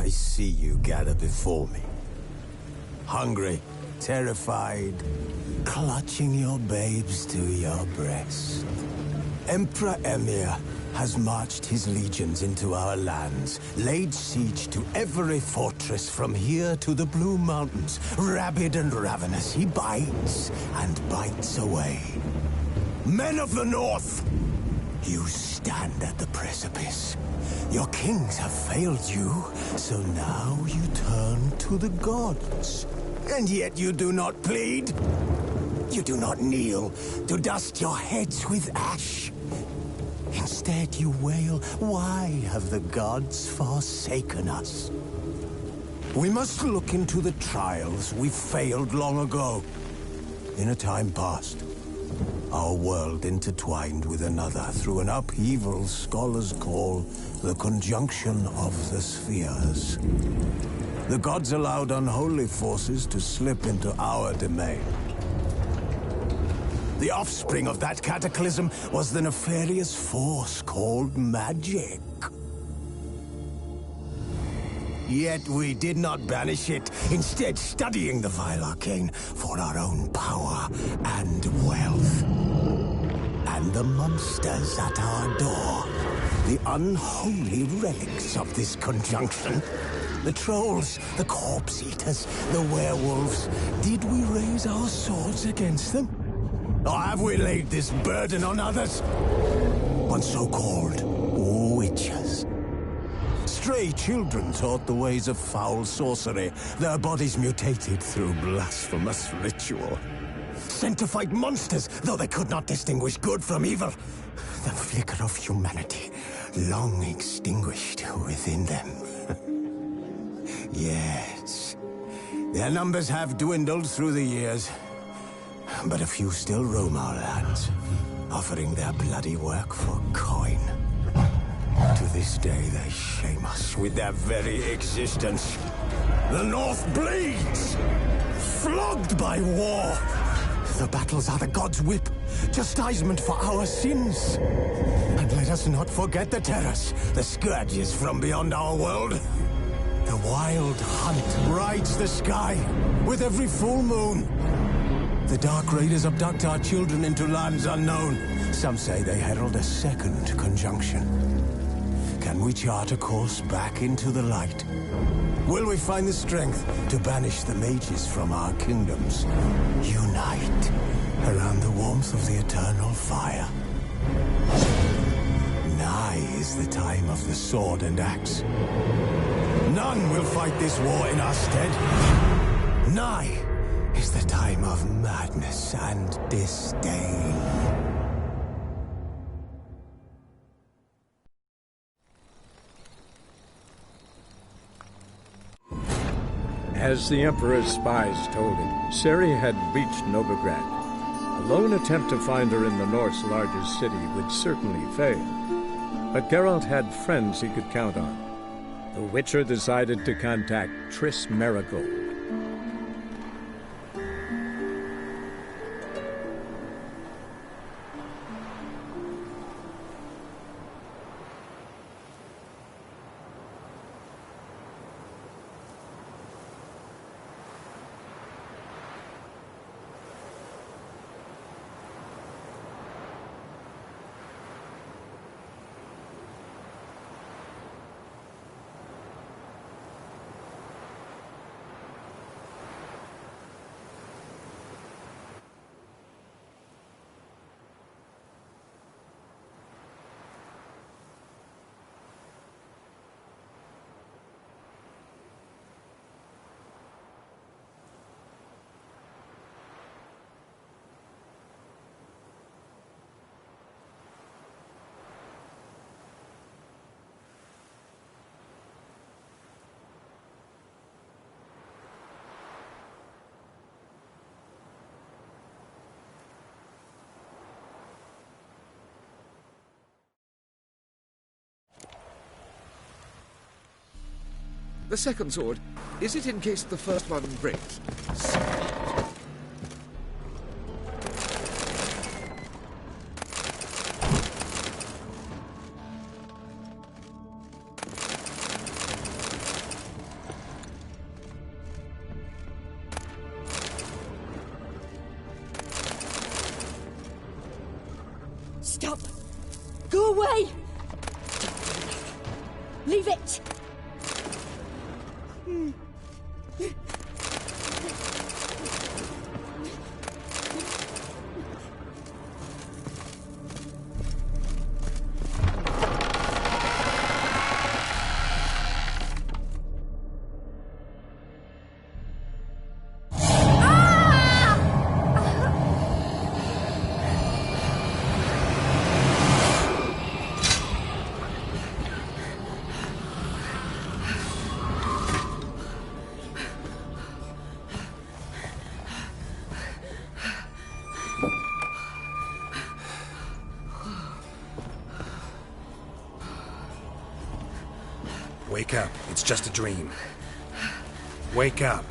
I see you gather before me. Hungry, terrified, clutching your babes to your breast. Emperor Emir has marched his legions into our lands, laid siege to every fortress from here to the Blue Mountains. Rabid and ravenous, he bites and bites away. Men of the North, you stand at the precipice. Your kings have failed you, so now you turn to the gods. And yet you do not plead. You do not kneel to dust your heads with ash. Instead you wail, why have the gods forsaken us? We must look into the trials we failed long ago. In a time past, our world intertwined with another through an upheaval scholars call the conjunction of the spheres. The gods allowed unholy forces to slip into our domain. The offspring of that cataclysm was the nefarious force called magic. Yet we did not banish it, instead studying the vile arcane for our own power and wealth. And the monsters at our door, the unholy relics of this conjunction. The trolls, the corpse-eaters, the werewolves. Did we raise our swords against them? Or have we laid this burden on others? On so-called witches. Stray children taught the ways of foul sorcery, their bodies mutated through blasphemous ritual. Sent to fight monsters, though they could not distinguish good from evil. The flicker of humanity, long extinguished within them. Yes, their numbers have dwindled through the years. But a few still roam our lands, offering their bloody work for coin. To this day, they shame us with their very existence. The North bleeds, flogged by war. The battles are the gods' whip, chastisement for our sins. And let us not forget the terrors, the scourges from beyond our world. The wild hunt rides the sky with every full moon. The Dark Raiders abduct our children into lands unknown. Some say they herald a second conjunction. Can we chart a course back into the light? Will we find the strength to banish the mages from our kingdoms? Unite around the warmth of the eternal fire. Nigh is the time of the sword and axe. None will fight this war in our stead. Nigh is the time of madness and disdain. As the Emperor's spies told him, Ciri had reached Novigrad. A lone attempt to find her in the North's largest city would certainly fail. But Geralt had friends he could count on. The Witcher decided to contact Triss Merigold. The second sword, is it in case the first one breaks? Stop! Go away! Leave it! Wake up. It's just a dream. Wake up.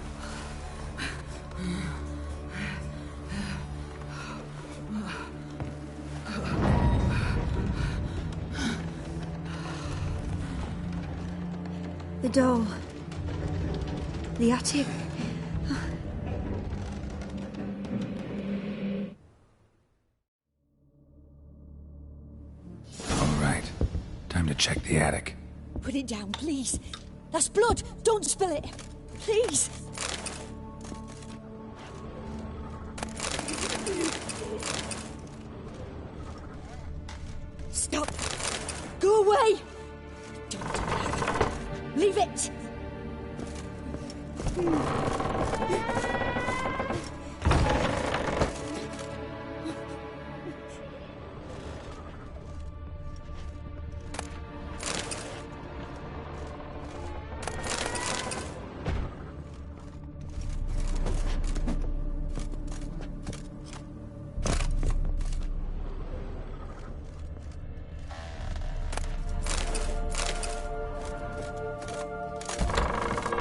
The door. The attic. All right. Time to check the attic. Put it down, please. That's blood. Don't spill it. Please. Stop. Go away. Don't do that. Leave it.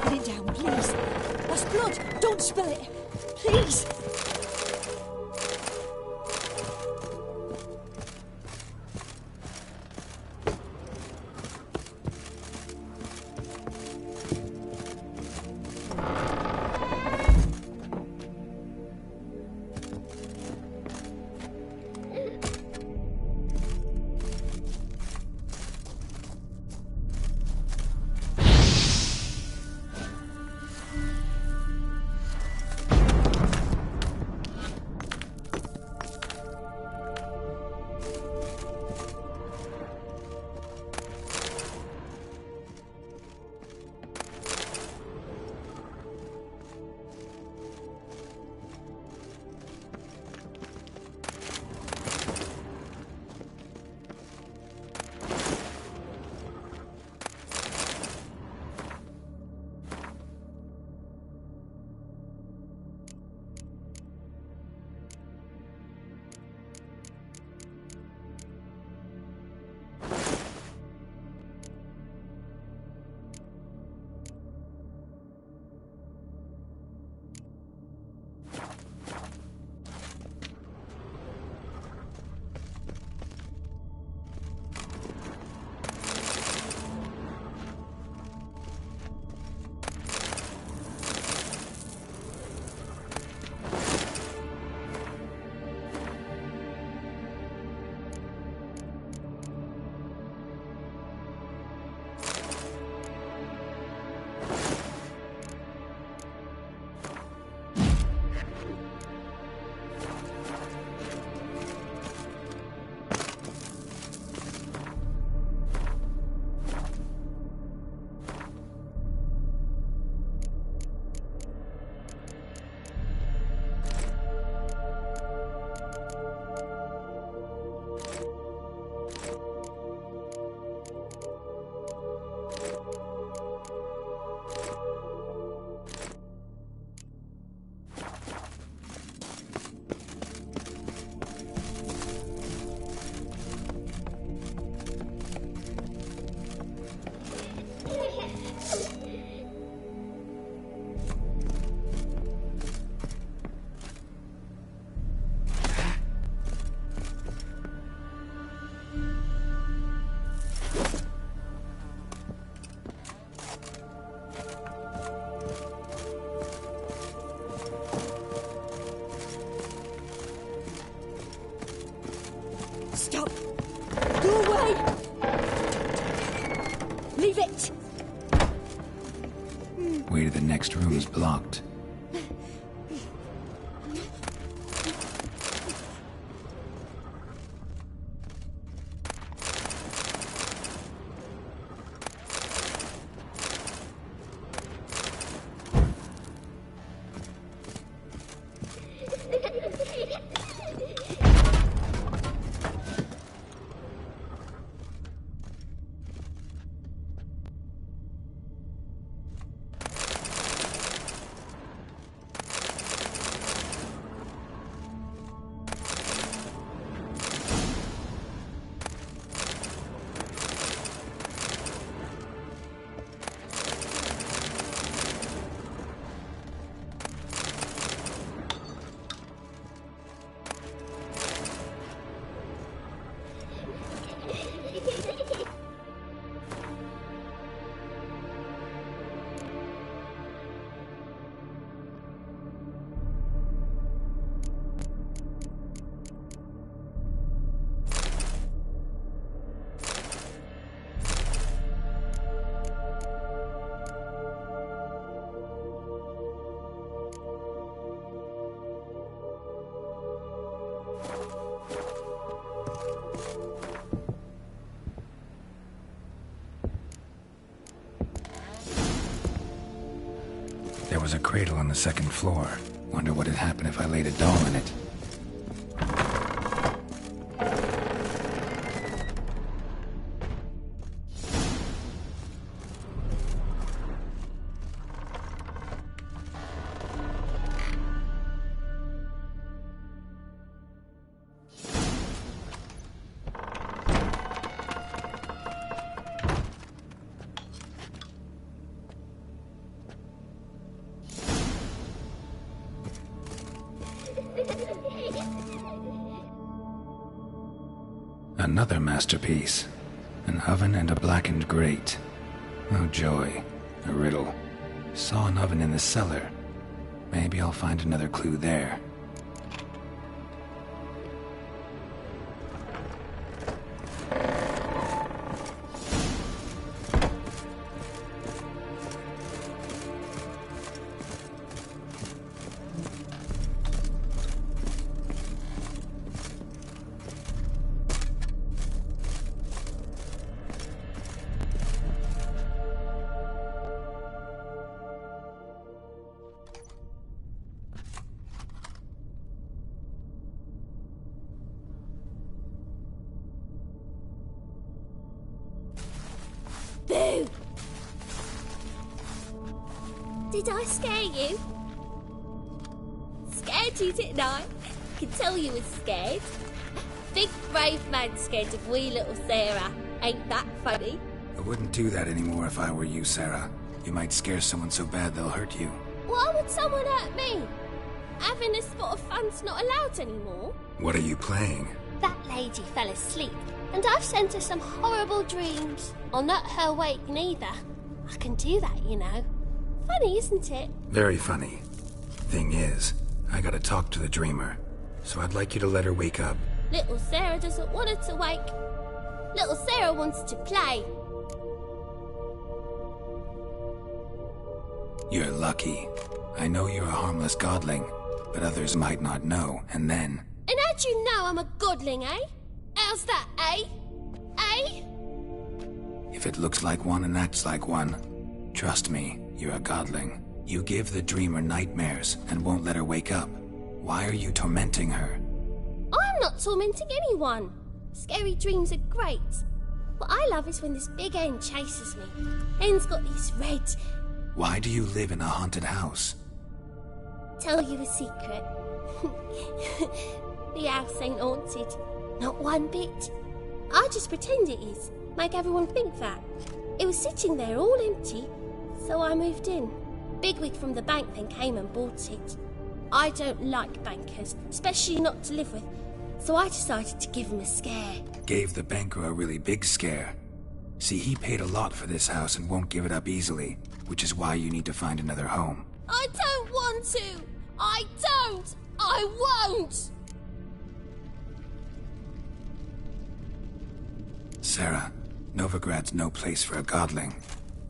Put it down, please. That's blood. Don't spill it. Please. next room's blocked. There was a cradle on the second floor. Wonder what had happened if I laid a doll in it. Another masterpiece. An oven and a blackened grate. Oh joy. A riddle. Saw an oven in the cellar. Maybe I'll find another clue there. Boo! Did I scare you? Scared you, didn't I? Can tell you was scared. Big brave man scared of wee little Sarah. Ain't that funny? I wouldn't do that anymore if I were you, Sarah. You might scare someone so bad they'll hurt you. Why would someone hurt me? Having a spot of fun's not allowed anymore. What are you playing? That lady fell asleep, and I've sent her some horrible dreams. I'll not her wake neither. I can do that, you know. Funny, isn't it? Very funny. Thing is, I gotta talk to the dreamer, so I'd like you to let her wake up. Little Sarah doesn't want her to wake. Little Sarah wants to play. You're lucky. I know you're a harmless godling, but others might not know, and then... And how'd you know I'm a godling, eh? How's that, eh? Eh? If it looks like one and acts like one, trust me, you're a godling. You give the dreamer nightmares and won't let her wake up. Why are you tormenting her? I'm not tormenting anyone. Scary dreams are great. What I love is when this big hen chases me. Hen's got these red... Why do you live in a haunted house? Tell you a secret. The house ain't haunted. Not one bit. I just pretend it is. Make everyone think that. It was sitting there all empty, so I moved in. Bigwig from the bank then came and bought it. I don't like bankers, especially not to live with, so I decided to give him a scare. Gave the banker a really big scare. See, he paid a lot for this house and won't give it up easily, which is why you need to find another home. I don't want to! I don't! I won't! Sarah, Novigrad's no place for a godling.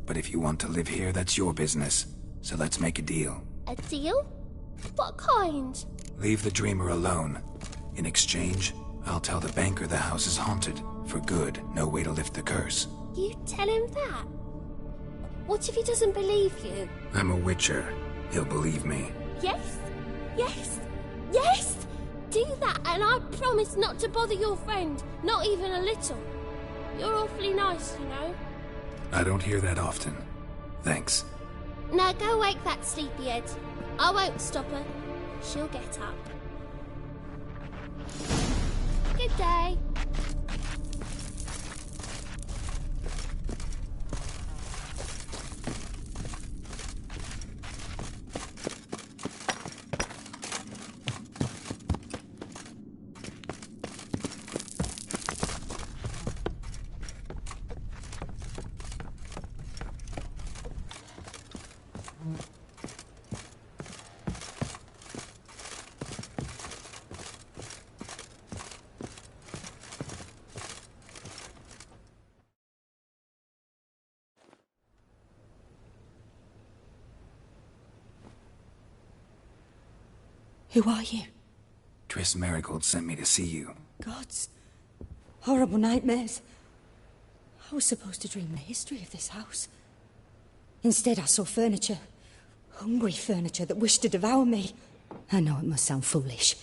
But if you want to live here, that's your business. so let's make a deal. A deal? What kind? Leave the dreamer alone. In exchange, I'll tell the banker the house is haunted. For good, no way to lift the curse. You tell him that? What if he doesn't believe you? I'm a witcher. He'll believe me. Yes? Yes? Yes! Do that and I promise not to bother your friend. Not even a little. You're awfully nice, you know. I don't hear that often. Thanks. Now go wake that sleepyhead. I won't stop her. She'll get up. Good day. Who are you? Triss Marigold sent me to see you. Gods. Horrible nightmares. I was supposed to dream the history of this house. Instead, I saw furniture. Hungry furniture that wished to devour me. I know it must sound foolish,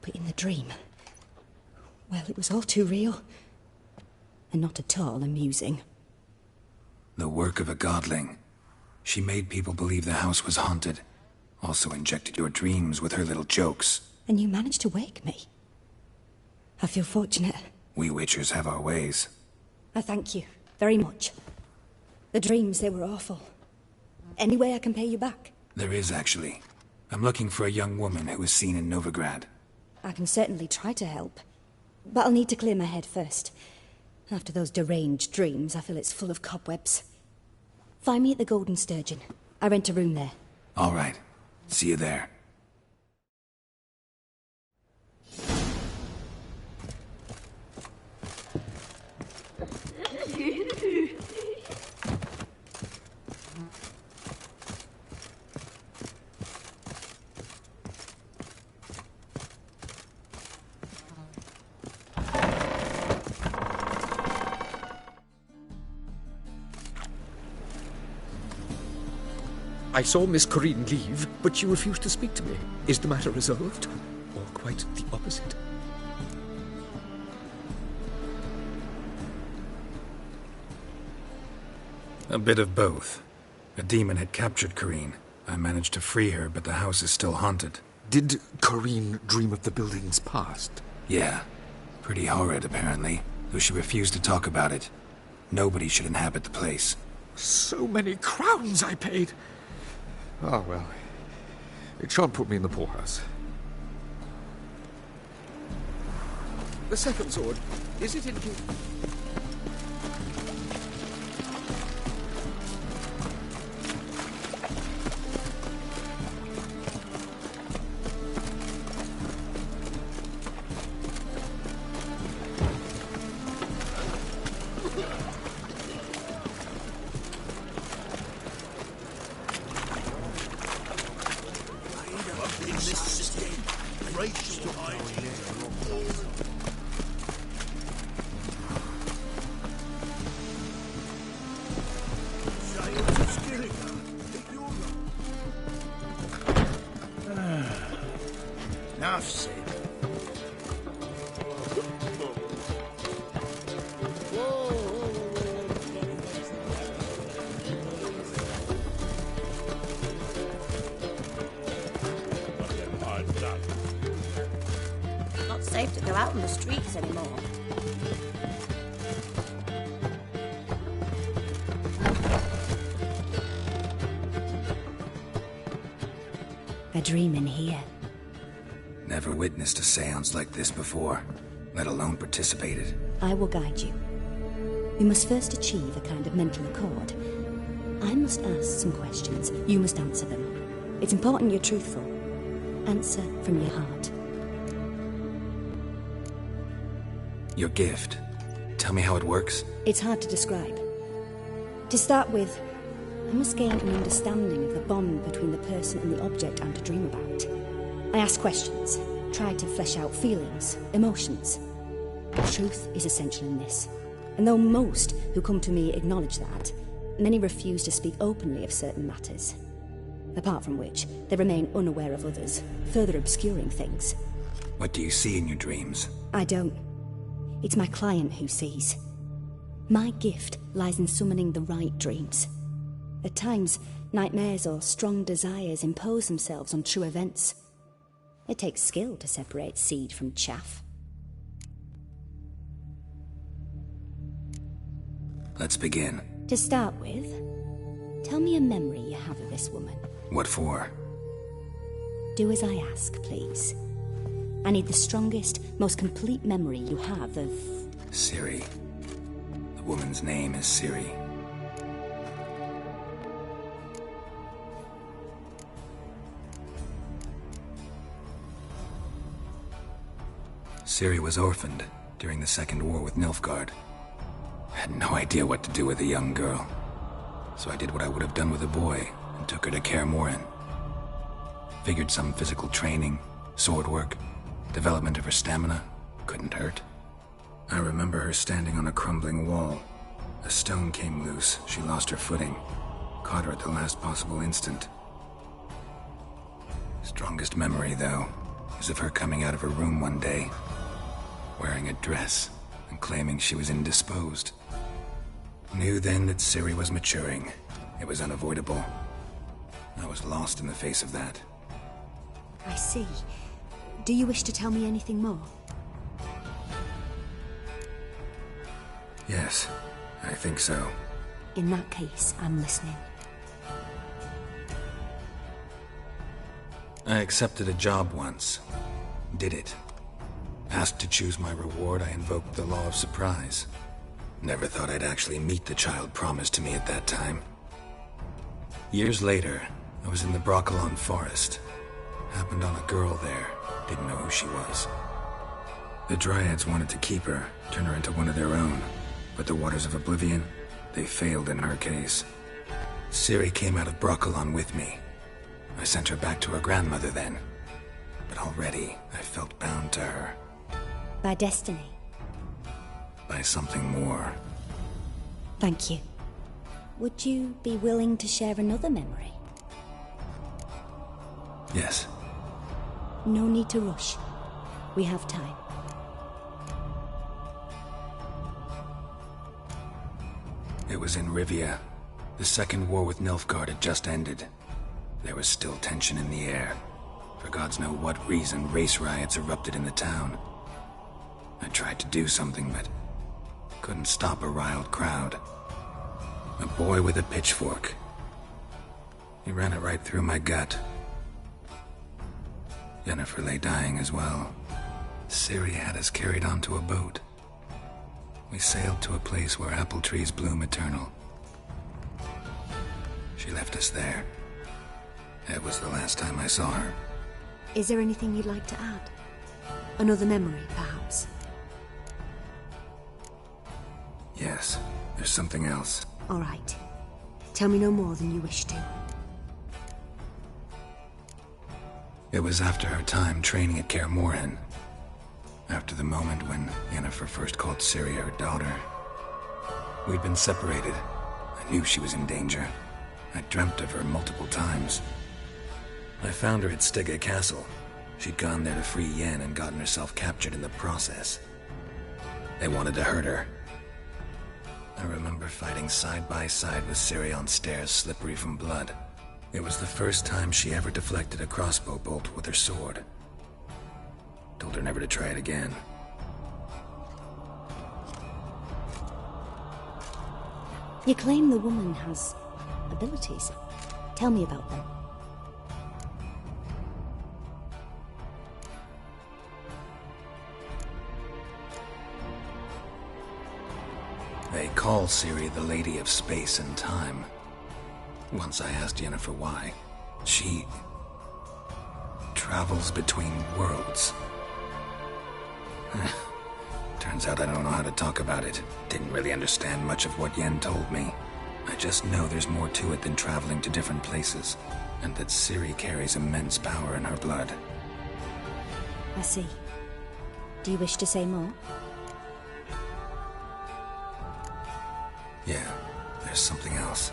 but in the dream, well, it was all too real. And not at all amusing. The work of a godling. She made people believe the house was haunted. Also injected your dreams with her little jokes. And you managed to wake me. I feel fortunate. We witchers have our ways. I thank you very much. The dreams, they were awful. Any way I can pay you back? There is, actually. I'm looking for a young woman who was seen in Novigrad. I can certainly try to help. But I'll need to clear my head first. After those deranged dreams, I feel it's full of cobwebs. Find me at the Golden Sturgeon. I rent a room there. All right. See you there. I saw Miss Corinne leave, but she refused to speak to me. Is the matter resolved? Or quite the opposite? A bit of both. A demon had captured Corinne. I managed to free her, but the house is still haunted. Did Corinne dream of the building's past? Yeah. Pretty horrid, apparently, though she refused to talk about it. Nobody should inhabit the place. So many crowns I paid! Ah, well. It shan't put me in the poorhouse. The second sword, is it in... Enough said. Not safe to go out on the streets anymore. I dream in here. Never witnessed a seance like this before, let alone participated. I will guide you. We must first achieve a kind of mental accord. I must ask some questions. You must answer them. It's important you're truthful. Answer from your heart. Your gift. Tell me how it works. It's hard to describe. To start with, I must gain an understanding of the bond between the person and the object I'm to dream about. I ask questions, try to flesh out feelings, emotions. Truth is essential in this, and though most who come to me acknowledge that, many refuse to speak openly of certain matters. Apart from which, they remain unaware of others, further obscuring things. What do you see in your dreams? I don't. It's my client who sees. My gift lies in summoning the right dreams. At times, nightmares or strong desires impose themselves on true events. It takes skill to separate seed from chaff. Let's begin. To start with, tell me a memory you have of this woman. What for? Do as I ask, please. I need the strongest, most complete memory you have of... Ciri. The woman's name is Ciri. Ciri was orphaned during the Second War with Nilfgaard. I had no idea what to do with a young girl, so I did what I would have done with a boy and took her to Kaer Morhen. Figured some physical training, sword work, development of her stamina couldn't hurt. I remember her standing on a crumbling wall. A stone came loose, she lost her footing, caught her at the last possible instant. Strongest memory, though, is of her coming out of her room one day, wearing a dress and claiming she was indisposed. Knew then that Ciri was maturing. It was unavoidable. I was lost in the face of that. I see. Do you wish to tell me anything more? Yes, I think so. In that case, I'm listening. I accepted a job once. Did it. Asked to choose my reward, I invoked the law of surprise. Never thought I'd actually meet the child promised to me at that time. Years later, I was in the Broccolon forest. Happened on a girl there. Didn't know who she was. The Dryads wanted to keep her, turn her into one of their own. But the Waters of Oblivion, they failed in her case. Ciri came out of Broccolon with me. I sent her back to her grandmother then. But already, I felt bound to her. By destiny? By something more. Thank you. Would you be willing to share another memory? Yes. No need to rush. We have time. It was in Rivia. The Second War with Nilfgaard had just ended. There was still tension in the air. For gods know what reason, race riots erupted in the town. I tried to do something, but couldn't stop a riled crowd. A boy with a pitchfork. He ran it right through my gut. Yennefer lay dying as well. Ciri had us carried onto a boat. We sailed to a place where apple trees bloom eternal. She left us there. That was the last time I saw her. Is there anything you'd like to add? Another memory, perhaps? Yes, there's something else. All right. Tell me no more than you wish to. It was after her time training at Kaer Morhen. After the moment when Yennefer first called Ciri her daughter. We'd been separated. I knew she was in danger. I dreamt of her multiple times. I found her at Stege Castle. She'd gone there to free Yen and gotten herself captured in the process. They wanted to hurt her. I remember fighting side by side with Ciri on stairs slippery from blood. It was the first time she ever deflected a crossbow bolt with her sword. Told her never to try it again. You claim the woman has abilities. Tell me about them. They call Ciri the Lady of Space and Time. Once I asked Yennefer why. She travels between worlds. Turns out I don't know how to talk about it. Didn't really understand much of what Yen told me. I just know there's more to it than traveling to different places, and that Ciri carries immense power in her blood. I see. Do you wish to say more? Yeah, there's something else.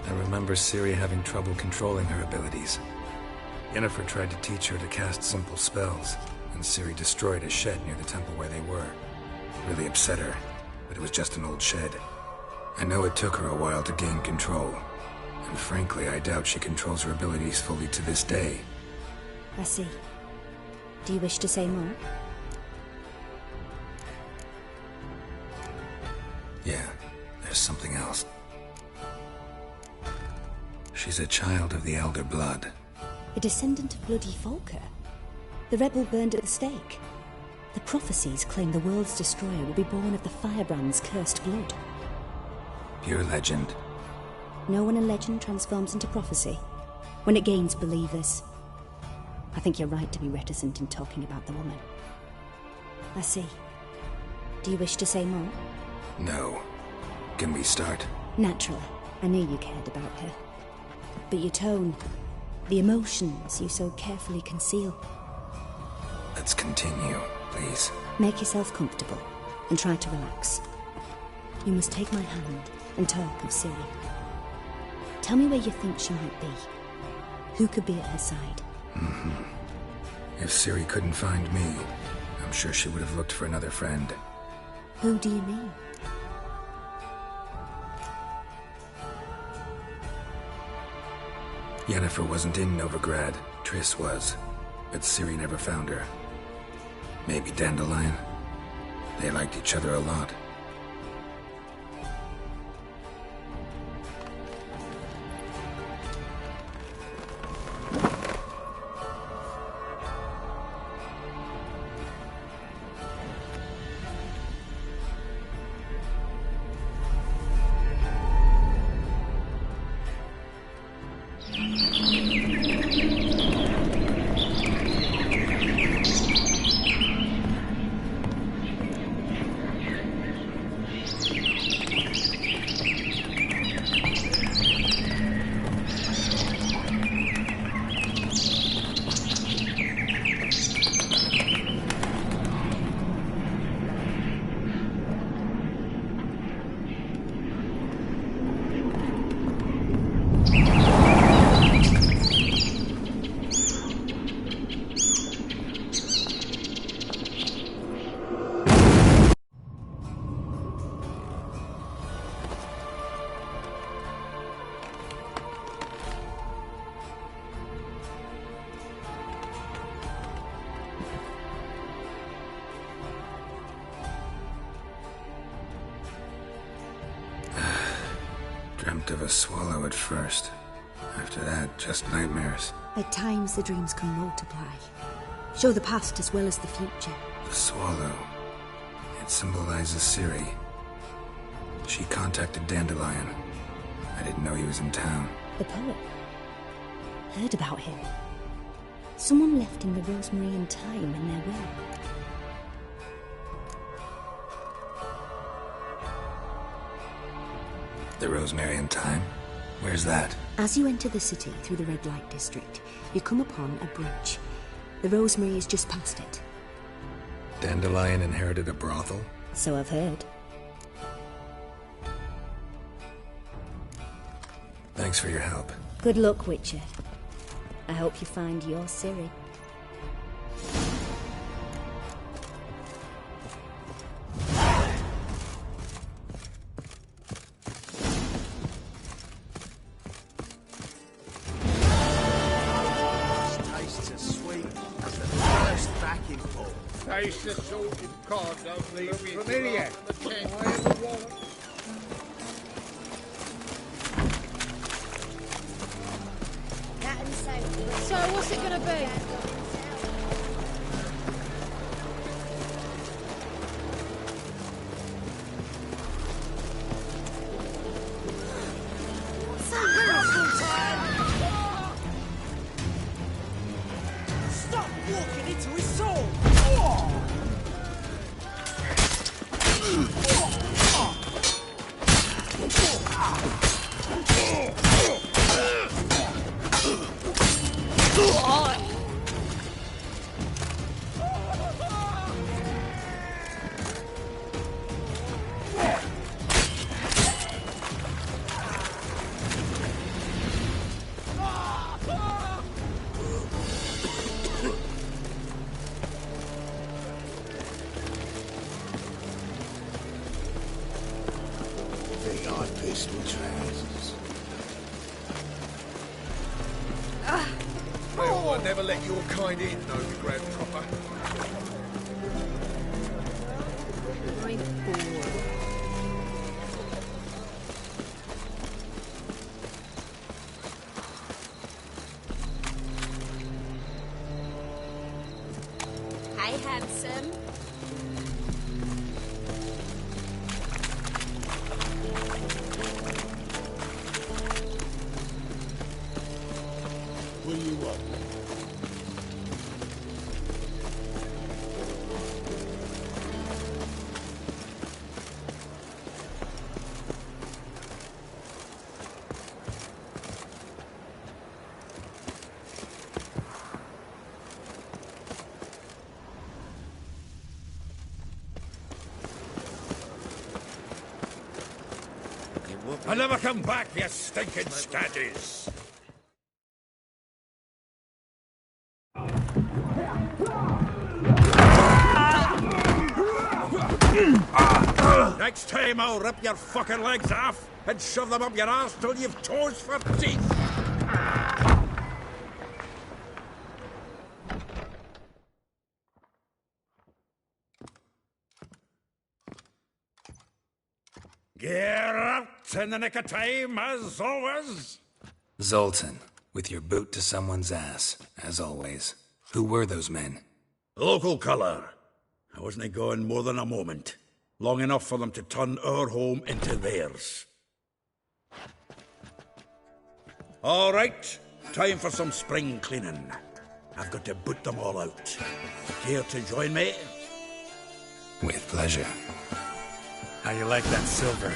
I remember Ciri having trouble controlling her abilities. Yennefer tried to teach her to cast simple spells, and Ciri destroyed a shed near the temple where they were. Really upset her, but it was just an old shed. I know it took her a while to gain control, and frankly, I doubt she controls her abilities fully to this day. I see. Do you wish to say more? Yeah, there's something else. She's a child of the Elder Blood. A descendant of bloody Volker? The rebel burned at the stake. The prophecies claim the world's destroyer will be born of the Firebrand's cursed blood. Pure legend. Know when a legend transforms into prophecy? When it gains believers. I think you're right to be reticent in talking about the woman. I see. Do you wish to say more? No. Can we start? Naturally. I knew you cared about her. But your tone, the emotions you so carefully conceal. Let's continue, please. Make yourself comfortable and try to relax. You must take my hand and talk of Ciri. Tell me where you think she might be. Who could be at her side? If Ciri couldn't find me, I'm sure she would have looked for another friend. Who do you mean? Yennefer wasn't in Novigrad. Triss was. But Ciri never found her. Maybe Dandelion. They liked each other a lot. Dreamt of a swallow at first. After that, just nightmares. At times the dreams can multiply. Show the past as well as the future. The swallow. It symbolizes Ciri. She contacted Dandelion. I didn't know he was in town. The poet. Heard about him. Someone left in the Rosemary and Thyme in their will. The Rosemary and Thyme? Where's that? As you enter the city through the red light district, you come upon a bridge. The Rosemary is just past it. Dandelion inherited a brothel? So I've heard. Thanks for your help. Good luck, Witcher. I hope you find your Ciri. Taste the salted cod, don't leave me familiar. So, what's it gonna be? Stop walking into his soul! Well, I never let your kind in, Novigrad proper. My boy. Hi, handsome. What do you want? I'll never come back, you stinking scaddies! Next time I'll rip your fucking legs off and shove them up your arse till you've toes for teeth! Get out in the nick of time, as always! Zoltan, with your boot to someone's ass, as always. Who were those men? Local colour. I wasn't gone more than a moment. Long enough for them to turn our home into theirs. All right, time for some spring cleaning. I've got to boot them all out. Care to join me? With pleasure. How you like that silver?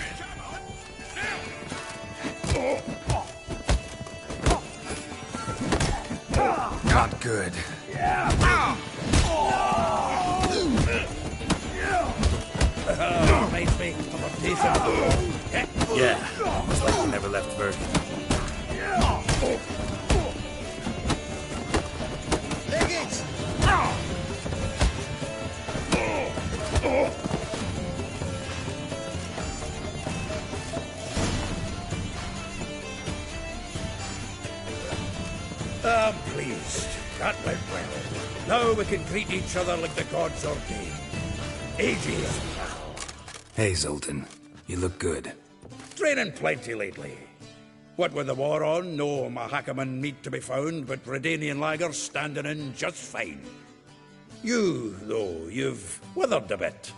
Not good. Makes me a decent. Yeah, almost like we never left Bergen. Take it! I'm pleased. That went well. Now we can greet each other like the gods ordained. Ages. Hey, Zoltan. You look good. Training plenty lately. What with the war on, no Mahakaman meat to be found, but Redanian lagers standing in just fine. You, though, you've withered a bit.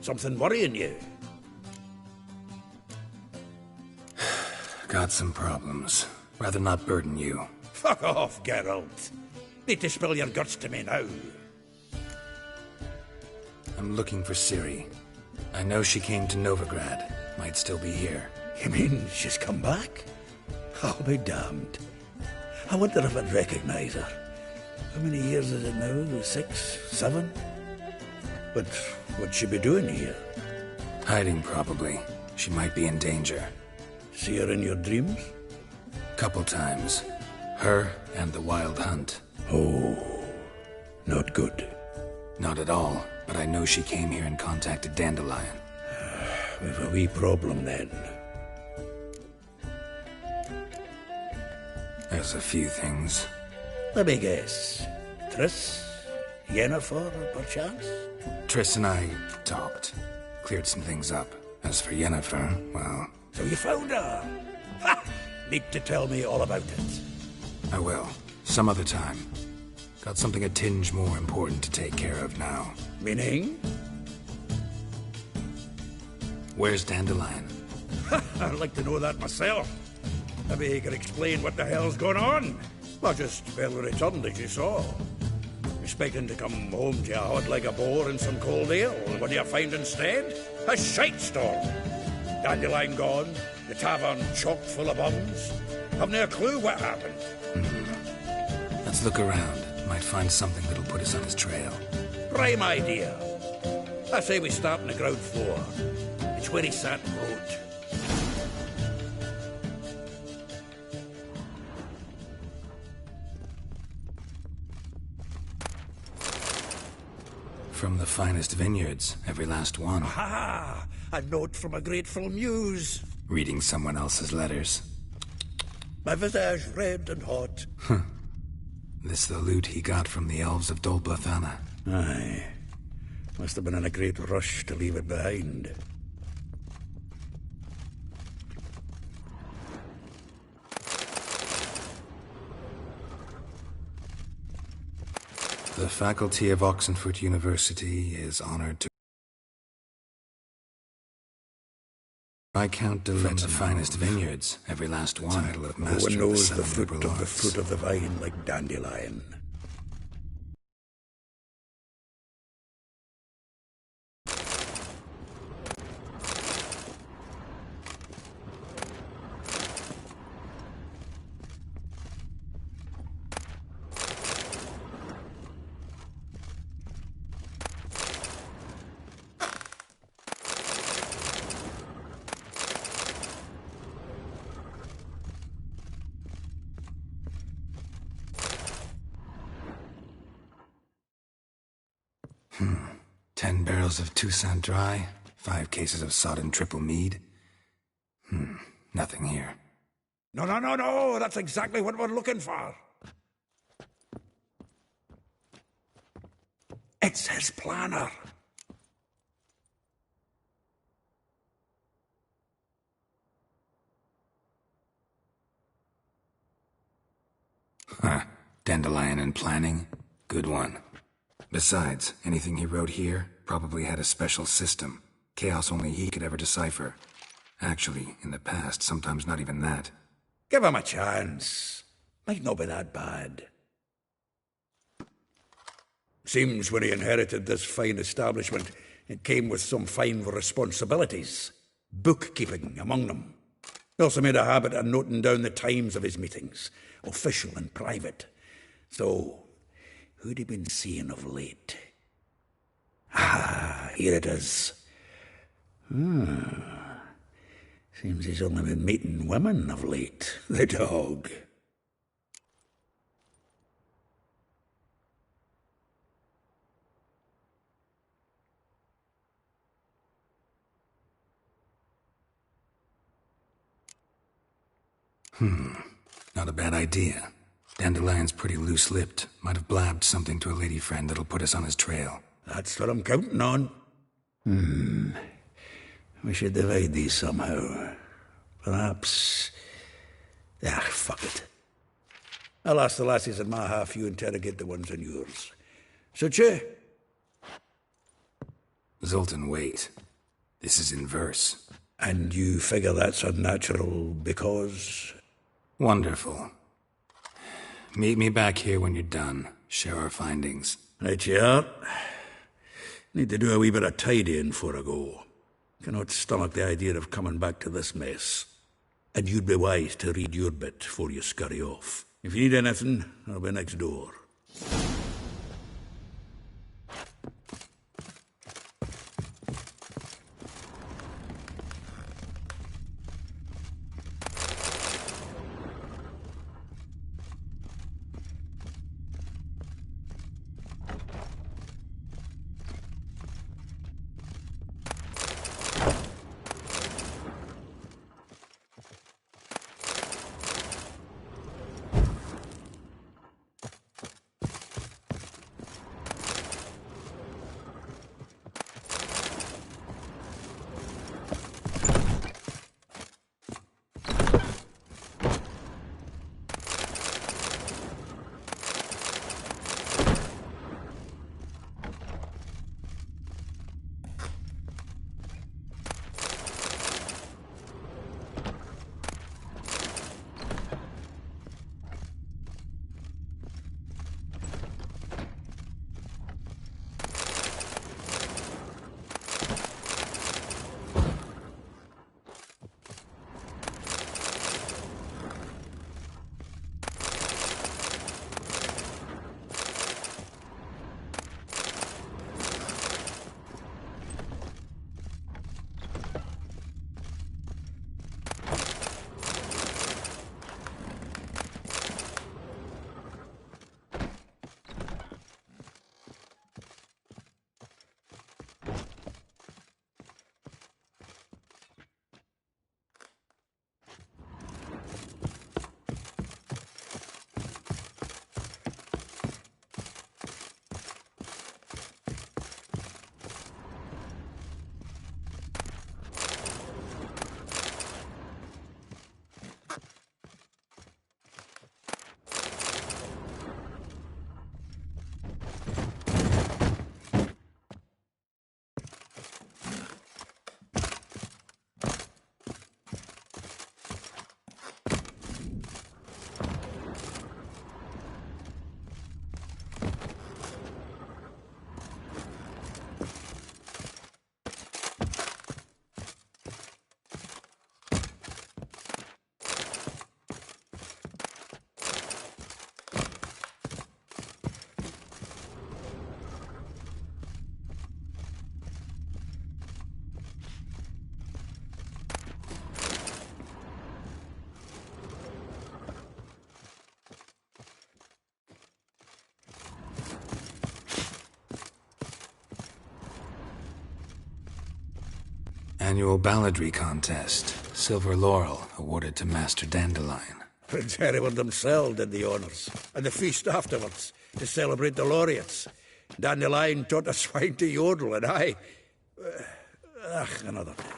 Something worrying you? Got some problems. Rather not burden you. Fuck off, Geralt. Need to spill your guts to me now. I'm looking for Ciri. I know she came to Novigrad. Might still be here. You mean she's come back? I'll be damned. I wonder if I'd recognize her. How many years is it now? 6, 7? But what'd she be doing here? Hiding, probably. She might be in danger. See her in your dreams? Couple times. Her and the Wild Hunt. Oh, not good. Not at all, but I know she came here and contacted Dandelion. We've a wee problem then. There's a few things. Let me guess. Triss? Yennefer, perchance? Triss and I talked. Cleared some things up. As for Yennefer, well... So you found her? Ha! Need to tell me all about it. I will. Some other time. Got something a tinge more important to take care of now. Meaning? Where's Dandelion? I'd like to know that myself. Maybe he could explain what the hell's going on. Or just barely returned, as you saw. Expecting to come home to a hod like a boar and some cold ale. What do you find instead? A shite storm. Dandelion gone, the tavern chock full of bums. Have no clue what happened. Let's look around. Might find something that'll put us on his trail. Prime idea. I say we start on the ground floor. It's where he sat and wrote. From the finest vineyards, every last one. Ha! A note from a grateful muse. Reading someone else's letters. My visage red and hot. This the loot he got from the elves of Dol Blathanna. Aye. Must have been in a great rush to leave it behind. The faculty of Oxenford University is honored to Viscount de from the finest vineyards, every last one. Title of No master one knows of the seven fruit liberal of the arts. fruit of the vine like dandelion. Hmm. 10 barrels of Toussaint Dry, 5 cases of sodden triple mead. Nothing here. No. That's exactly what we're looking for. It's his planner. Huh. Dandelion and planning? Good one. Besides, anything he wrote here probably had a special system. Chaos only he could ever decipher. Actually, in the past, sometimes not even that. Give him a chance. Might not be that bad. Seems when he inherited this fine establishment, it came with some fine responsibilities. Bookkeeping among them. He also made a habit of noting down the times of his meetings, official and private. So, who'd he been seeing of late? Ah, here it is. Seems he's only been meeting women of late, the dog. Not a bad idea. Dandelion's pretty loose-lipped. Might have blabbed something to a lady friend that'll put us on his trail. That's what I'm counting on. We should divide these somehow. Perhaps... fuck it. I'll ask the lassies in my half, you interrogate the ones in yours. Suit you? Zoltan, wait. This is in verse. And you figure that's unnatural because... Wonderful. Meet me back here when you're done. Share our findings. Right you are. Need to do a wee bit of tidying before I go. Cannot stomach the idea of coming back to this mess. And you'd be wise to read your bit before you scurry off. If you need anything, I'll be next door. Annual balladry contest. Silver laurel awarded to Master Dandelion. Prince Hereward himself did the honours, and the feast afterwards, to celebrate the laureates. Dandelion taught a swine to yodel, and I... another time.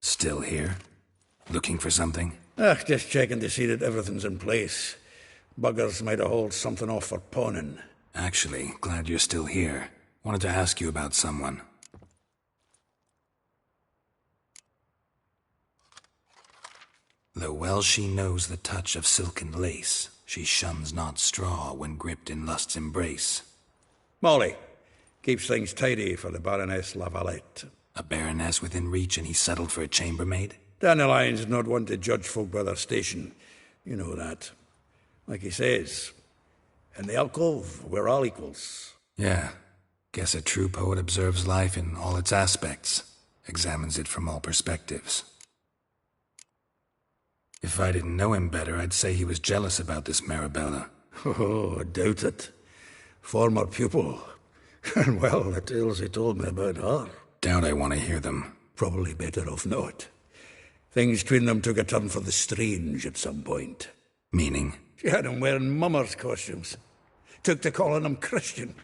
Still here? Looking for something? Just checking to see that everything's in place. Buggers might have hauled something off for pawning. Actually, glad you're still here. Wanted to ask you about someone. Though well she knows the touch of silken lace, she shuns not straw when gripped in lust's embrace. Molly keeps things tidy for the Baroness Lavalette. A baroness within reach and he's settled for a chambermaid? Dandelion's not one to judge folk by their station. You know that. Like he says, in the alcove, we're all equals. Yeah. Guess a true poet observes life in all its aspects, examines it from all perspectives. If I didn't know him better, I'd say he was jealous about this Marabella. Oh, I doubt it. Former pupil. And well, the tales he told me about her. Doubt I want to hear them. Probably better off not. Things between them took a turn for the strange at some point. Meaning? She had him wearing mummers' costumes. Took to calling him Christian,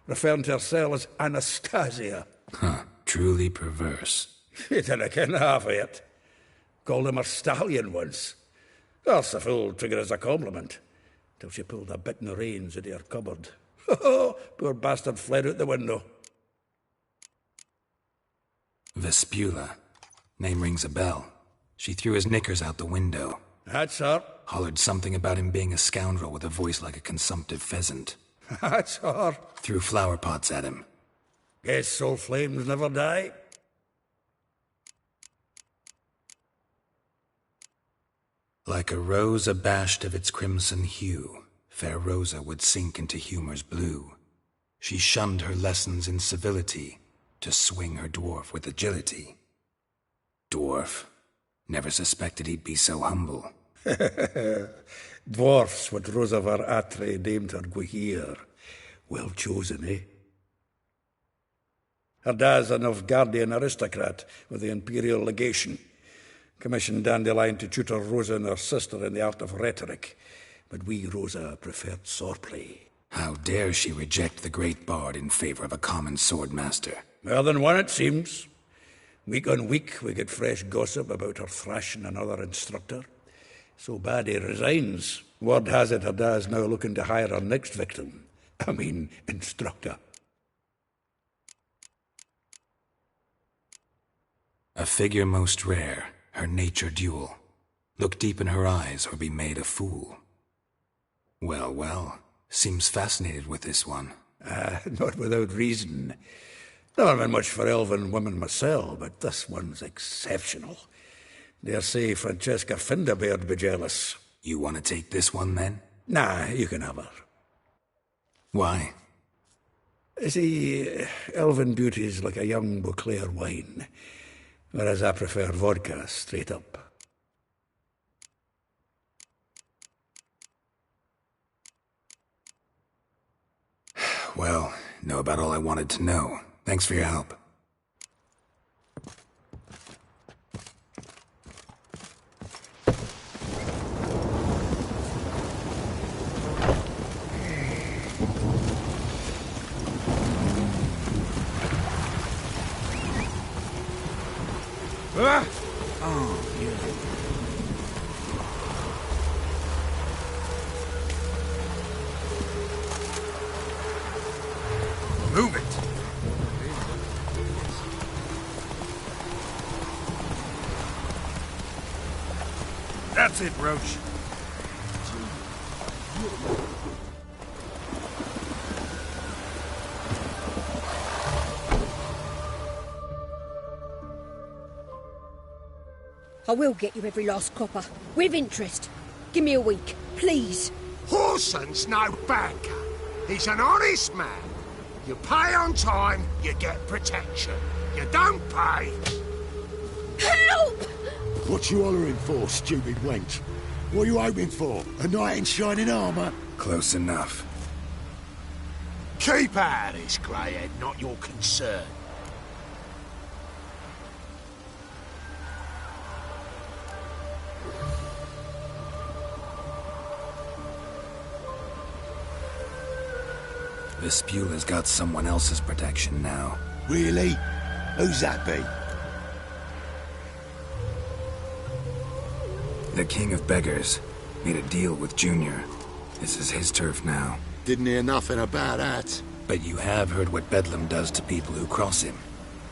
referring to herself as Anastasia. Huh, truly perverse. She didn't ken half of it. Called him her stallion once. That's the fool took it as a compliment, till she pulled a bit in the reins out of her cupboard. Poor bastard fled out the window. Vespula. Name rings a bell. She threw his knickers out the window. That's her. Hollered something about him being a scoundrel with a voice like a consumptive pheasant. That's her. Threw flower pots at him. Guess soul flames never die. Like a rose abashed of its crimson hue, fair Rosa would sink into humor's blue. She shunned her lessons in civility, to swing her dwarf with agility. Dwarf. Never suspected he'd be so humble. Dwarfs what Rosa var Atre named her Guihir. Well chosen, eh? Her dad's a Novgardian aristocrat with the Imperial Legation. Commissioned Dandelion to tutor Rosa and her sister in the art of rhetoric. But we, Rosa, preferred swordplay. How dare she reject the great bard in favor of a common swordmaster? More than one, it seems. Week on week, we get fresh gossip about her thrashing another instructor. So bad he resigns. Word has it her dad's now looking to hire her next victim. I mean, instructor. A figure most rare, her nature dual. Look deep in her eyes or be made a fool. Well, well, seems fascinated with this one. Not without reason. Never been much for elven women myself, but this one's exceptional. Dare say Francesca Finderbeard be jealous. You want to take this one, then? Nah, you can have her. Why? See, elven beauty's like a young Beauclair wine, whereas I prefer vodka straight up. Well, know about all I wanted to know. Thanks for your help. Ah! Oh, yeah. Move it! That's it, Roach. I will get you every last copper, with interest. Give me a week, please. Horson's no banker. He's an honest man. You pay on time, you get protection. You don't pay... Help! What you hollering for, stupid wench? What are you hoping for? A knight in shining armour? Close enough. Keep out of this, greyhead, not your concern. Vespula's got someone else's protection now. Really? Who's that be? The King of Beggars made a deal with Junior. This is his turf now. Didn't hear nothing about that. But you have heard what Bedlam does to people who cross him.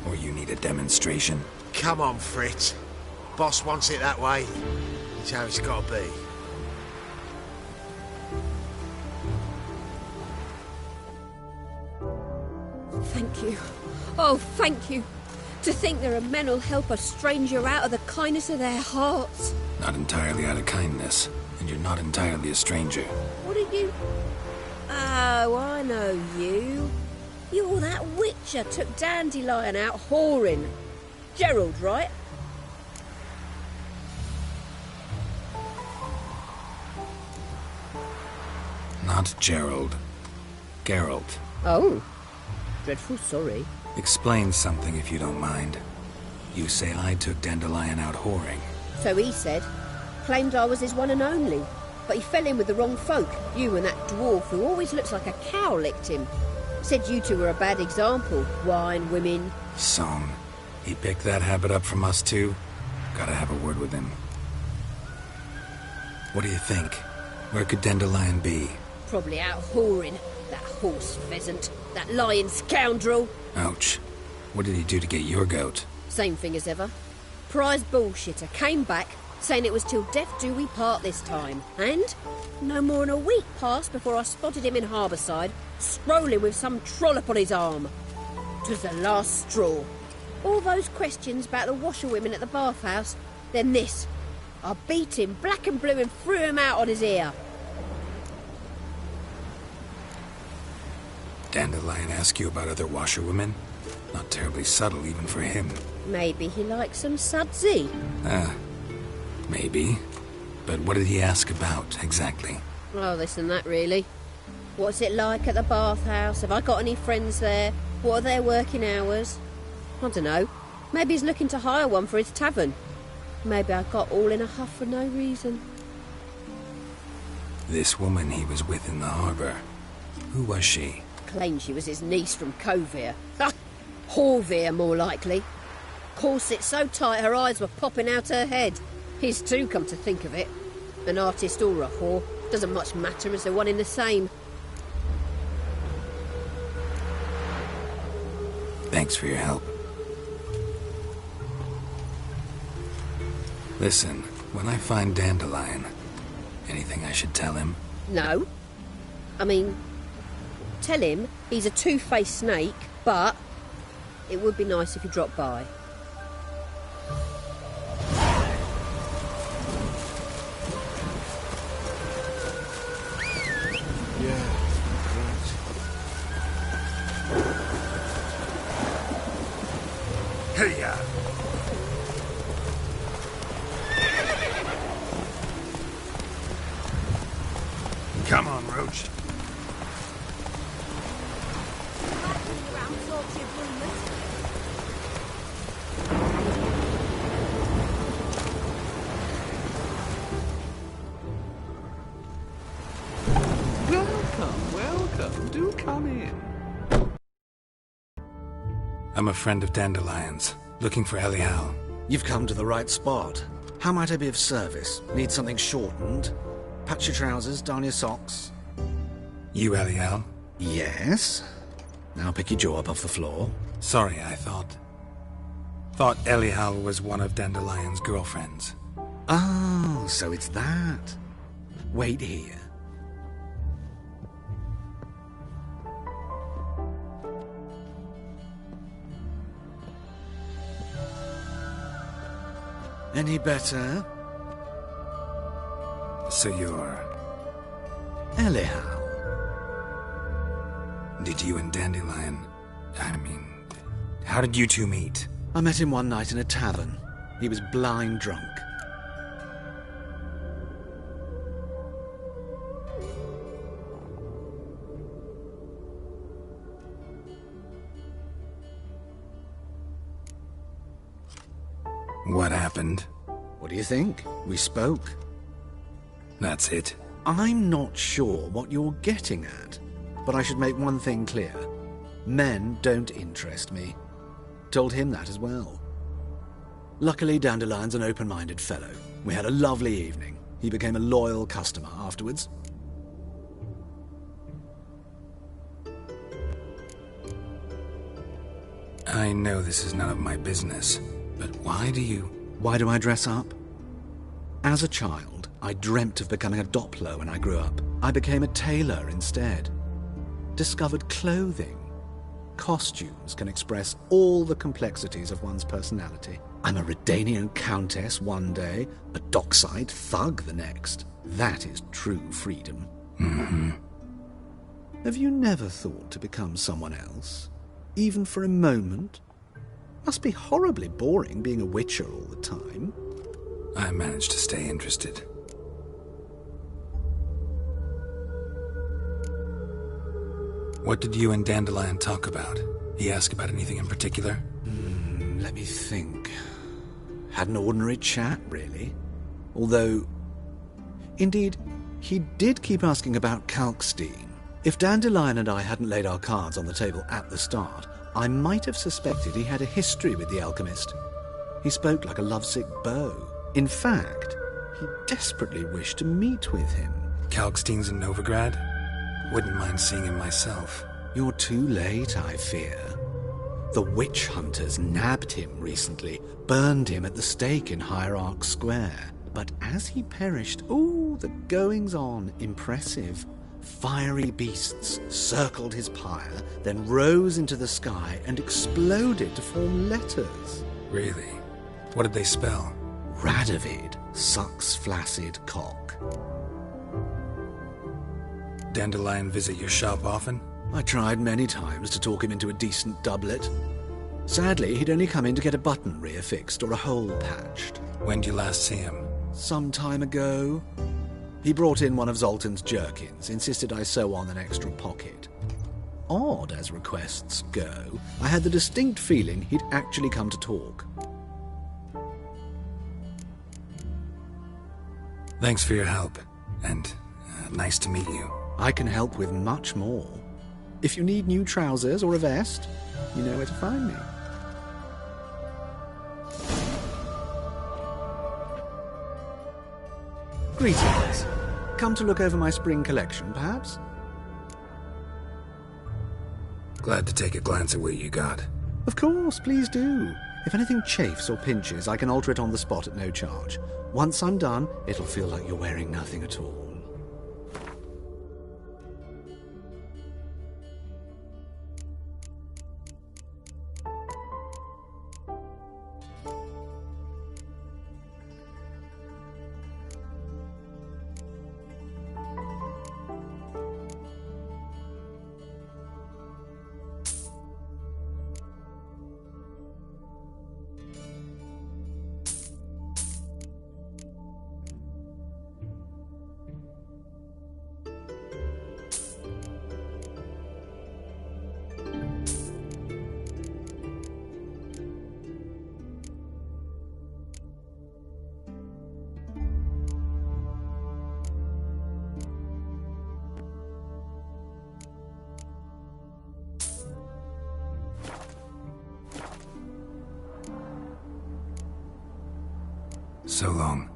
Or you need a demonstration. Come on, Fritz. Boss wants it that way. It's how it's got to be. Thank you. Oh, thank you. To think there are men who'll help a stranger out of the kindness of their hearts. Not entirely out of kindness, and you're not entirely a stranger. What are you... Oh, I know you. You're that witcher took Dandelion out whoring. Gerald, right? Not Gerald. Geralt. Oh. Dreadful sorry. Explain something if you don't mind. You say I took Dandelion out whoring. So he said. Claimed I was his one and only. But he fell in with the wrong folk. You and that dwarf who always looks like a cow licked him. Said you two were a bad example. Wine, women. Song. He picked that habit up from us too? Gotta have a word with him. What do you think? Where could Dandelion be? Probably out whoring. That horse pheasant. That lying scoundrel. Ouch. What did he do to get your goat? Same thing as ever. Prize bullshitter came back, saying it was till death do we part this time. And no more than a week passed before I spotted him in Harbourside, strolling with some trollop on his arm. 'Twas the last straw. All those questions about the washerwomen at the bathhouse, then this. I beat him black and blue and threw him out on his ear. Dandelion ask you about other washerwomen? Not terribly subtle even for him. Maybe he likes some sudsy. Maybe. But what did he ask about, exactly? Oh, this and that, really. What's it like at the bathhouse? Have I got any friends there? What are their working hours? I don't know. Maybe he's looking to hire one for his tavern. Maybe I got all in a huff for no reason. This woman he was with in the harbour. Who was she? Claimed she was his niece from Covere. Ha! Horvere, more likely. Corset so tight her eyes were popping out her head. His too, come to think of it. An artist or a whore. Doesn't much matter as they're one in the same. Thanks for your help. Listen, when I find Dandelion, anything I should tell him? No. I mean, tell him he's a two-faced snake, but It would be nice if you dropped by. Yeah, right. Hey, come on, Roach. Welcome. Do come in. I'm a friend of Dandelion's, looking for Elial. You've come to the right spot. How might I be of service? Need something shortened? Patch your trousers, darn your socks. You Elial? Yes. Now pick your jaw up off the floor. Sorry, I thought Elial was one of Dandelion's girlfriends. Oh, so it's that. Wait here. Any better? So you're... Elial. Did you and Dandelion... how did you two meet? I met him one night in a tavern. He was blind drunk. What happened? What do you think? We spoke. That's it. I'm not sure what you're getting at, but I should make one thing clear. Men don't interest me. Told him that as well. Luckily, Dandelion's an open-minded fellow. We had a lovely evening. He became a loyal customer afterwards. I know this is none of my business, but why do I dress up? As a child, I dreamt of becoming a Doppler when I grew up. I became a tailor instead. Discovered clothing. Costumes can express all the complexities of one's personality. I'm a Redanian countess one day, a dockside thug the next. That is true freedom. Mm-hmm. Have you never thought to become someone else? Even for a moment? Must be horribly boring being a witcher all the time. I managed to stay interested. What did you and Dandelion talk about? He asked about anything in particular? Let me think. Had an ordinary chat, really. Although, indeed, he did keep asking about Kalkstein. If Dandelion and I hadn't laid our cards on the table at the start, I might have suspected he had a history with the alchemist. He spoke like a lovesick beau. In fact, he desperately wished to meet with him. Kalkstein's in Novigrad? Wouldn't mind seeing him myself. You're too late, I fear. The witch hunters nabbed him recently, burned him at the stake in Hierarch Square. But as he perished, the goings-on, impressive. Fiery beasts circled his pyre, then rose into the sky and exploded to form letters. Really? What did they spell? Radovid sucks flaccid cock. Dandelion visit your shop often? I tried many times to talk him into a decent doublet. Sadly, he'd only come in to get a button reaffixed or a hole patched. When did you last see him? Some time ago. He brought in one of Zoltan's jerkins, insisted I sew on an extra pocket. Odd as requests go, I had the distinct feeling he'd actually come to talk. Thanks for your help, and nice to meet you. I can help with much more. If you need new trousers or a vest, you know where to find me. Greetings. Come to look over my spring collection, perhaps? Glad to take a glance at what you got. Of course, please do. If anything chafes or pinches, I can alter it on the spot at no charge. Once I'm done, it'll feel like you're wearing nothing at all. So long.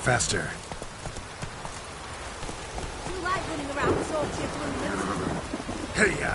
Faster. Too late running around this orchard to unload. Hey-ya!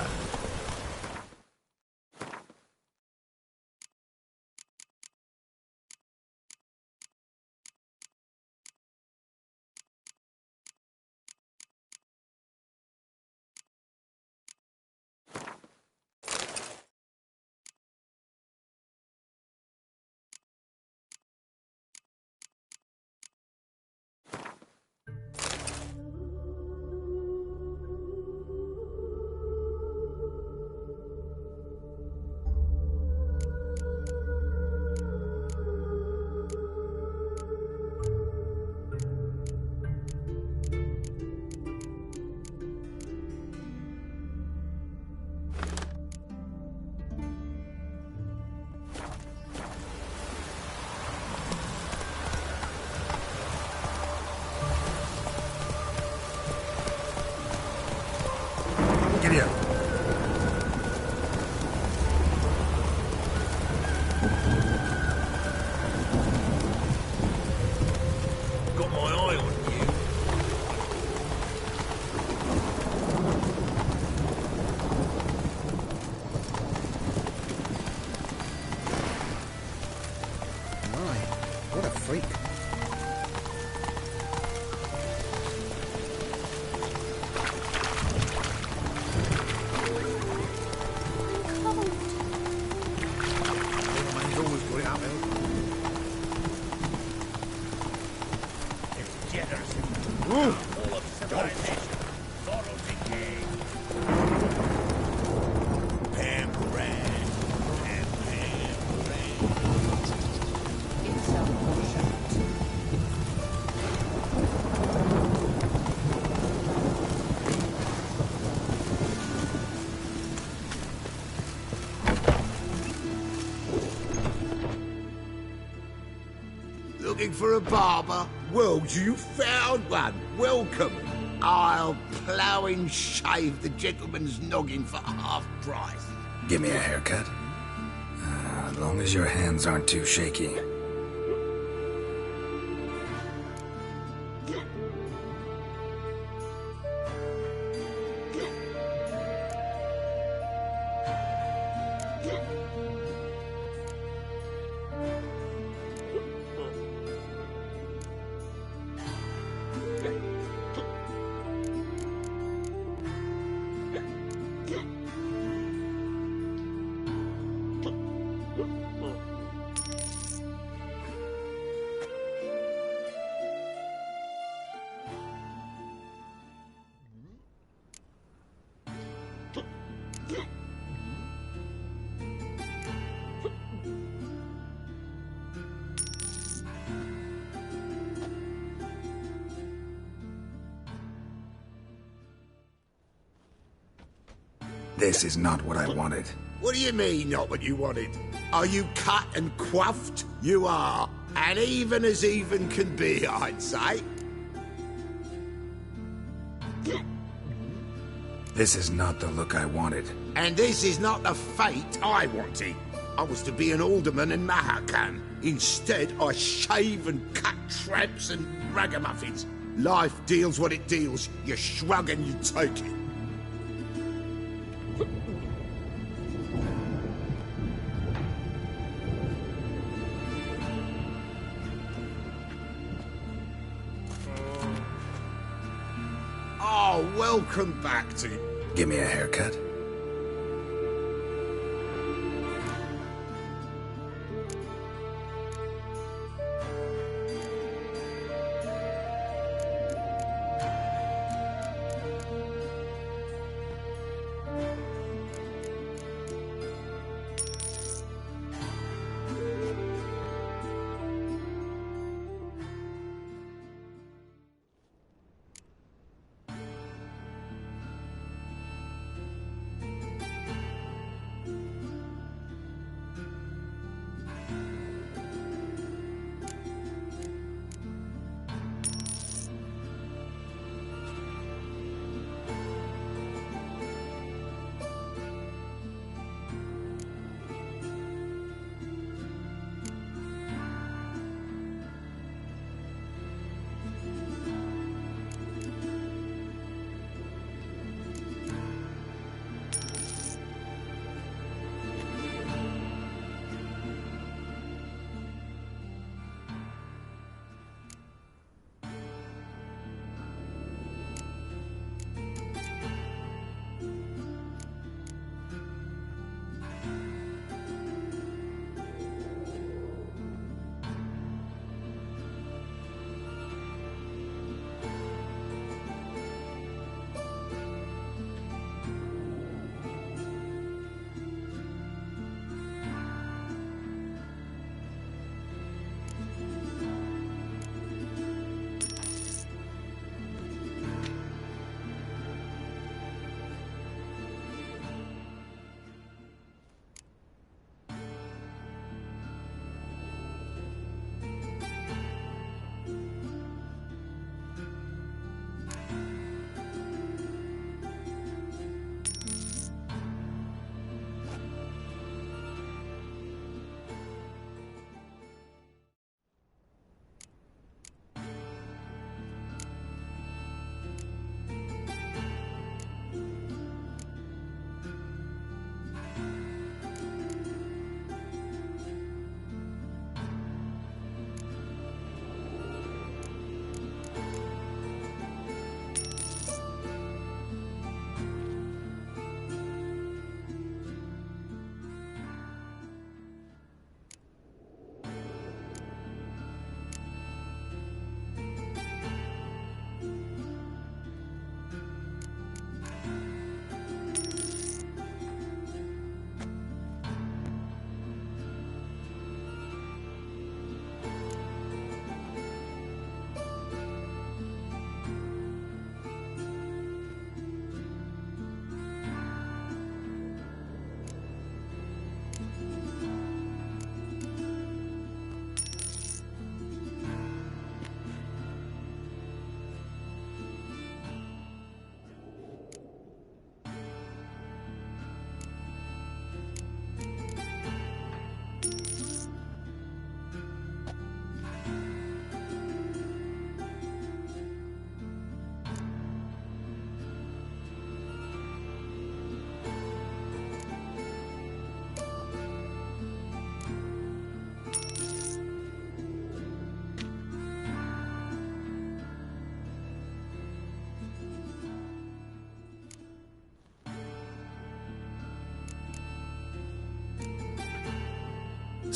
Giddy up. Got my eye on you. My, what a freak. Man's always got it up, eh? It's jitters. All of civilization. Moral decay. Pam Ran. Pam Ran. It's a washout. Looking for a barber? Well, you found one. Welcome. I'll plough and shave the gentleman's noggin for half price. Give me a haircut. As long as your hands aren't too shaky. This is not what I wanted. What do you mean, not what you wanted? Are you cut and quaffed? You are. And even as even can be, I'd say. This is not the look I wanted. And this is not the fate I wanted. I was to be an alderman in Mahakan. Instead, I shave and cut tramps and ragamuffins. Life deals what it deals. You shrug and you take it. Oh, welcome back to... Give me a haircut.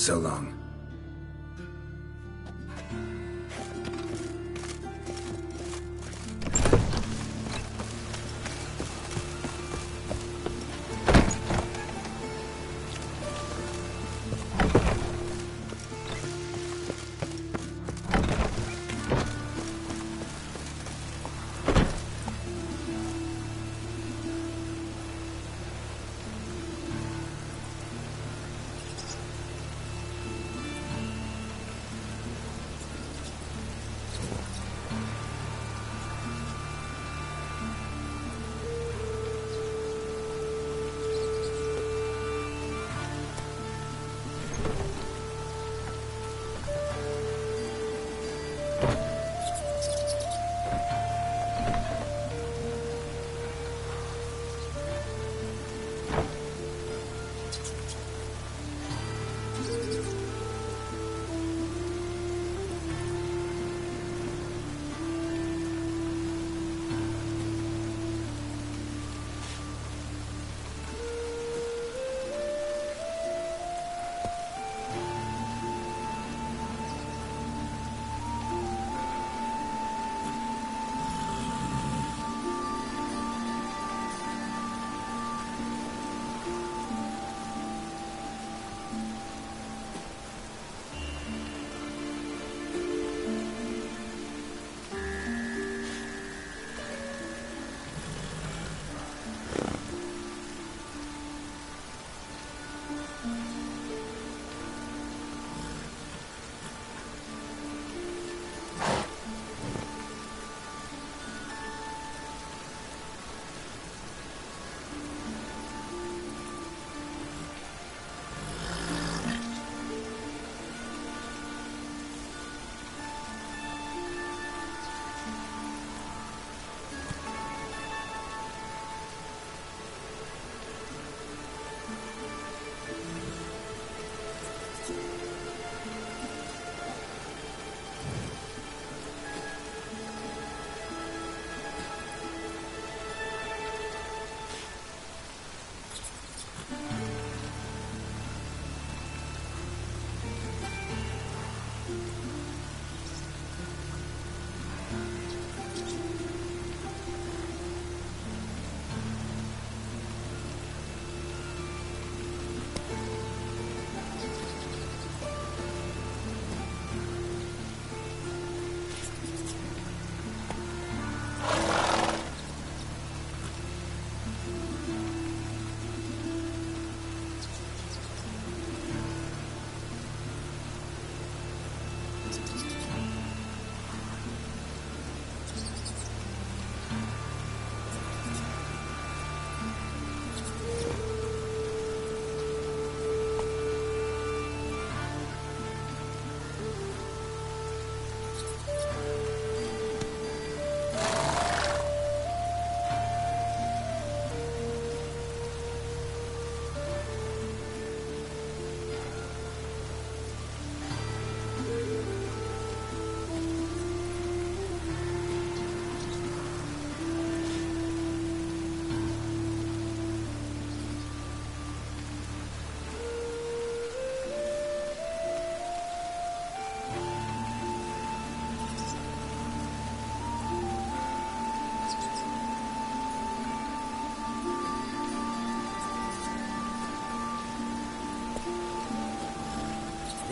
so long.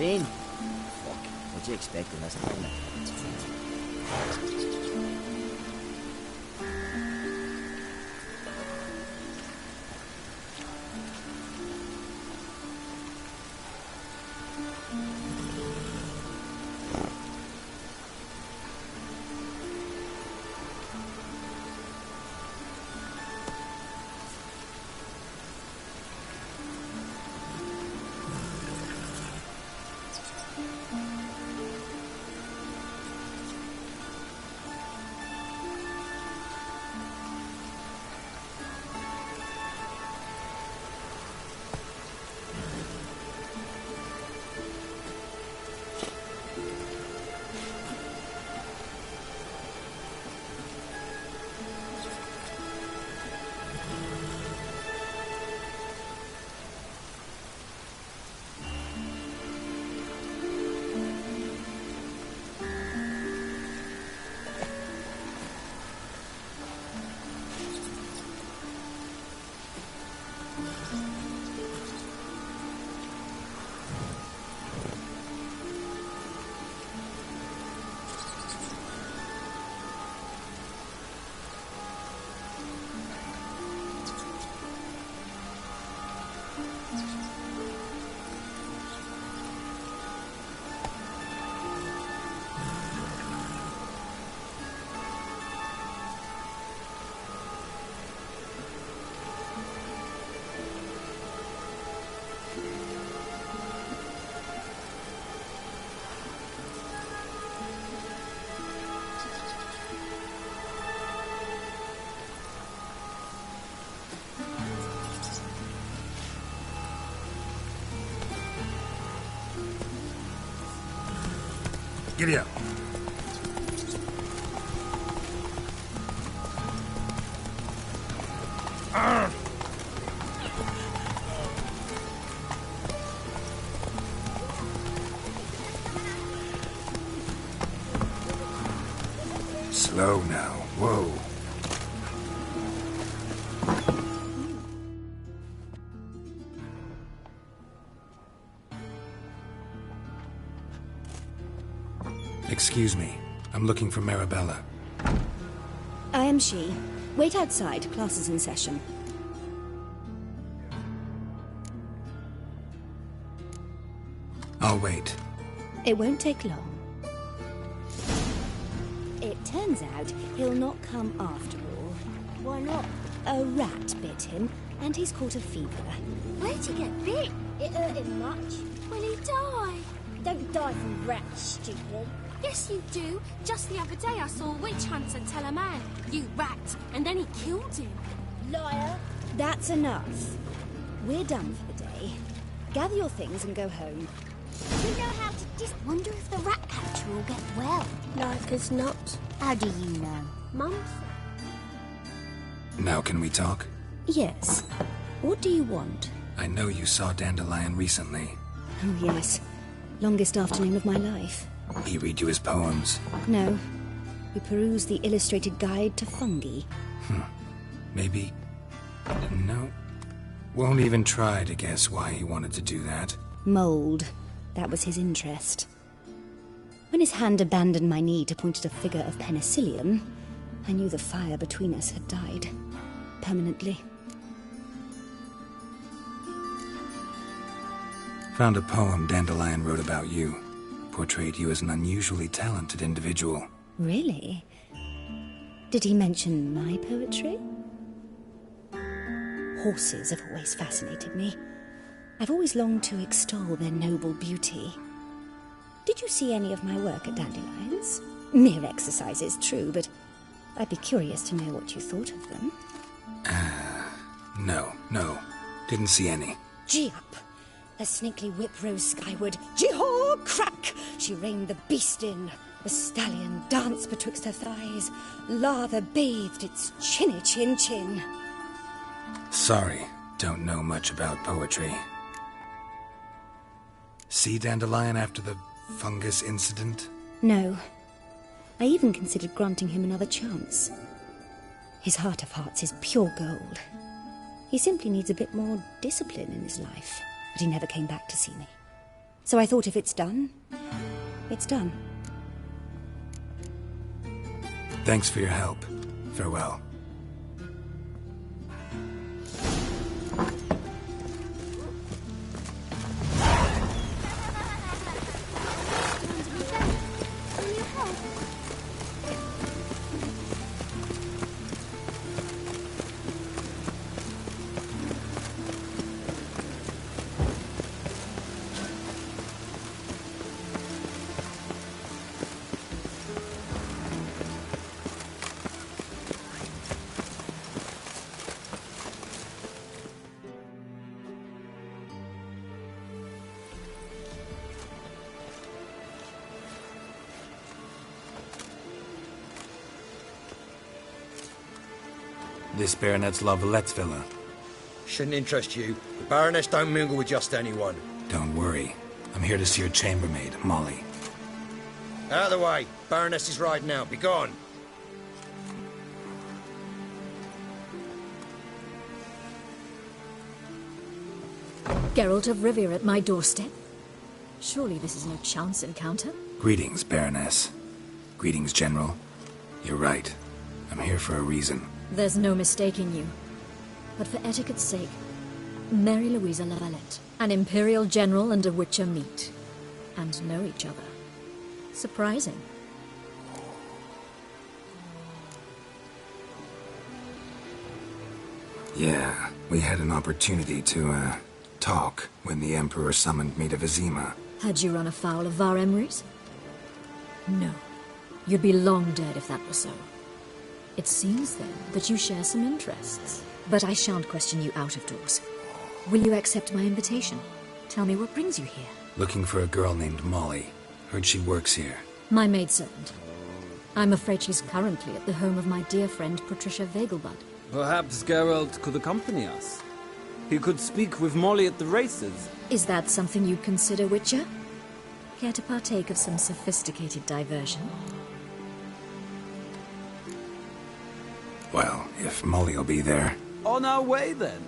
Vin? Fuck, what you expecting us to do? Giddy up. Slow now. Whoa. Excuse me. I'm looking for Marabella. I am she. Wait outside. Class is in session. I'll wait. It won't take long. It turns out he'll not come after all. Why not? A rat bit him, and he's caught a fever. Where'd he get bit? It hurt him much. Will he die? Don't die from rats, stupid. Yes, you do. Just the other day I saw a witch hunter tell a man, "You rat," and then he killed him. Liar. That's enough. We're done for the day. Gather your things and go home. We know how to just wonder if the rat catcher will get well. Like as not. How do you know? Mum Now can we talk? Yes. What do you want? I know you saw Dandelion recently. Oh, yes. Longest afternoon of my life. He read you his poems? No. We perused the illustrated guide to fungi. Maybe... No. Won't even try to guess why he wanted to do that. Mold. That was his interest. When his hand abandoned my knee to point at a figure of penicillium, I knew the fire between us had died. Permanently. Found a poem Dandelion wrote about you. Portrayed you as an unusually talented individual. Really? Did he mention my poetry? Horses have always fascinated me. I've always longed to extol their noble beauty. Did you see any of my work at Dandelion's? Mere exercises, true, but I'd be curious to know what you thought of them. No. Didn't see any. Gee up! A snakely whip rose skyward. Jee-haw! Crack! She reined the beast in. The stallion danced betwixt her thighs. Lather bathed its chinny chin. Sorry, don't know much about poetry. See Dandelion after the fungus incident? No. I even considered granting him another chance. His heart of hearts is pure gold. He simply needs a bit more discipline in his life. But he never came back to see me. So I thought if it's done, it's done. Thanks for your help. Farewell. This Baronet's La Vallette's villa. Shouldn't interest you. The Baroness don't mingle with just anyone. Don't worry. I'm here to see your chambermaid, Molly. Out of the way. Baroness is riding out. Be gone. Geralt of Rivia at my doorstep? Surely this is no chance encounter? Greetings, Baroness. Greetings, General. You're right. I'm here for a reason. There's no mistaking you. But for etiquette's sake, Mary Louisa La Valette, an Imperial General and a Witcher meet, and know each other. Surprising. Yeah, we had an opportunity to, talk when the Emperor summoned me to Vizima. Had you run afoul of Var Emrys? No. You'd be long dead if that were so. It seems, then, that you share some interests. But I shan't question you out of doors. Will you accept my invitation? Tell me what brings you here. Looking for a girl named Molly. Heard she works here. My maidservant. I'm afraid she's currently at the home of my dear friend Patricia Vegelbud. Perhaps Geralt could accompany us. He could speak with Molly at the races. Is that something you'd consider, Witcher? Care to partake of some sophisticated diversion? Well, if Molly will be there. On our way, then.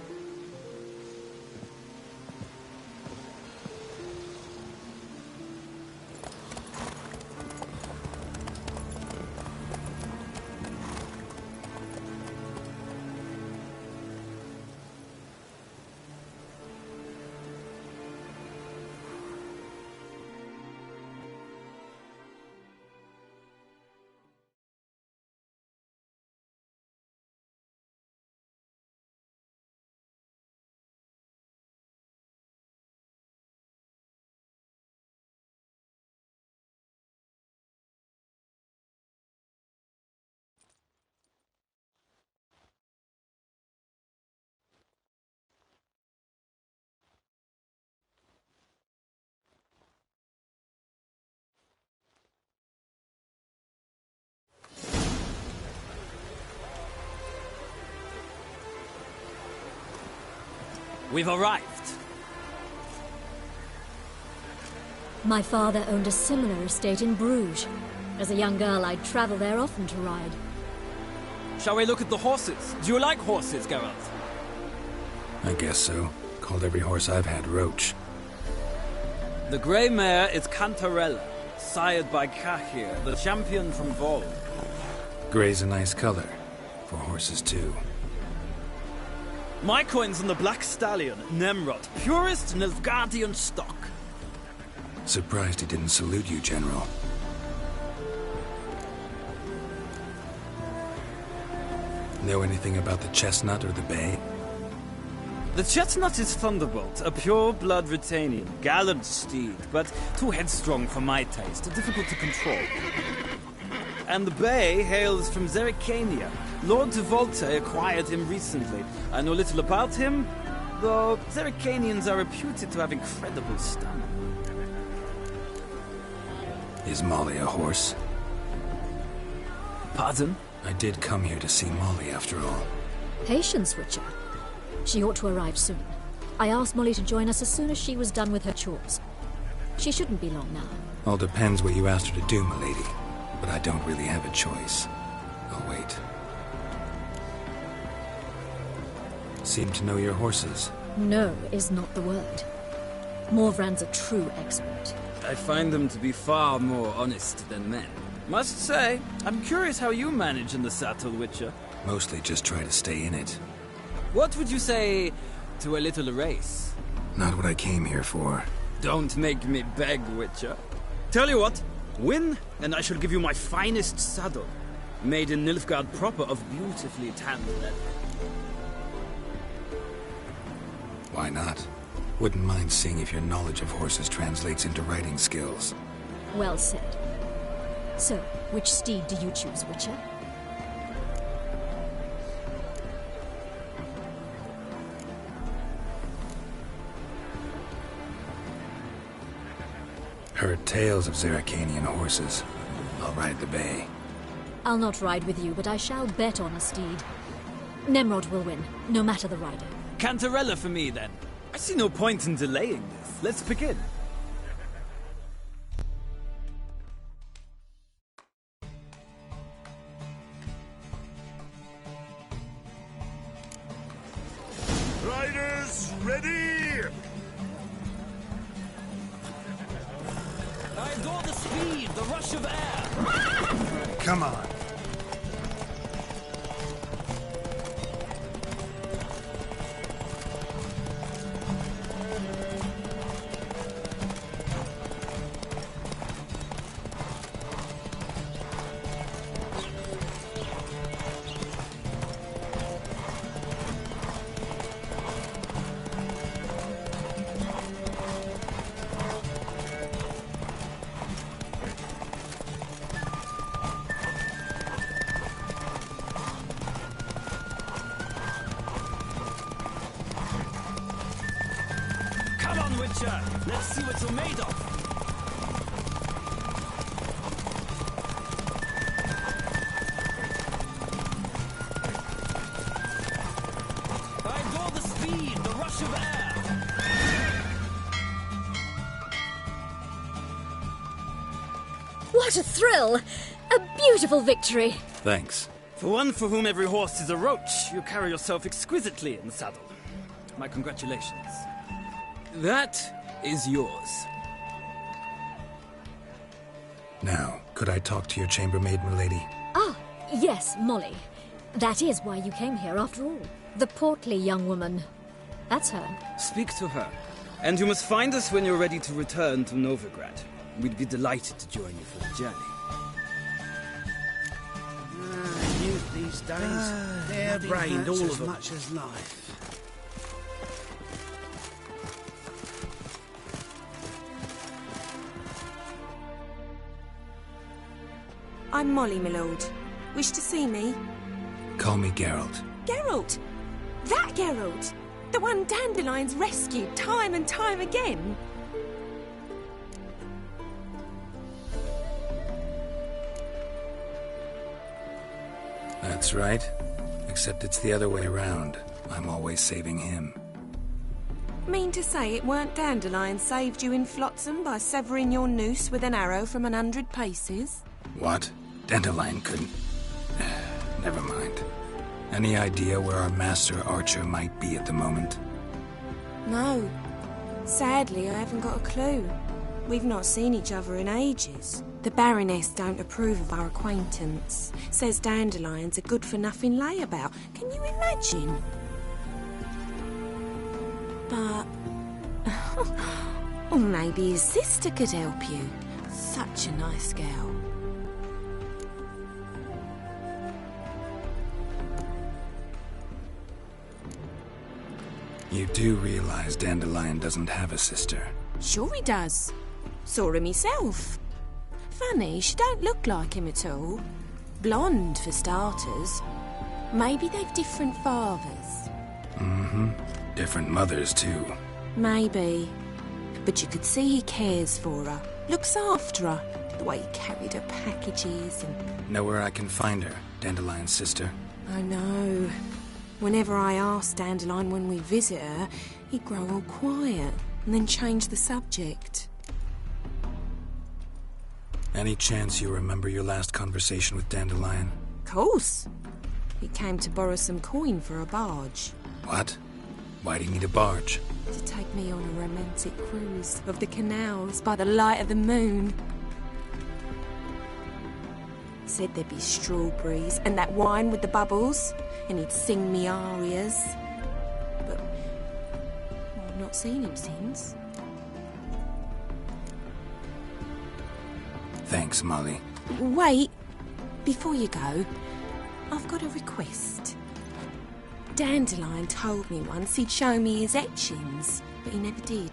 We've arrived. My father owned a similar estate in Bruges. As a young girl, I'd travel there often to ride. Shall we look at the horses? Do you like horses, Geralt? I guess so. Called every horse I've had Roach. The grey mare is Cantarella, sired by Cahir, the champion from Vol. Grey's a nice color. For horses, too. My coin's on the Black Stallion, Nemrod, purest Nilfgaardian stock. Surprised he didn't salute you, General. Know anything about the chestnut or the bay? The chestnut is Thunderbolt, a pure-blood Britannian, gallant steed, but too headstrong for my taste, difficult to control. And the bay hails from Zerrikania. Lord de Volte acquired him recently. I know little about him, though Zerrikanians are reputed to have incredible stamina. Is Molly a horse? Pardon? I did come here to see Molly, after all. Patience, Witcher. She ought to arrive soon. I asked Molly to join us as soon as she was done with her chores. She shouldn't be long now. All depends what you asked her to do, milady. But I don't really have a choice. I'll wait. Seem to know your horses. No is not the word. Morvran's a true expert. I find them to be far more honest than men. Must say, I'm curious how you manage in the saddle, Witcher. Mostly just try to stay in it. What would you say to a little race? Not what I came here for. Don't make me beg, Witcher. Tell you what, win, and I shall give you my finest saddle. Made in Nilfgaard proper of beautifully tanned leather. Why not? Wouldn't mind seeing if your knowledge of horses translates into riding skills. Well said. So, which steed do you choose, Witcher? Heard tales of Zerrikanian horses. I'll ride the bay. I'll not ride with you, but I shall bet on a steed. Nemrod will win, no matter the rider. Cantarella for me, then. I see no point in delaying this. Let's begin. Riders, ready! I adore the speed, the rush of air. Come on. Come on, Witcher. Let's see what you're made of. rush of air! What a thrill! A beautiful victory! Thanks. For one for whom every horse is a roach, you carry yourself exquisitely in the saddle. My congratulations. That is yours. Now, could I talk to your chambermaid, milady? Ah, yes, Molly. That is why you came here after all. The portly young woman. That's her. Speak to her. And you must find us when you're ready to return to Novigrad. We'd be delighted to join you for the journey. Youth these days, they're brained, all of them. Much as life. I'm Molly, my lord. Wish to see me? Call me Geralt. Geralt! That Geralt! The one Dandelion's rescued time and time again! That's right. Except it's the other way around. I'm always saving him. Mean to say it weren't Dandelion saved you in Flotsam by severing your noose with an arrow from 100 paces? What? Dandelion couldn't... Never mind. Any idea where our master archer might be at the moment? No. Sadly, I haven't got a clue. We've not seen each other in ages. The Baroness don't approve of our acquaintance. Says Dandelion's a good-for-nothing layabout. Can you imagine? But... or maybe his sister could help you. Such a nice girl. You do realize Dandelion doesn't have a sister? Sure he does. Saw him myself. Funny, she don't look like him at all. Blonde, for starters. Maybe they've different fathers. Mm-hmm. Different mothers, too. Maybe. But you could see he cares for her. Looks after her. The way he carried her packages and... Know where I can find her, Dandelion's sister? I know. Whenever I asked Dandelion when we visit her, he'd grow all quiet and then change the subject. Any chance you remember your last conversation with Dandelion? Course. He came to borrow some coin for a barge. What? Why do you need a barge? To take me on a romantic cruise of the canals by the light of the moon. Said there'd be strawberries and that wine with the bubbles, and he'd sing me arias. But I've not seen him since. Thanks, Molly. Wait, before you go, I've got a request. Dandelion told me once he'd show me his etchings, but he never did.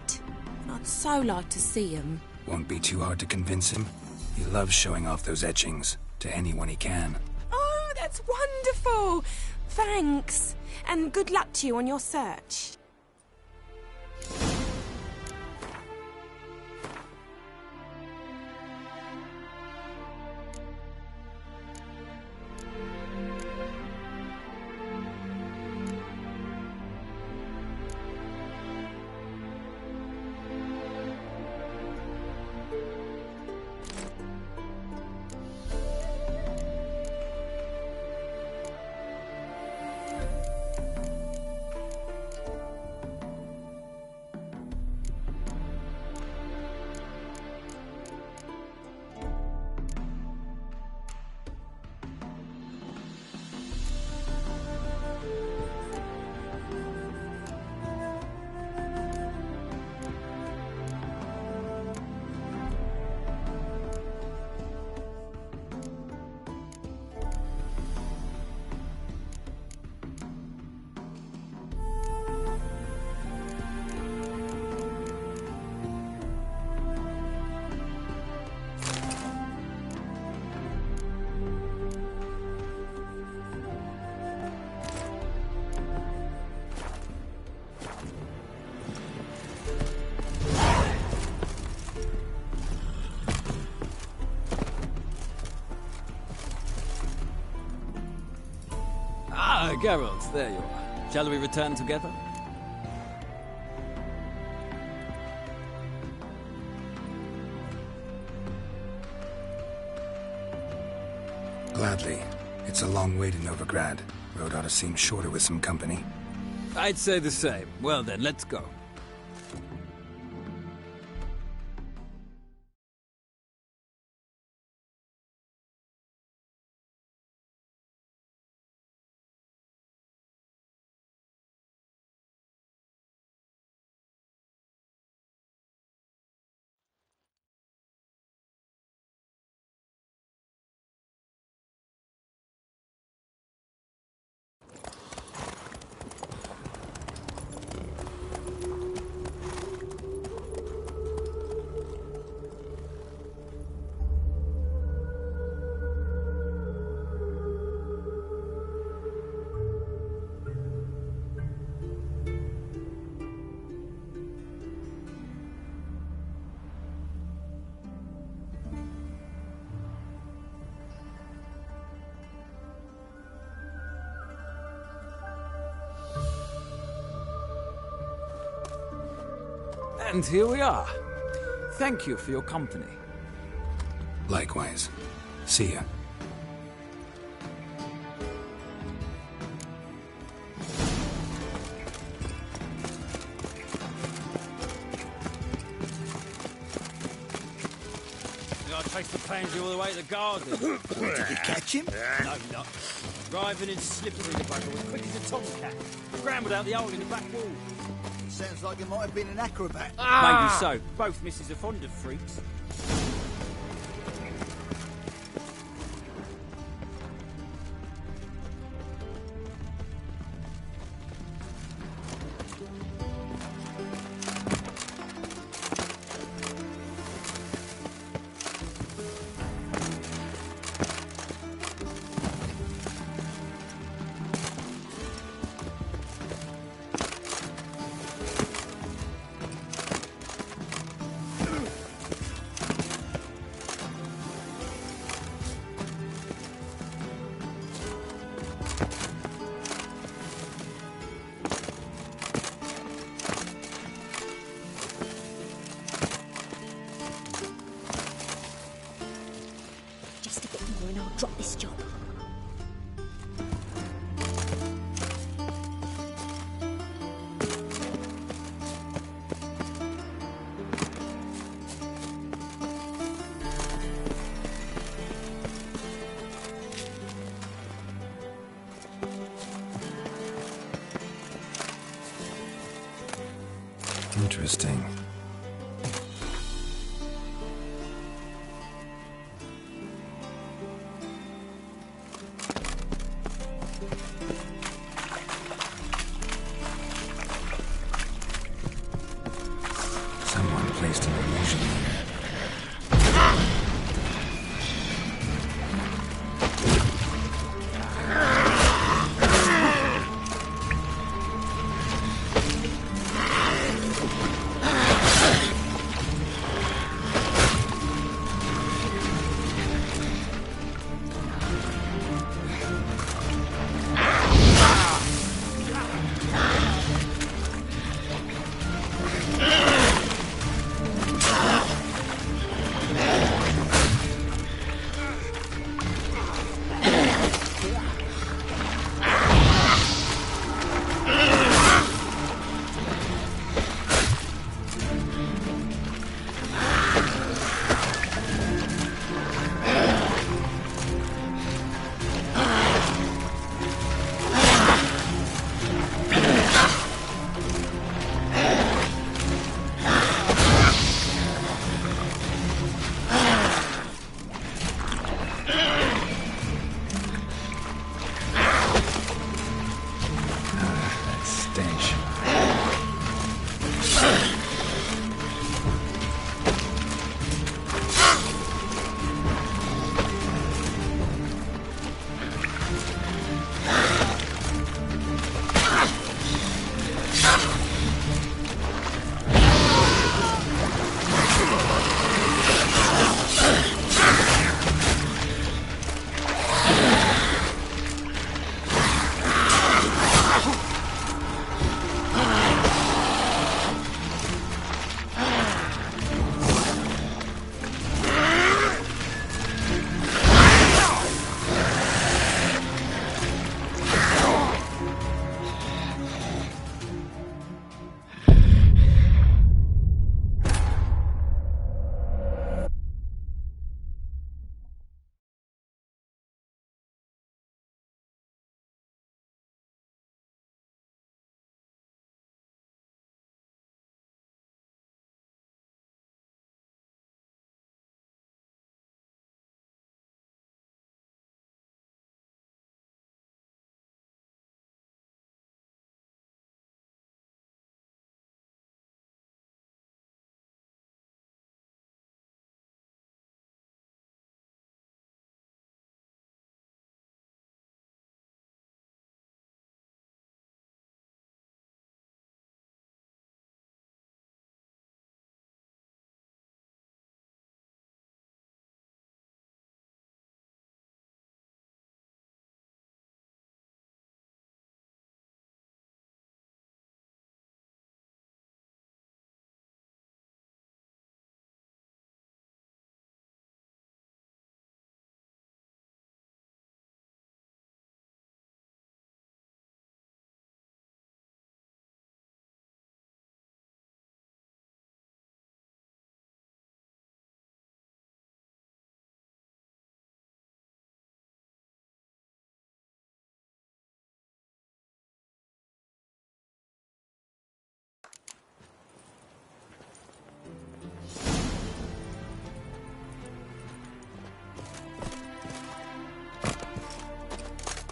I'd so like to see them. Won't be too hard to convince him. He loves showing off those etchings to anyone he can. Oh, that's wonderful! Thanks, and good luck to you on your search. Geralt, there you are. Shall we return together? Gladly. It's a long way to Novigrad. Road ought to seem shorter with some company. I'd say the same. Well then, let's go. And here we are. Thank you for your company. Likewise. See ya. I traced the pansy all the way to the garden. Did you catch him? No, not. Driving in slippers in the bugger as quick as a tomcat. Scrambled out the hole in the back wall. Sounds like it might have been an acrobat. Maybe so. Both misses are fond of freaks. Just a bit more and I'll drop this job. Interesting. Someone placed an illusion here.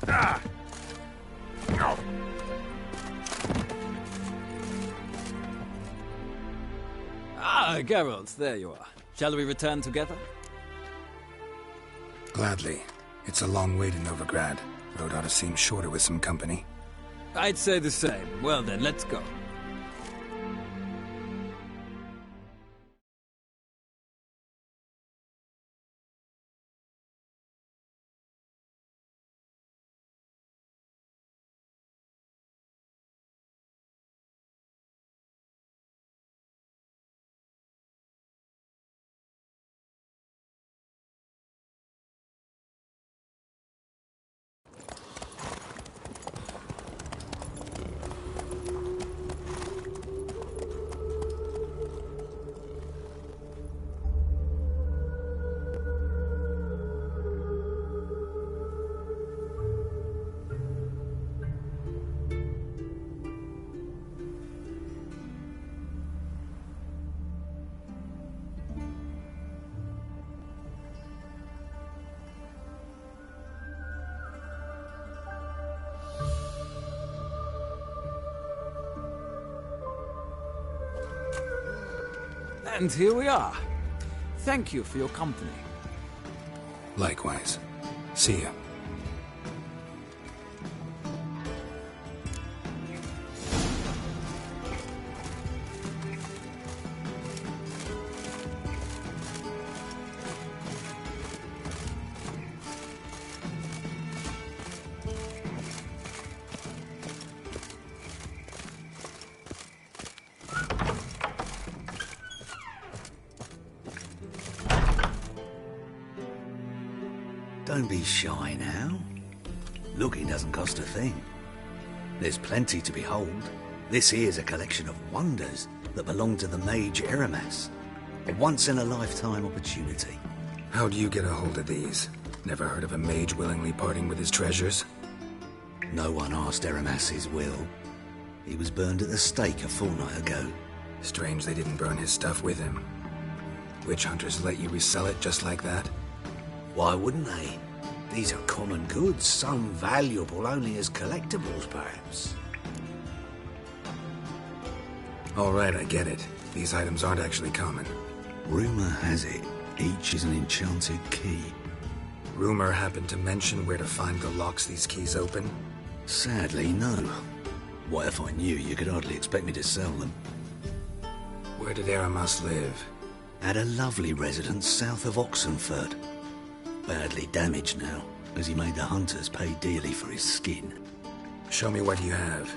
Ah, Geralt, there you are. Shall we return together? Gladly. It's a long way to Novigrad. Road ought to seem shorter with some company. I'd say the same. Well then, let's go. And here we are. Thank you for your company. Likewise. See ya. Don't be shy now. Looking doesn't cost a thing. There's plenty to behold. This here's a collection of wonders that belong to the mage Eramas. A once-in-a-lifetime opportunity. How do you get a hold of these? Never heard of a mage willingly parting with his treasures? No one asked Eramas his will. He was burned at the stake a fortnight ago. Strange they didn't burn his stuff with him. Witch hunters let you resell it just like that? Why wouldn't they? These are common goods, some valuable only as collectibles, perhaps. All right, I get it. These items aren't actually common. Rumor has it, each is an enchanted key. Rumor happened to mention where to find the locks these keys open? Sadly, no. What if I knew? You could hardly expect me to sell them. Where did Eramas live? At a lovely residence south of Oxenford. Badly damaged now, as he made the hunters pay dearly for his skin. Show me what you have.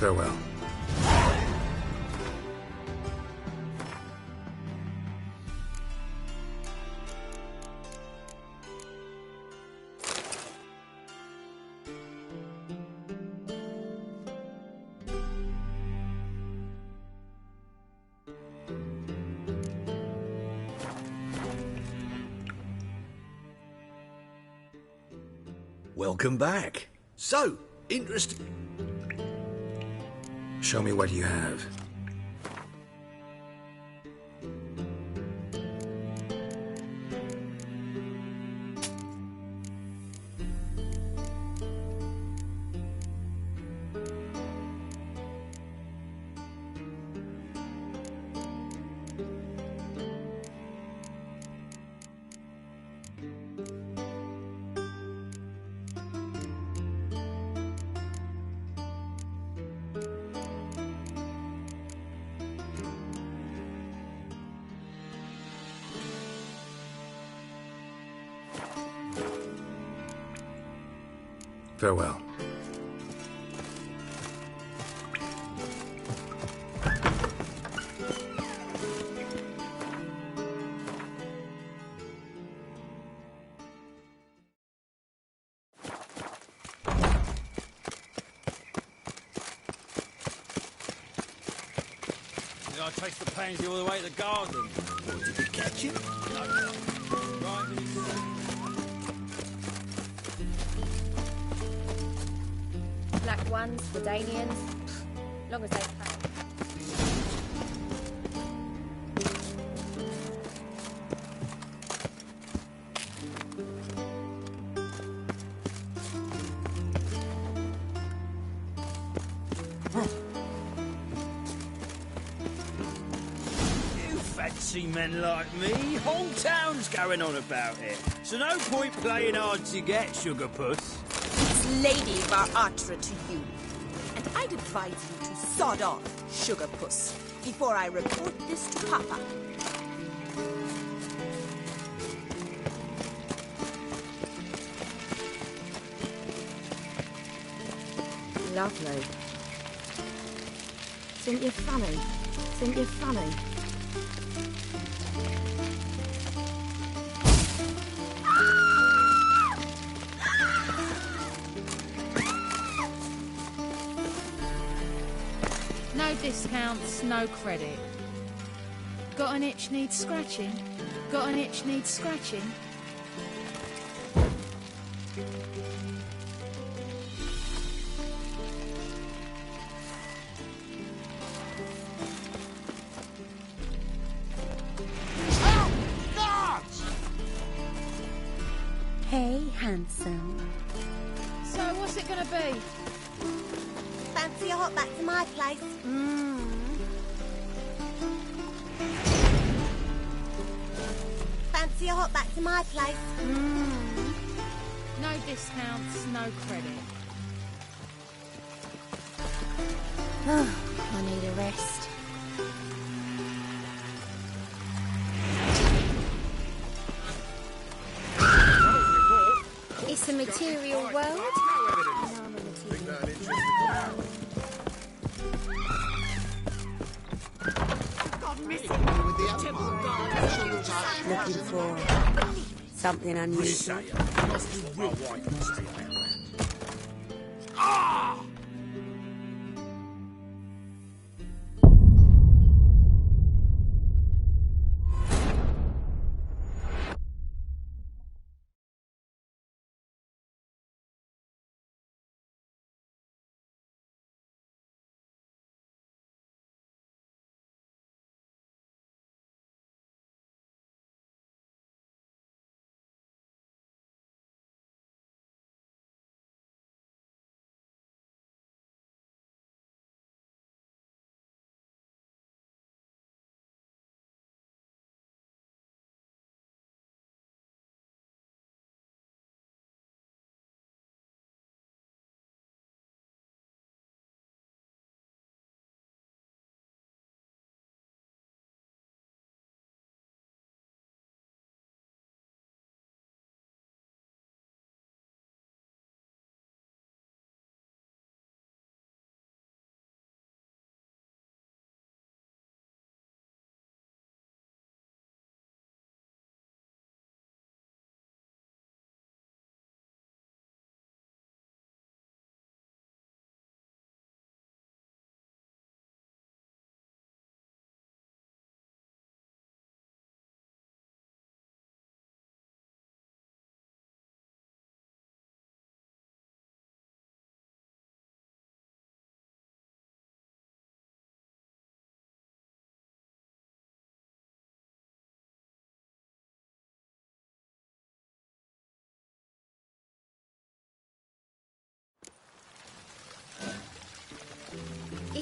Farewell. Welcome back. So, interesting. Show me what you have. Farewell. Did I taste the pansy all the way to the garden? Did you catch him? Right, did he say? Black ones, Redanians, long as they pay. You fancy men like me? Whole town's going on about it. So no point playing hard to get, sugar puss. It's Lady Baratra to you. And I'd advise you to sod off, sugar puss, before I report this to Papa. Lovely. Think you're funny? Think you're funny? No discounts, no credit. Got an itch needs scratching? Got an itch needs scratching? Hey, handsome. So what's it gonna be? Fancy a hop back to my place? Fancy a hop back to my place? No discounts, no credit. I need a rest. It's a material world. Looking for something unusual.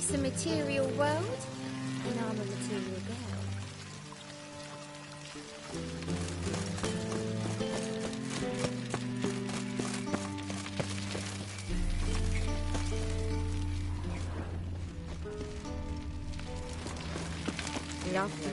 this a material world? And I'm a material girl. Lovely.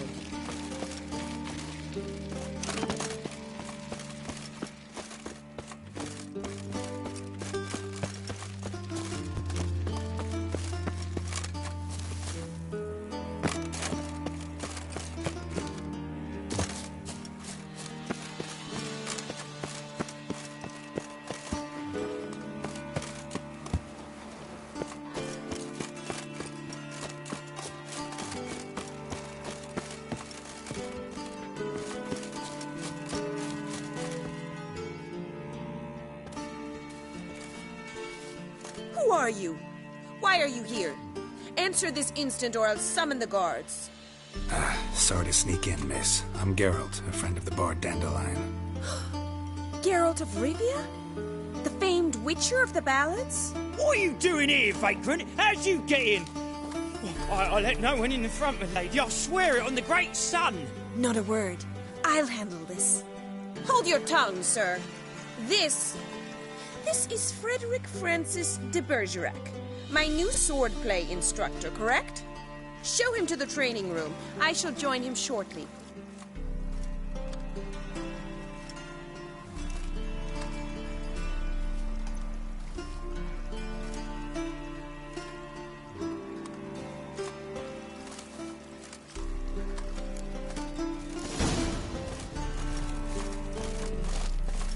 Who are you? Why are you here? Answer this instant or I'll summon the guards. Sorry to sneak in, miss. I'm Geralt, a friend of the bard Dandelion. Geralt of Rivia? The famed witcher of the ballads? What are you doing here, vagrant? How'd you get in? I let no one in the front, my lady. I swear it on the great sun. Not a word. I'll handle this. Hold your tongue, sir. This is Frederick Francis de Bergerac, my new swordplay instructor, correct? Show him to the training room. I shall join him shortly.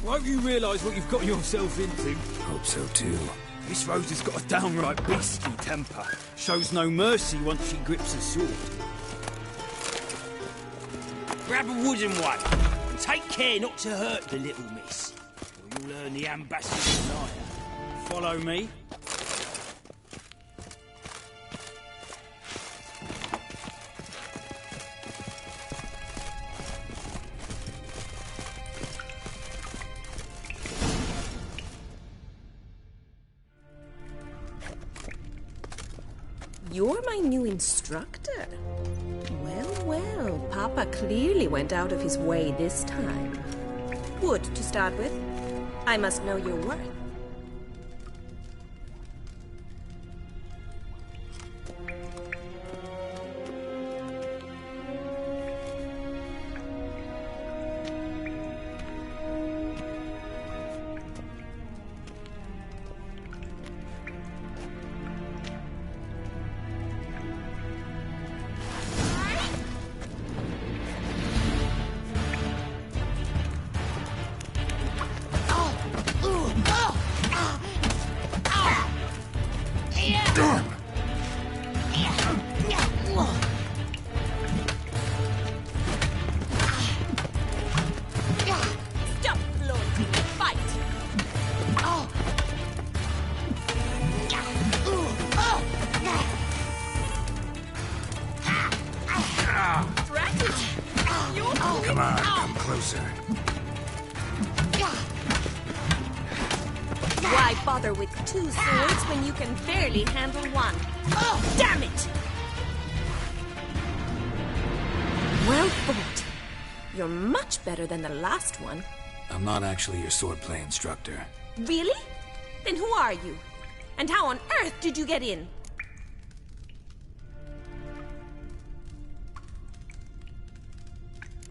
I hope you realise what you've got yourself into. Hope so too. This Rose has got a downright beastly temper. Shows no mercy once she grips a sword. Grab a wooden one, and take care not to hurt the little miss, or you'll earn the ambassador's ire. Follow me. You're my new instructor. Well, well, Papa clearly went out of his way this time. Wood, to start with. I must know your worth. Come on, come closer. Why bother with two swords when you can barely handle one? Oh, damn it! Well fought. You're much better than the last one. I'm not actually your swordplay instructor. Really? Then who are you? And how on earth did you get in?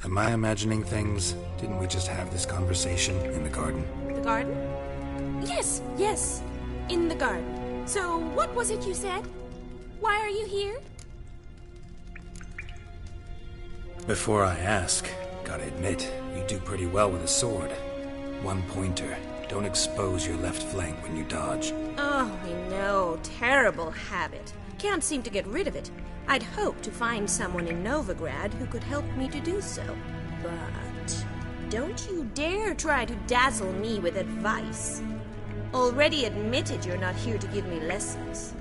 Am I imagining things? Didn't we just have this conversation in the garden? The garden? Yes, yes. In the garden. So, what was it you said? Why are you here? Before I ask, gotta admit, you do pretty well with a sword. One pointer. Don't expose your left flank when you dodge. Oh, I know. Terrible habit. Can't seem to get rid of it. I'd hoped to find someone in Novigrad who could help me to do so. But don't you dare try to dazzle me with advice. Already admitted you're not here to give me lessons.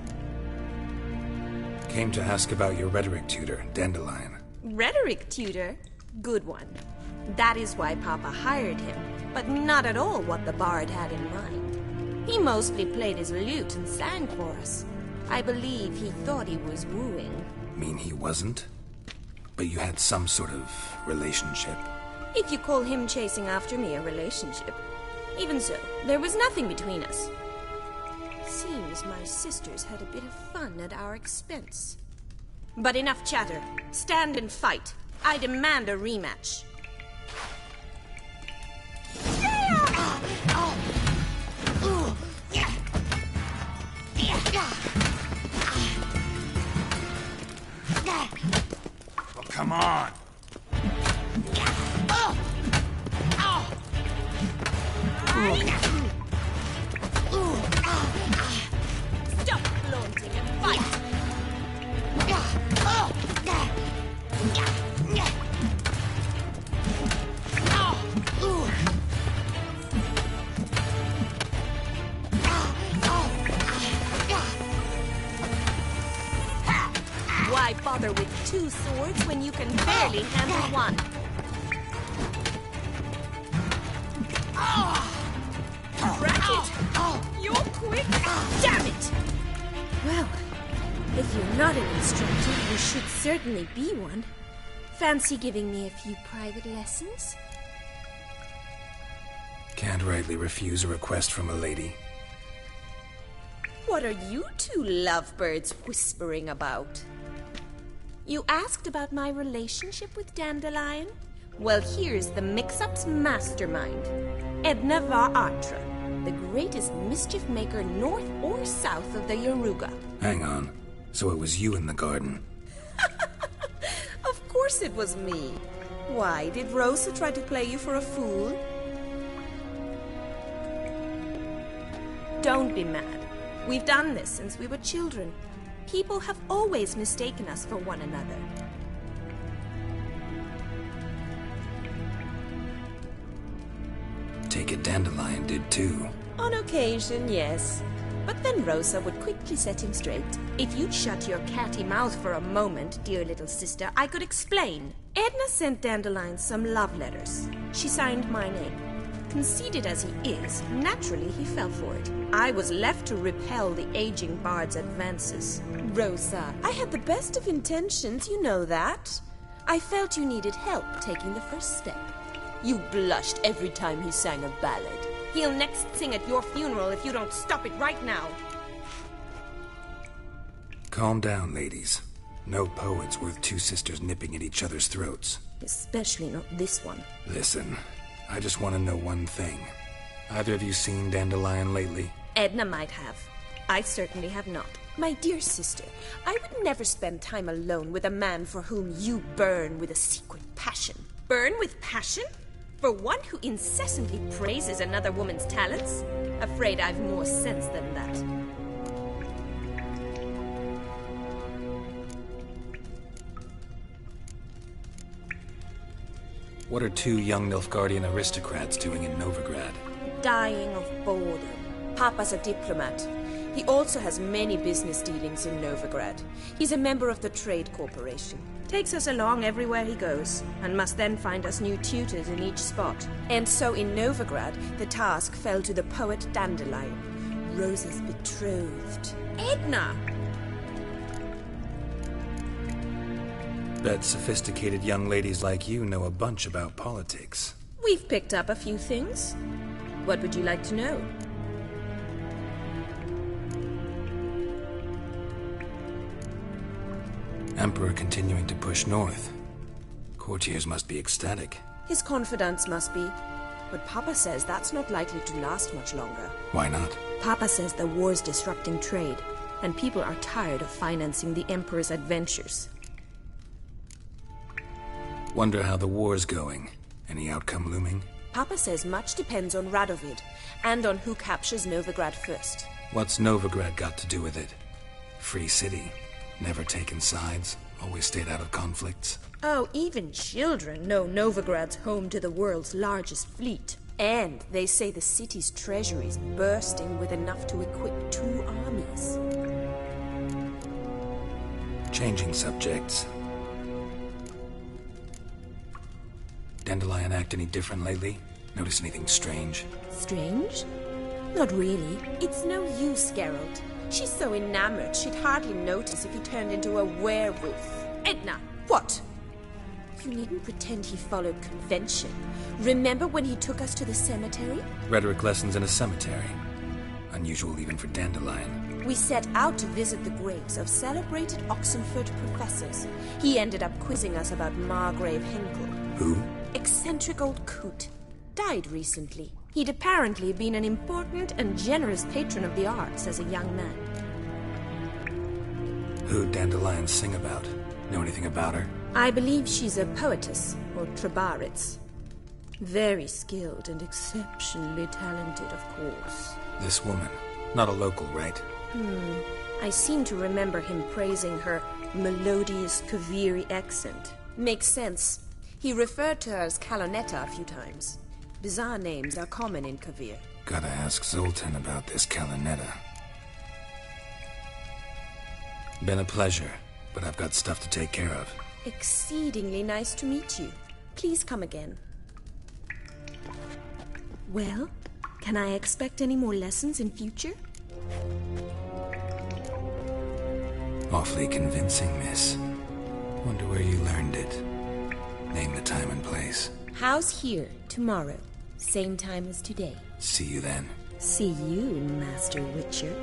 Came to ask about your rhetoric tutor, Dandelion. Rhetoric tutor? Good one. That is why Papa hired him, but not at all what the bard had in mind. He mostly played his lute and sang for us. I believe he thought he was wooing. Mean he wasn't? But you had some sort of relationship. If you call him chasing after me a relationship. Even so, there was nothing between us. Seems my sisters had a bit of fun at our expense. But enough chatter. Stand and fight. I demand a rematch. Oh, come on! Stop flaunting and fight! Why bother with two swords when you can barely handle one? Ratchet! You're quick! Damn it! Well, if you're not an instructor, you should certainly be one. Fancy giving me a few private lessons? Can't rightly refuse a request from a lady. What are you two lovebirds whispering about? You asked about my relationship with Dandelion? Well, here's the mix-up's mastermind. Edna var Atra, the greatest mischief maker north or south of the Yaruga. Hang on. So it was you in the garden? Of course it was me. Why, did Rosa try to play you for a fool? Don't be mad. We've done this since we were children. People have always mistaken us for one another. Take it Dandelion did too. On occasion, yes. But then Rosa would quickly set him straight. If you'd shut your catty mouth for a moment, dear little sister, I could explain. Edna sent Dandelion some love letters. She signed my name. Conceited as he is, naturally he fell for it. I was left to repel the aging bard's advances. Rosa, I had the best of intentions, you know that. I felt you needed help taking the first step. You blushed every time he sang a ballad. He'll next sing at your funeral if you don't stop it right now. Calm down, ladies. No poet's worth two sisters nipping at each other's throats. Especially not this one. Listen, I just want to know one thing. Either of you seen Dandelion lately? Edna might have. I certainly have not. My dear sister, I would never spend time alone with a man for whom you burn with a secret passion. Burn with passion? For one who incessantly praises another woman's talents? Afraid I've more sense than that. What are two young Nilfgaardian aristocrats doing in Novigrad? Dying of boredom. Papa's a diplomat. He also has many business dealings in Novigrad. He's a member of the Trade Corporation. Takes us along everywhere he goes, and must then find us new tutors in each spot. And so in Novigrad, the task fell to the poet Dandelion, Rosa's betrothed. Edna! Bet sophisticated young ladies like you know a bunch about politics. We've picked up a few things. What would you like to know? Emperor continuing to push north. Courtiers must be ecstatic. His confidants must be. But Papa says that's not likely to last much longer. Why not? Papa says the war's disrupting trade, and people are tired of financing the Emperor's adventures. Wonder how the war's going. Any outcome looming? Papa says much depends on Radovid, and on who captures Novigrad first. What's Novigrad got to do with it? Free city. Never taken sides. Always stayed out of conflicts. Oh, even children know Novigrad's home to the world's largest fleet. And they say the city's treasury's bursting with enough to equip 2 armies. Changing subjects. Dandelion act any different lately? Notice anything strange? Strange? Not really. It's no use, Geralt. She's so enamored she'd hardly notice if he turned into a werewolf. Edna, what? You needn't pretend he followed convention. Remember when he took us to the cemetery? Rhetoric lessons in a cemetery. Unusual even for Dandelion. We set out to visit the graves of celebrated Oxenford professors. He ended up quizzing us about Margrave Henkel. Who? Eccentric old coot. Died recently. He'd apparently been an important and generous patron of the arts as a young man. Who'd Dandelion sing about? Know anything about her? I believe she's a poetess, or trabaritz. Very skilled and exceptionally talented, of course. This woman. Not a local, right? I seem to remember him praising her melodious Kaviri accent. Makes sense. He referred to her as Calonetta a few times. Bizarre names are common in Kavir. Gotta ask Zoltan about this Calonetta. Been a pleasure, but I've got stuff to take care of. Exceedingly nice to meet you. Please come again. Well, can I expect any more lessons in future? Awfully convincing, miss. Wonder where you learned it. Name the time and place. House here, tomorrow. Same time as today. See you then. See you, Master Witcher.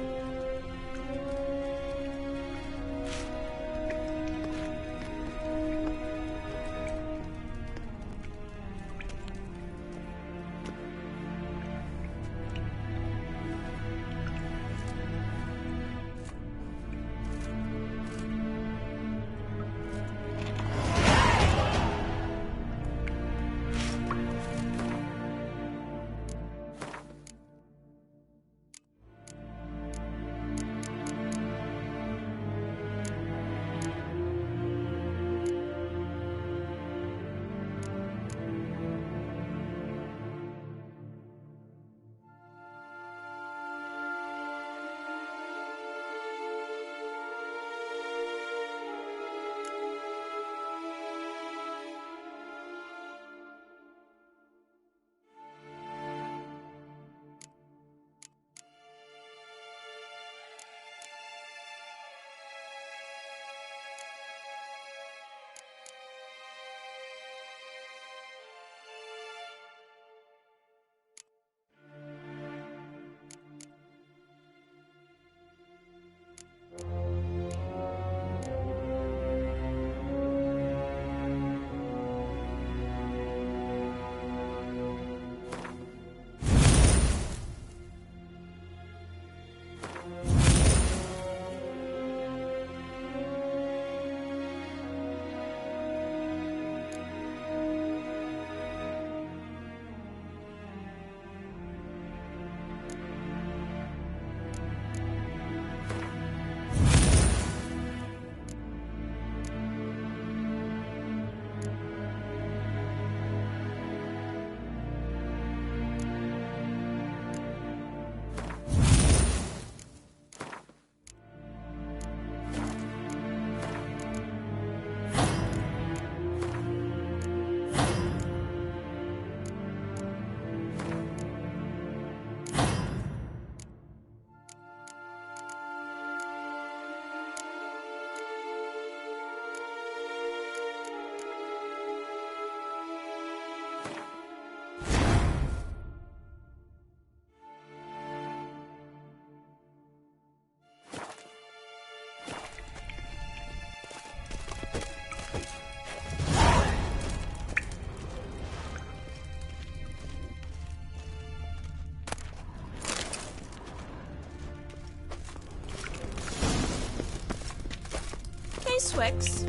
Swix.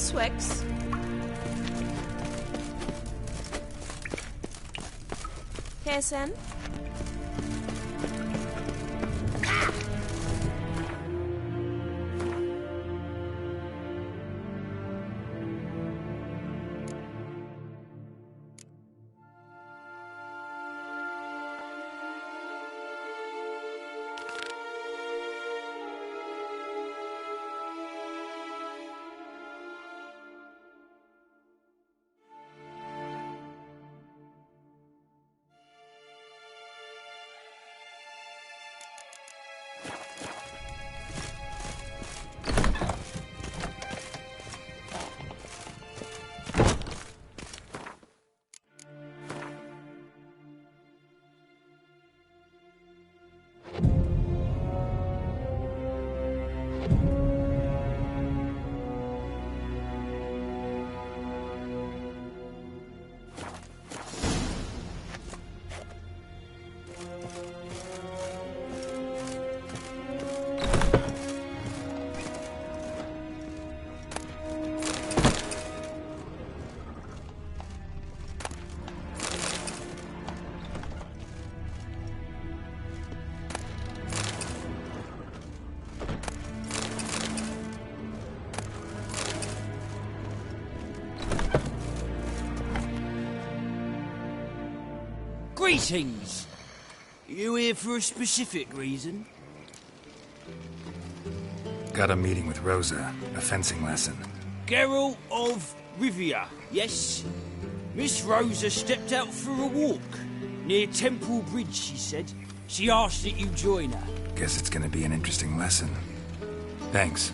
Swix. KSM? Greetings! You here for a specific reason? Got a meeting with Rosa, a fencing lesson. Geralt of Rivia, yes? Miss Rosa stepped out for a walk. Near Temple Bridge, she said. She asked that you join her. Guess it's gonna be an interesting lesson. Thanks.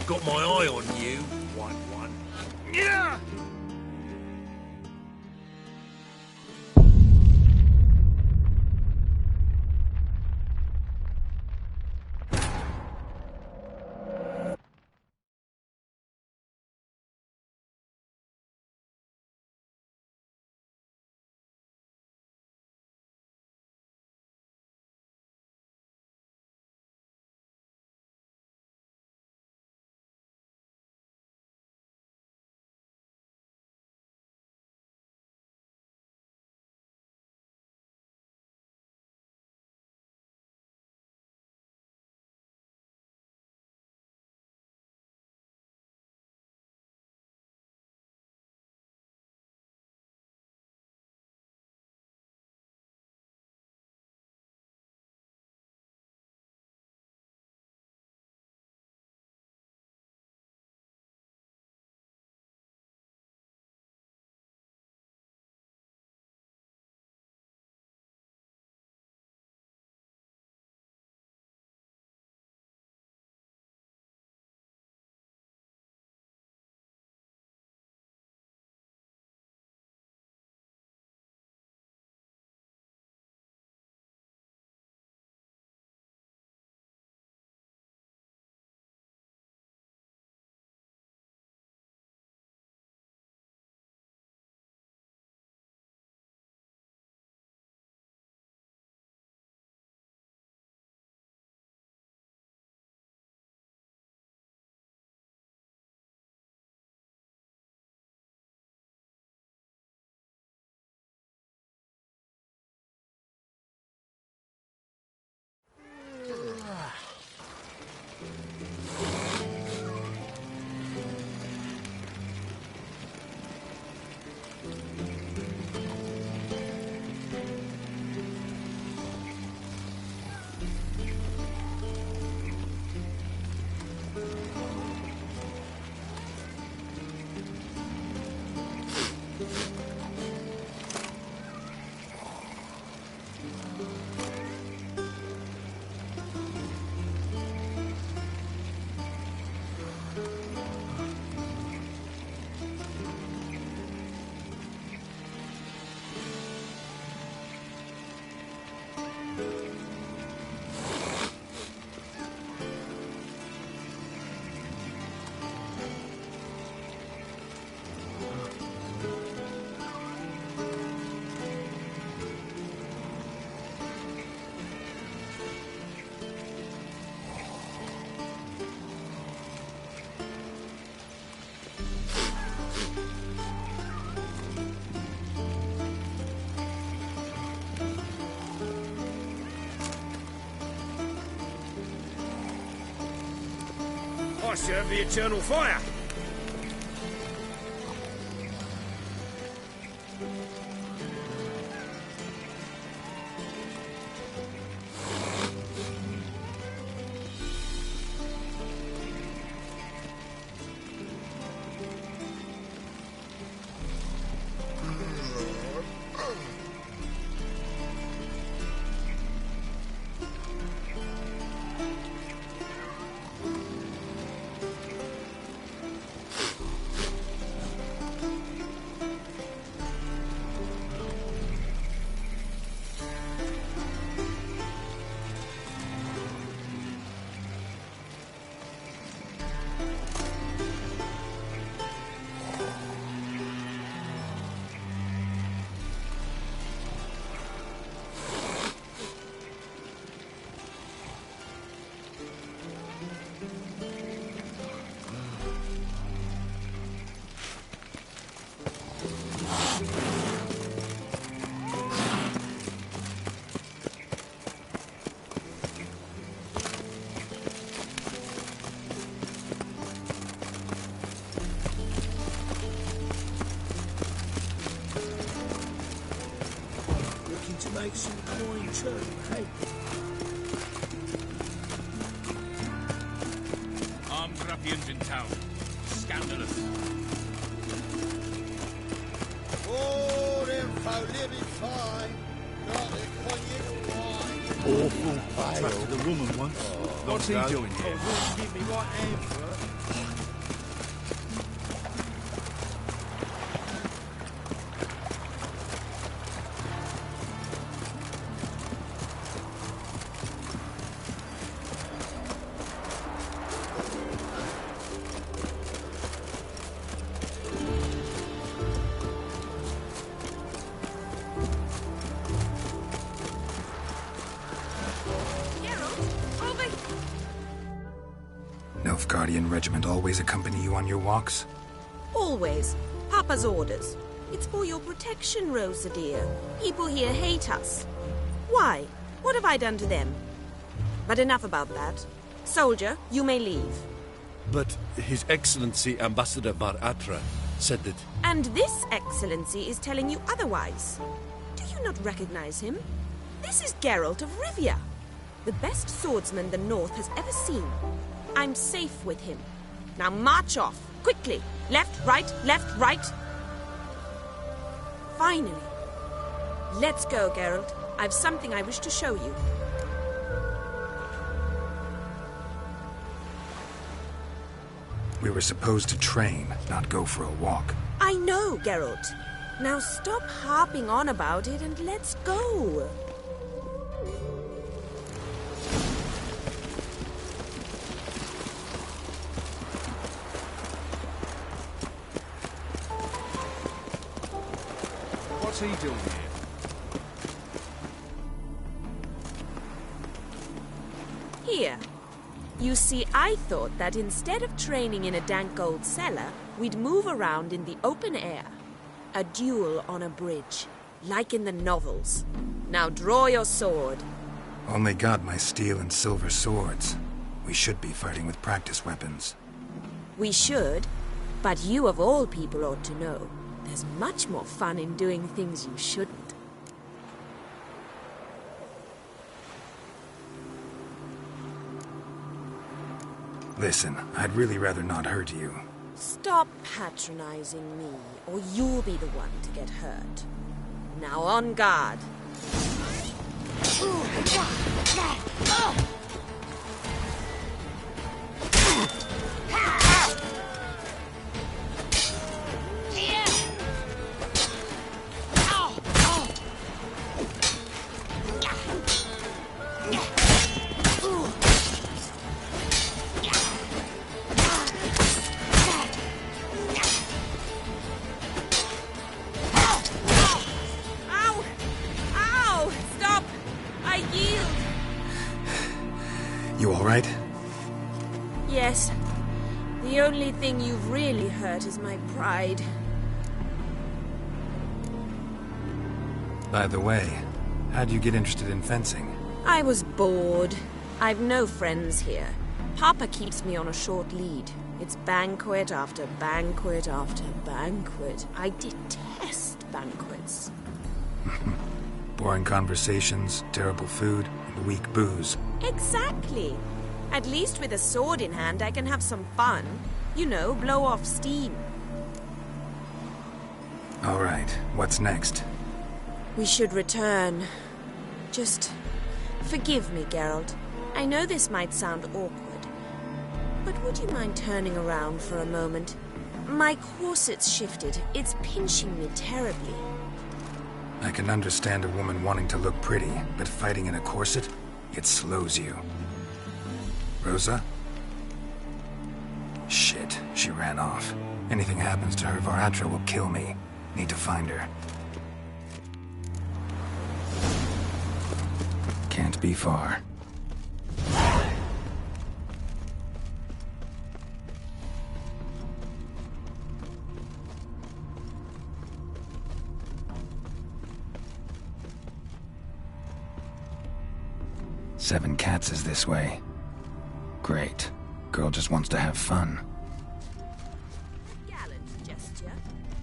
Got my eye on you, 1-1. Yeah! I serve the eternal fire. Make some coin too, hey? Armed ruffians in town. Scandalous. Oh, them folk living fine. Got their cognac wine. Awful pale. Trusted a woman once. What's he doing here? Oh, give me right hand for it. Nilfgaardian regiment always accompany you on your walks? Always. Papa's orders. It's for your protection, Rosa dear. People here hate us. Why? What have I done to them? But enough about that. Soldier, you may leave. But His Excellency Ambassador part3 said that... And this excellency is telling you otherwise. Do you not recognize him? This is Geralt of Rivia, the best swordsman the North has ever seen. I'm safe with him. Now march off, quickly. Left, right, right. Finally. Let's go, Geralt. I've something I wish to show you. We were supposed to train, not go for a walk. I know, Geralt. Now stop harping on about it and let's go. What's he doing here? Here. You see, I thought that instead of training in a dank old cellar, we'd move around in the open air. A duel on a bridge, like in the novels. Now draw your sword. Only got my steel and silver swords. We should be fighting with practice weapons. We should, but you of all people ought to know. There's much more fun in doing things you shouldn't. Listen, I'd really rather not hurt you. Stop patronizing me, or you'll be the one to get hurt. Now on guard. You all right? Yes. The only thing you've really hurt is my pride. By the way, how'd you get interested in fencing? I was bored. I've no friends here. Papa keeps me on a short lead. It's banquet after banquet after banquet. I detest banquets. Boring conversations, terrible food, and weak booze. Exactly. At least with a sword in hand, I can have some fun. You know, blow off steam. All right, what's next? We should return. Just forgive me, Geralt. I know this might sound awkward, but would you mind turning around for a moment? My corset's shifted. It's pinching me terribly. I can understand a woman wanting to look pretty, but fighting in a corset, it slows you. Rosa? Shit, she ran off. Anything happens to her, Varatra will kill me. Need to find her. Can't be far. Seven Cats is this way. Great. Girl just wants to have fun. Gallant gesture,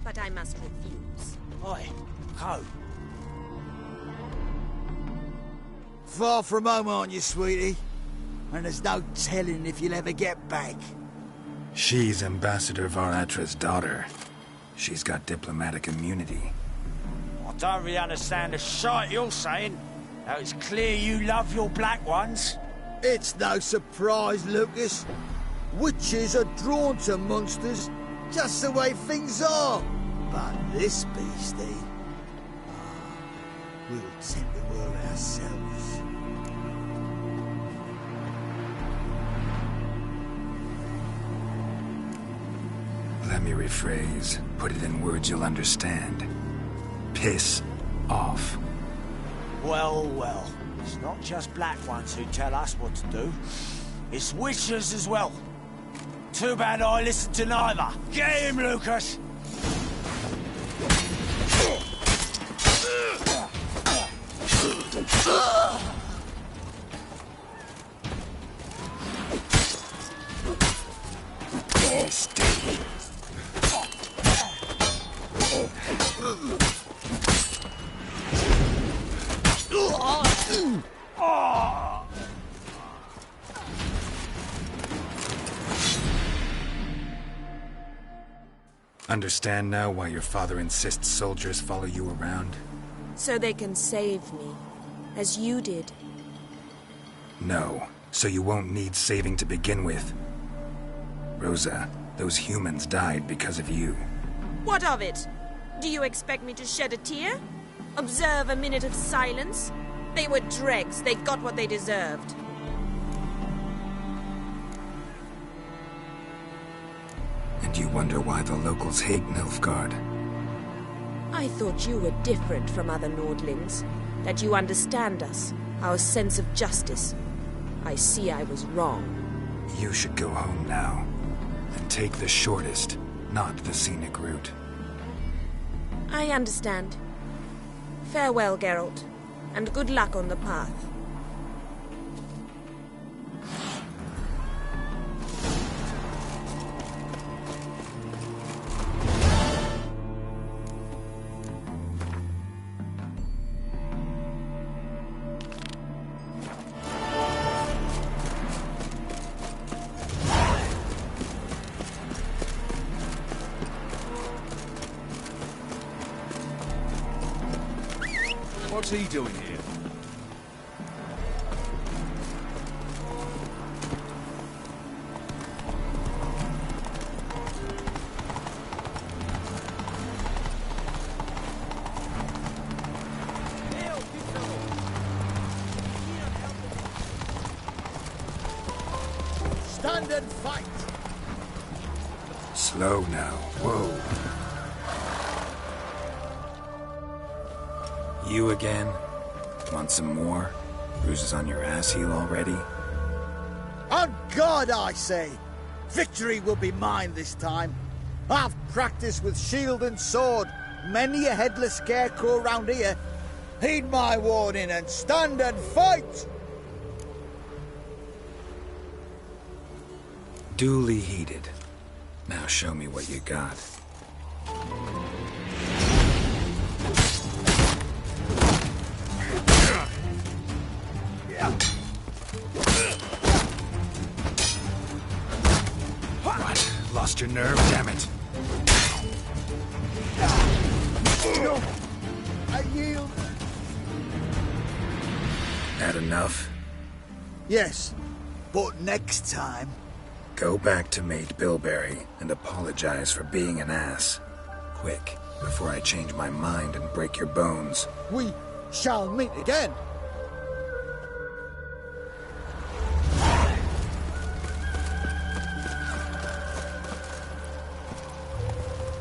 but I must refuse. Oi, ho. Far from home, aren't you, sweetie? And there's no telling if you'll ever get back. She's Ambassador Varatra's daughter. She's got diplomatic immunity. I don't really understand the shite you're saying. Now it's clear you love your black ones. It's no surprise, Lucas. Witches are drawn to monsters, just the way things are. But this beastie... we'll take the world ourselves. Let me rephrase. Put it in words you'll understand. Piss off. Well, well. It's not just black ones who tell us what to do. It's witches as well. Too bad I listened to neither. Get him, Lucas! Understand now why your father insists soldiers follow you around? So they can save me, as you did. No, so you won't need saving to begin with. Rosa, those humans died because of you. What of it? Do you expect me to shed a tear? Observe a minute of silence? They were dregs. They got what they deserved. And you wonder why the locals hate Nilfgaard. I thought you were different from other Nordlings. That you understand us, our sense of justice. I see I was wrong. You should go home now. And take the shortest, not the scenic route. I understand. Farewell, Geralt, and good luck on the path. What's he doing here? Stand and fight! Slow now. Whoa. You again? Want some more? Bruises on your ass heel already? On God, I say! Victory will be mine this time. I've practiced with shield and sword. Many a headless scarecrow round here. Heed my warning and stand and fight! Duly heeded. Now show me what you got. What? Lost your nerve? Damn it. No! I yield! Had enough? Yes, but next time... Go back to Mate Bilberry and apologize for being an ass. Quick, before I change my mind and break your bones. We shall meet again!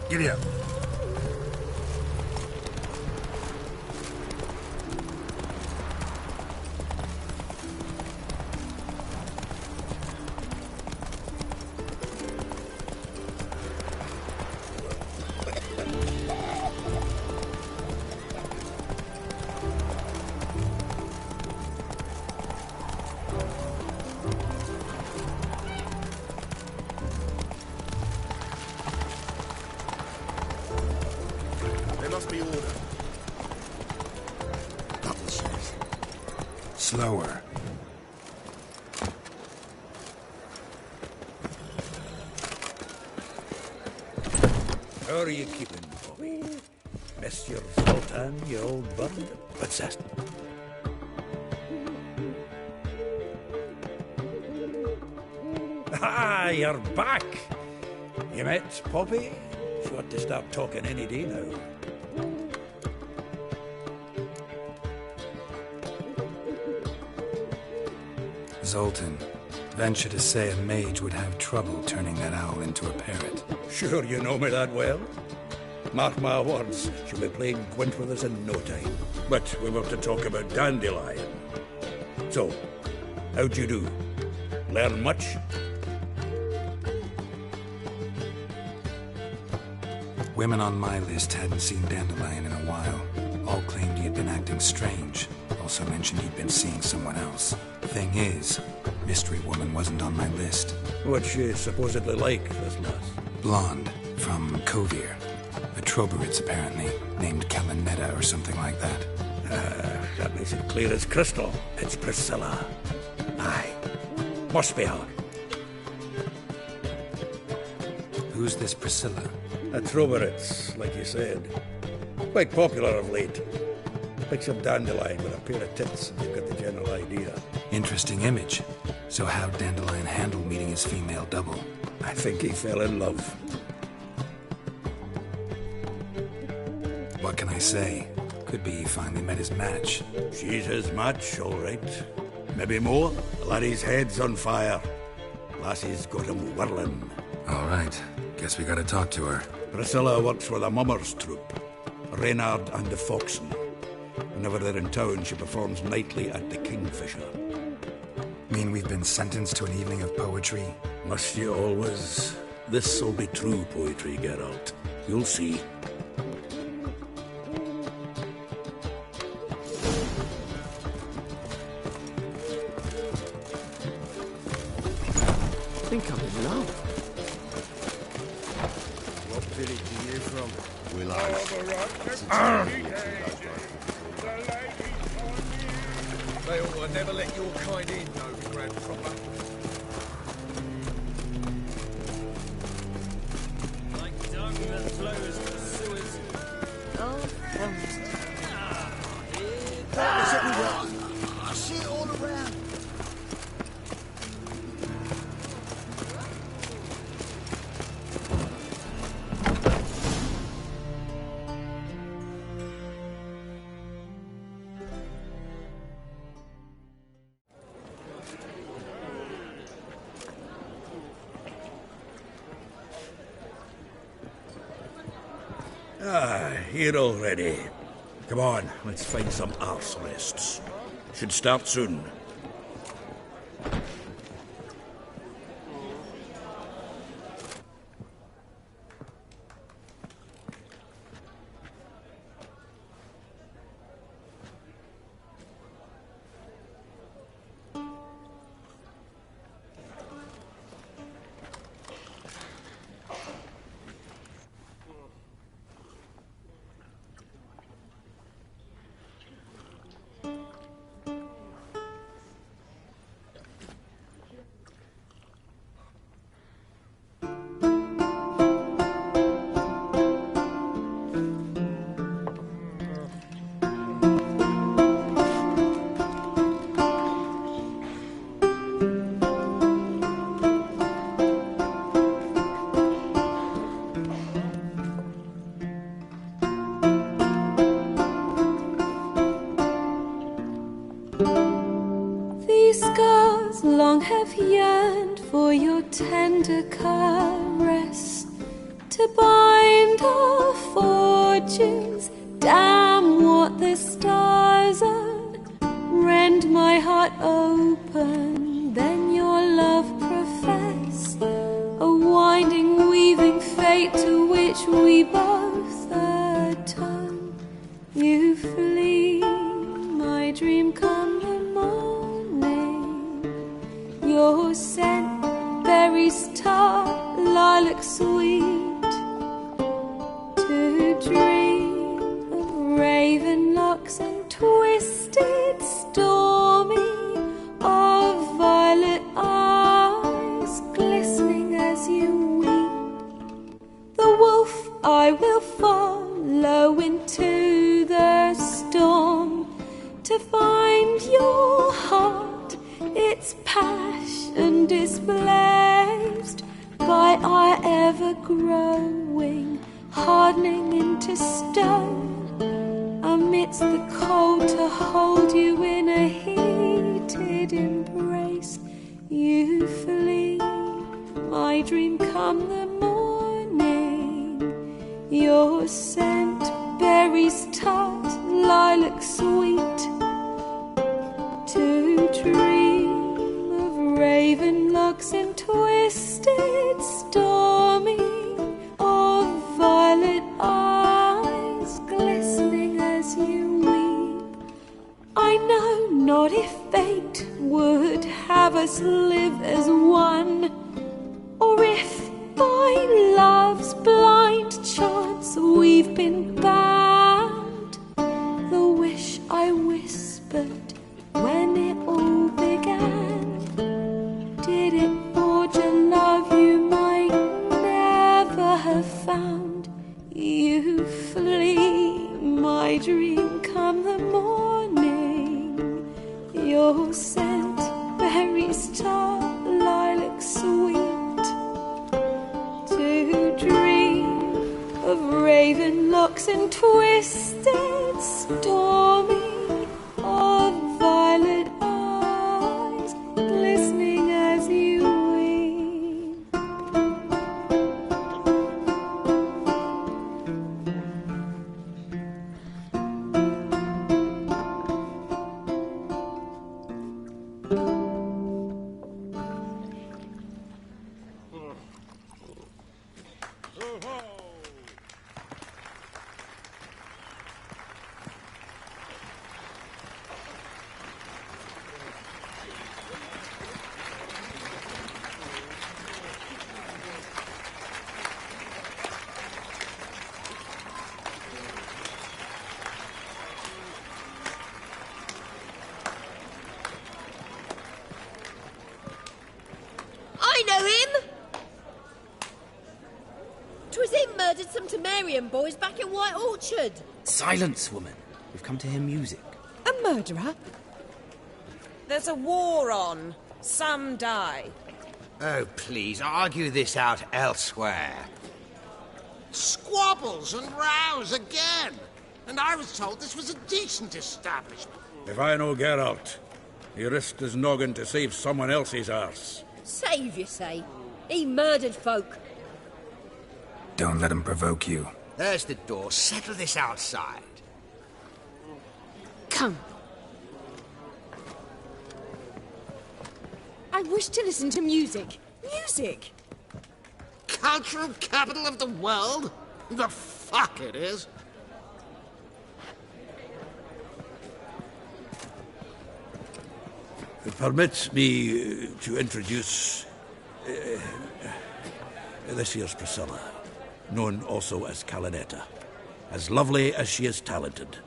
Giddy up. Slower. How are you keeping, Bobby? Missed your Sultan, your old bud? What's that? Ah, you're back! You met Poppy? She ought to start talking any day now. Zoltan, venture to say a mage would have trouble turning that owl into a parrot. Sure you know me that well. Mark my words, she'll be playing quint with us in no time. But we were to talk about Dandelion. So, how'd you do? Learn much? Women on my list hadn't seen Dandelion in a while. All claimed he had been acting strange. Also mentioned he'd been seeing someone else. Thing is, Mystery Woman wasn't on my list. What's she supposedly like, this lass? Blonde, from Kovir. A Troberitz, apparently, named Kalinetta or something like that. That makes it clear as crystal. It's Priscilla. Aye. Must be her. Who's this Priscilla? A Troberitz, like you said. Quite popular of late. Picture Dandelion with a pair of tits, and you've got the general idea. Interesting image. So how'd Dandelion handle meeting his female double? I think he fell in love. What can I say? Could be he finally met his match. She's his match, all right. Maybe more. The laddie's head's on fire. Lassie's got him whirling. All right. Guess we gotta talk to her. Priscilla works for the Mummers troupe. Reynard and the Foxen. Whenever they're in town, she performs nightly at the Kingfisher. Mean we've been sentenced to an evening of poetry? Must you always? This'll be true poetry, Geralt. You'll see. I think I'm in love. What village are you from? They ought to never let your kind in, Novigrad proper. Like dung that flows to the sewers. Oh, thumbs. It's everywhere. I see it all around. Here already. Come on, let's find some arse rests. Should start soon. scars long have yearned for your tender caress, to bind our fortunes. Damn what the stars are, rend my heart open, then your love profess, a winding, weaving fate to which we both atone. You flee, my dream come the morning, your scent berries tart, lilac sweet, to dream of raven locks and twisted stormy, of violet eyes glistening as you weep. The wolf I will follow into the storm, to find your heart, its passion displaced by our ever-growing, hardening into stone, amidst the cold to hold you in a heated embrace. You flee, my dream come the morning, your scent berries tart, lilac sweet, to dream of raven locks and twisted stormy, of violet eyes glistening as you weep. I know not if fate would have us live as one, or if by love's blind chance we've been bound. The wish I whispered when it all began, did it forge a love you might never have found? You flee, my dream come the morning, your scent berries tart, lilac sweet, to dream of raven locks and twisted stormy, of violet eyes glistening as you weep. I know him! 'Twas him murdered some Temerian boys back in White Orchard. Silence, woman. We've come to hear music. A murderer? There's a war on. Some die. Oh, please, argue this out elsewhere. Squabbles and rows again. And I was told this was a decent establishment. If I know Geralt, he risked his noggin to save someone else's arse. Save, you say? He murdered folk. Don't let him provoke you. There's the door. Settle this outside. Come. I wish to listen to music. Music! Cultural capital of the world? The fuck it is. Permit me to introduce... this here's Priscilla, known also as Calinetta. As lovely as she is talented.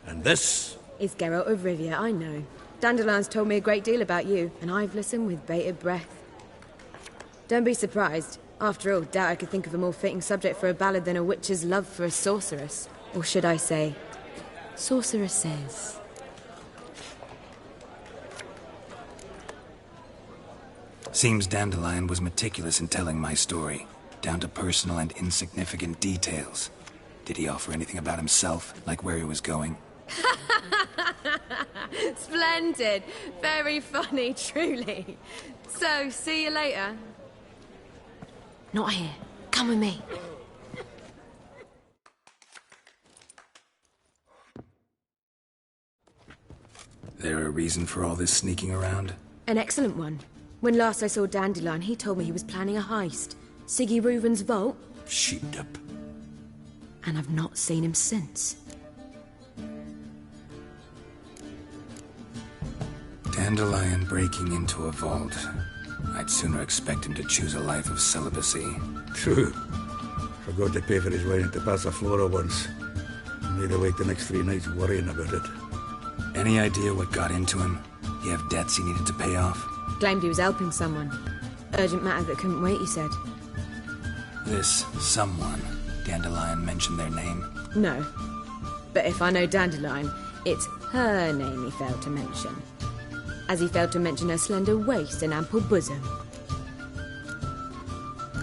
And this... is Geralt of Rivia, I know. Dandelion's told me a great deal about you, and I've listened with bated breath. Don't be surprised. After all, doubt I could think of a more fitting subject for a ballad than a witch's love for a sorceress. Or should I say, sorceresses. Seems Dandelion was meticulous in telling my story, down to personal and insignificant details. Did he offer anything about himself, like where he was going? Splendid. Very funny, truly. So, see you later. Not here. Come with me. There a reason for all this sneaking around? An excellent one. When last I saw Dandelion, he told me he was planning a heist. Siggy Reuven's vault. Sheeped up. And I've not seen him since. Dandelion breaking into a vault. I'd sooner expect him to choose a life of celibacy. True. Forgot to pay for his wine at the Passaflora once. Made awake the next 3 nights worrying about it. Any idea what got into him? He have debts he needed to pay off? Claimed he was helping someone. Urgent matter that couldn't wait, he said. This someone, Dandelion mentioned their name? No. But if I know Dandelion, it's her name he failed to mention. As he failed to mention her slender waist and ample bosom.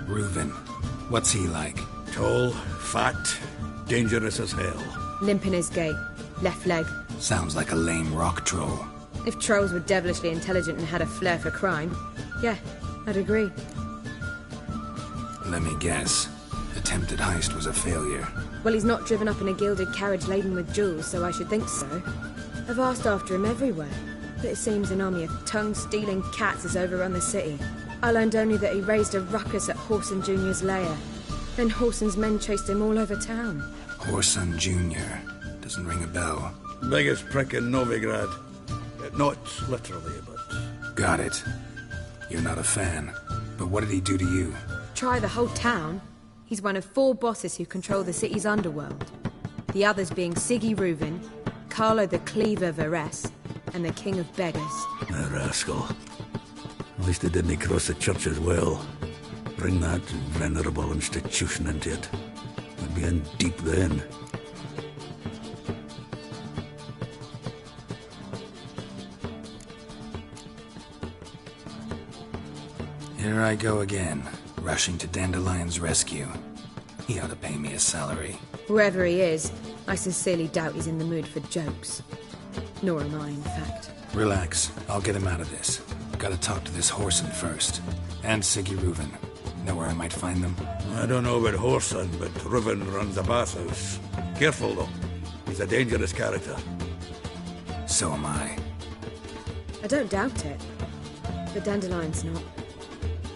Reuven. What's he like? Tall, fat, dangerous as hell. Limp in his gait. Left leg. Sounds like a lame rock troll. If trolls were devilishly intelligent and had a flair for crime, yeah, I'd agree. Let me guess. Attempted heist was a failure. Well, he's not driven up in a gilded carriage laden with jewels, so I should think so. I've asked after him everywhere, but it seems an army of tongue-stealing cats has overrun the city. I learned only that he raised a ruckus at Horson Jr.'s lair. Then Horson's men chased him all over town. Horson Jr. Doesn't ring a bell. Biggest prick in Novigrad. Not literally, but... Got it. You're not a fan. But what did he do to you? Try the whole town. He's one of 4 bosses who control the city's underworld. The others being Siggy Reuven, Carlo the Cleaver Varese, and the King of Beggars. A rascal. At least he didn't cross the church as well. Bring that venerable institution into it. We'd be in deep then. Here I go again, rushing to Dandelion's rescue. He ought to pay me a salary. Wherever he is, I sincerely doubt he's in the mood for jokes. Nor am I, in fact. Relax. I'll get him out of this. Gotta talk to this Horson first. And Siggy Reuven. Know where I might find them? I don't know about Horson, but Reuven runs a bathhouse. Careful, though. He's a dangerous character. So am I. I don't doubt it. But Dandelion's not.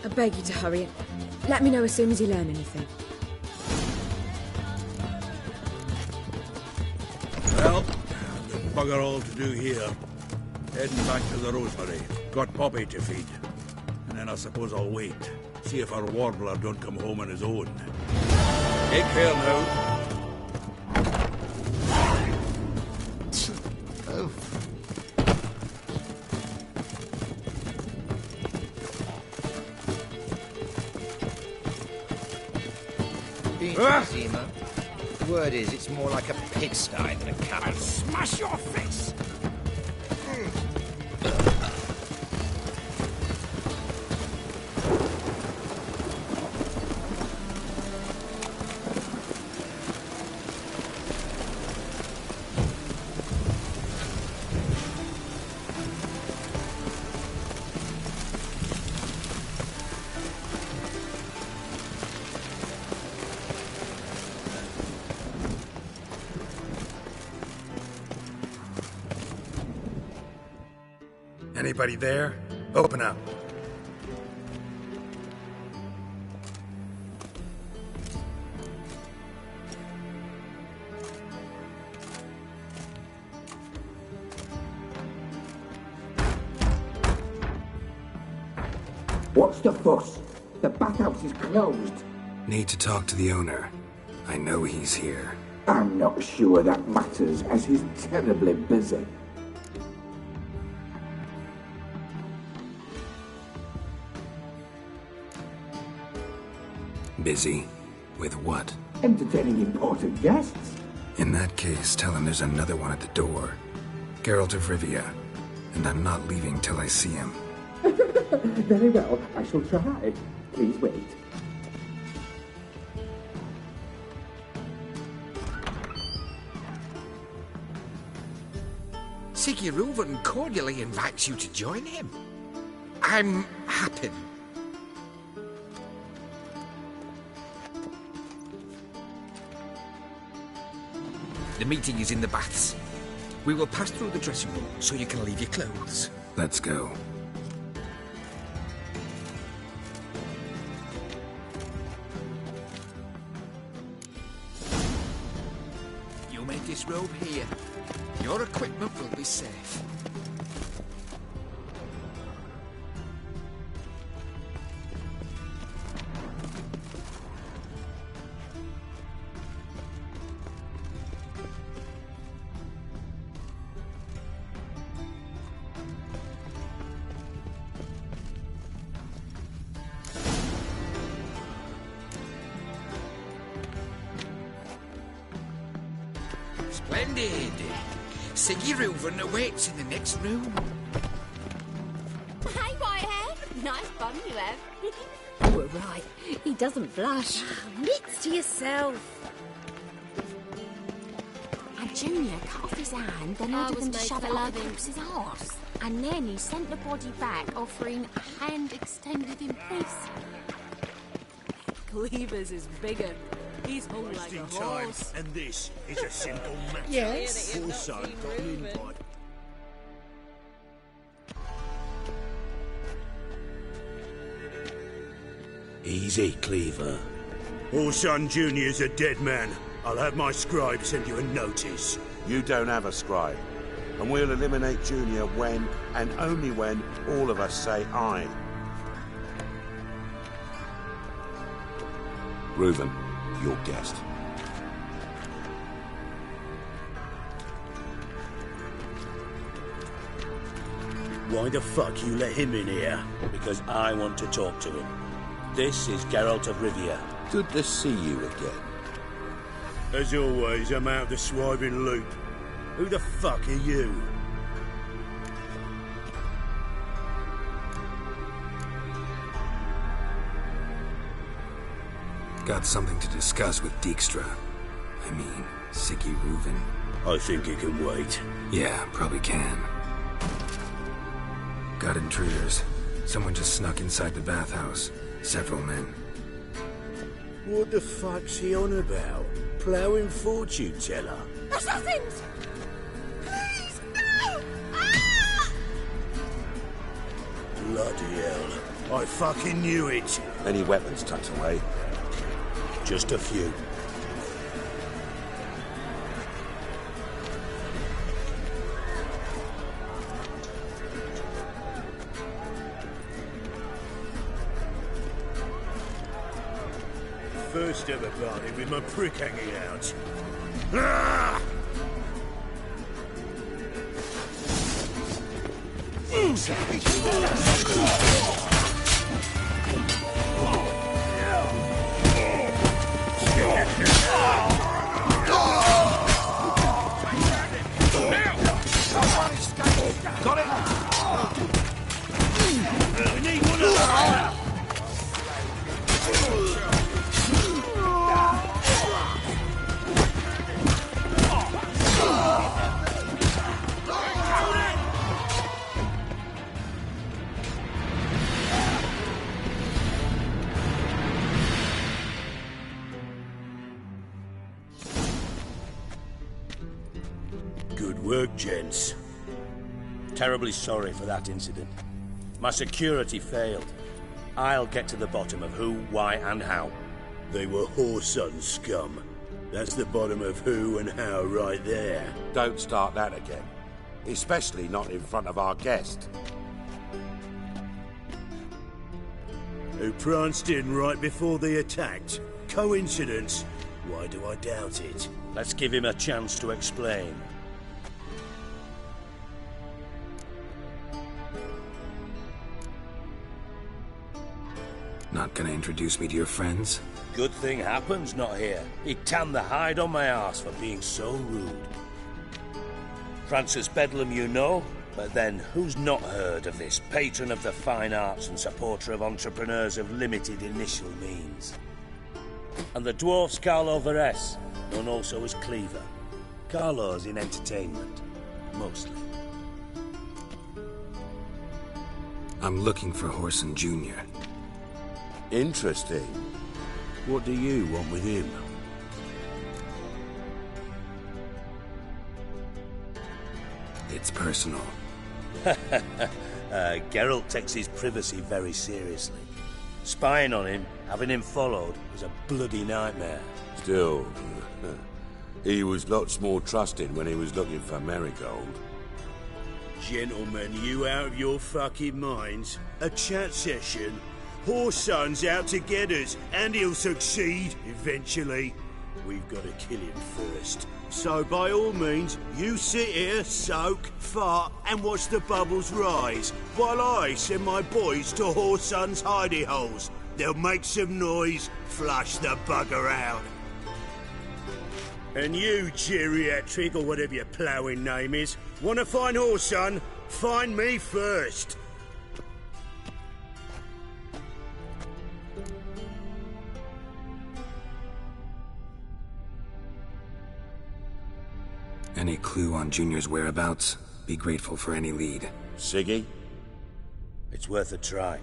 I beg you to hurry. Let me know as soon as you learn anything. Well, bugger all to do here. Heading back to the Rosemary. Got Poppy to feed. And then I suppose I'll wait. See if our warbler don't come home on his own. Take care now. Oh. Zima. The word is, it's more like a pigsty than a cabin. I'll smash your face! Anybody there? Open up. What's the fuss? The bathhouse is closed. Need to talk to the owner. I know he's here. I'm not sure that matters, as he's terribly busy. Busy? With what? Entertaining important guests. In that case, tell him there's another one at the door. Geralt of Rivia. And I'm not leaving till I see him. Very well, I shall try. Please wait. Siggy Reuven cordially invites you to join him. I'm happy. The meeting is in the baths. We will pass through the dressing room so you can leave your clothes. Let's go. You make this robe here. Your equipment will be safe. Splendid! Siggy Reuven awaits in the next room. Hey, Whitehead. Nice bum you have. You were right. He doesn't blush. Mitts to yourself. And Junior cut off his hand, then I ordered was them to made shove for it up the loving. corpse's arse. And then he sent the body back, offering a hand extended in peace. Cleaver's is bigger. He's hung like a Wasting time, horse. and this is a simple matter. Yes. Also got an invite. Easy, Cleaver. Orson Jr.'s a dead man. I'll have my scribe send you a notice. You don't have a scribe. And we'll eliminate Junior when, and only when, all of us say aye. Reuven, your guest. Why the fuck you let him in here? Because I want to talk to him. This is Geralt of Rivia. Good to see you again. As always, I'm out the swiving loop. Who the fuck are you? Got something to discuss with Dijkstra. I mean, Siggy Reuven. I think it can wait. Yeah, probably can. Got intruders. Someone just snuck inside the bathhouse. Several men. What the fuck's he on about? Ploughing fortune teller? Assassins! Please, no! Ah! Bloody hell. I fucking knew it. Any weapons tucked away? Just a few. First ever party with my prick hanging out. Ah! Got it! We need one of them! Good work, gents. Terribly sorry for that incident. My security failed. I'll get to the bottom of who, why, and how. They were whoreson scum. That's the bottom of who and how right there. Don't start that again. Especially not in front of our guest. Who pranced in right before they attacked. Coincidence? Why do I doubt it? Let's give him a chance to explain. Not gonna introduce me to your friends? Good thing happens not here. He tanned the hide on my arse for being so rude. Francis Bedlam you know, but then who's not heard of this patron of the fine arts and supporter of entrepreneurs of limited initial means? And the dwarf's Carlo Veres, known also as Cleaver. Carlo's in entertainment, mostly. I'm looking for Horson Jr. Interesting. What do you want with him? It's personal. Geralt takes his privacy very seriously. Spying on him, having him followed, was a bloody nightmare. Still, he was lots more trusting when he was looking for Marigold. Gentlemen, you out of your fucking minds? A chat session? Horson's out to get us, and he'll succeed, eventually. We've got to kill him first. So by all means, you sit here, soak, fart, and watch the bubbles rise, while I send my boys to Horson's hidey holes. They'll make some noise, flush the bugger out. And you, geriatric, or whatever your ploughing name is, want to find Horson? Find me first. Any clue on Junior's whereabouts? Be grateful for any lead. Siggy? It's worth a try.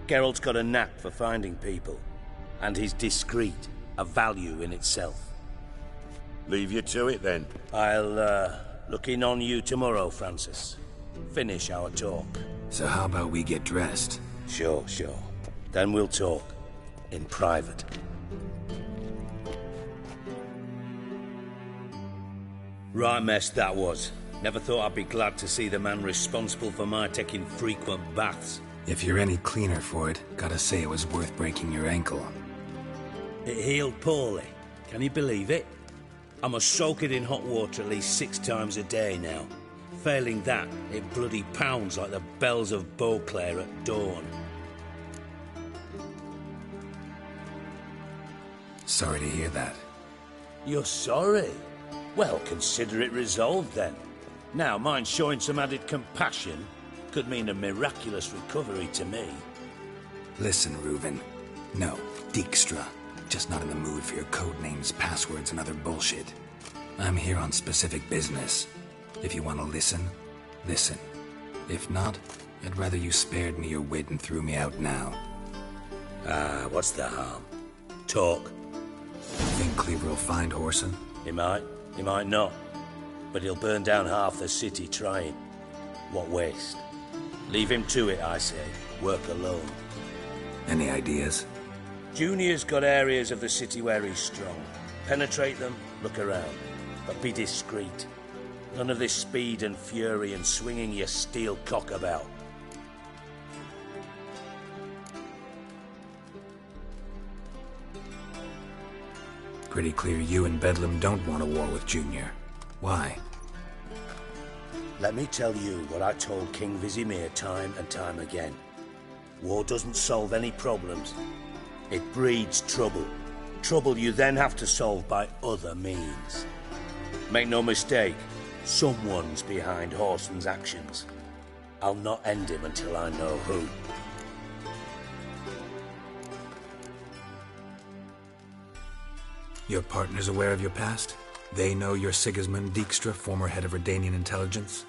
Geralt's got a knack for finding people, and he's discreet, a value in itself. Leave you to it, then. I'll, look in on you tomorrow, Francis. Finish our talk. So how about we get dressed? Sure. Then we'll talk. In private. Right mess that was. Never thought I'd be glad to see the man responsible for my taking frequent baths. If you're any cleaner for it, gotta say it was worth breaking your ankle. It healed poorly. Can you believe it? I must soak it in hot water at least 6 times a day now. Failing that, it bloody pounds like the bells of Beauclair at dawn. Sorry to hear that. You're sorry? Well, consider it resolved then. Now, mine showing some added compassion could mean a miraculous recovery to me. Listen, Reuven. No, Dijkstra. Just not in the mood for your code names, passwords, and other bullshit. I'm here on specific business. If you want to listen, listen. If not, I'd rather you spared me your wit and threw me out now. What's the harm? Talk. Think Cleaver will find Horson? He might not. But he'll burn down half the city trying. What waste. Leave him to it, I say. Work alone. Any ideas? Junior's got areas of the city where he's strong. Penetrate them, look around. But be discreet. None of this speed and fury and swinging your steel cock about. Pretty clear you and Bedlam don't want a war with Junior. Why? Let me tell you what I told King Vizimir time and time again. War doesn't solve any problems. It breeds trouble. Trouble you then have to solve by other means. Make no mistake, someone's behind Horson's actions. I'll not end him until I know who. Your partner's aware of your past? They know you're Sigismund Dijkstra, former head of Redanian intelligence?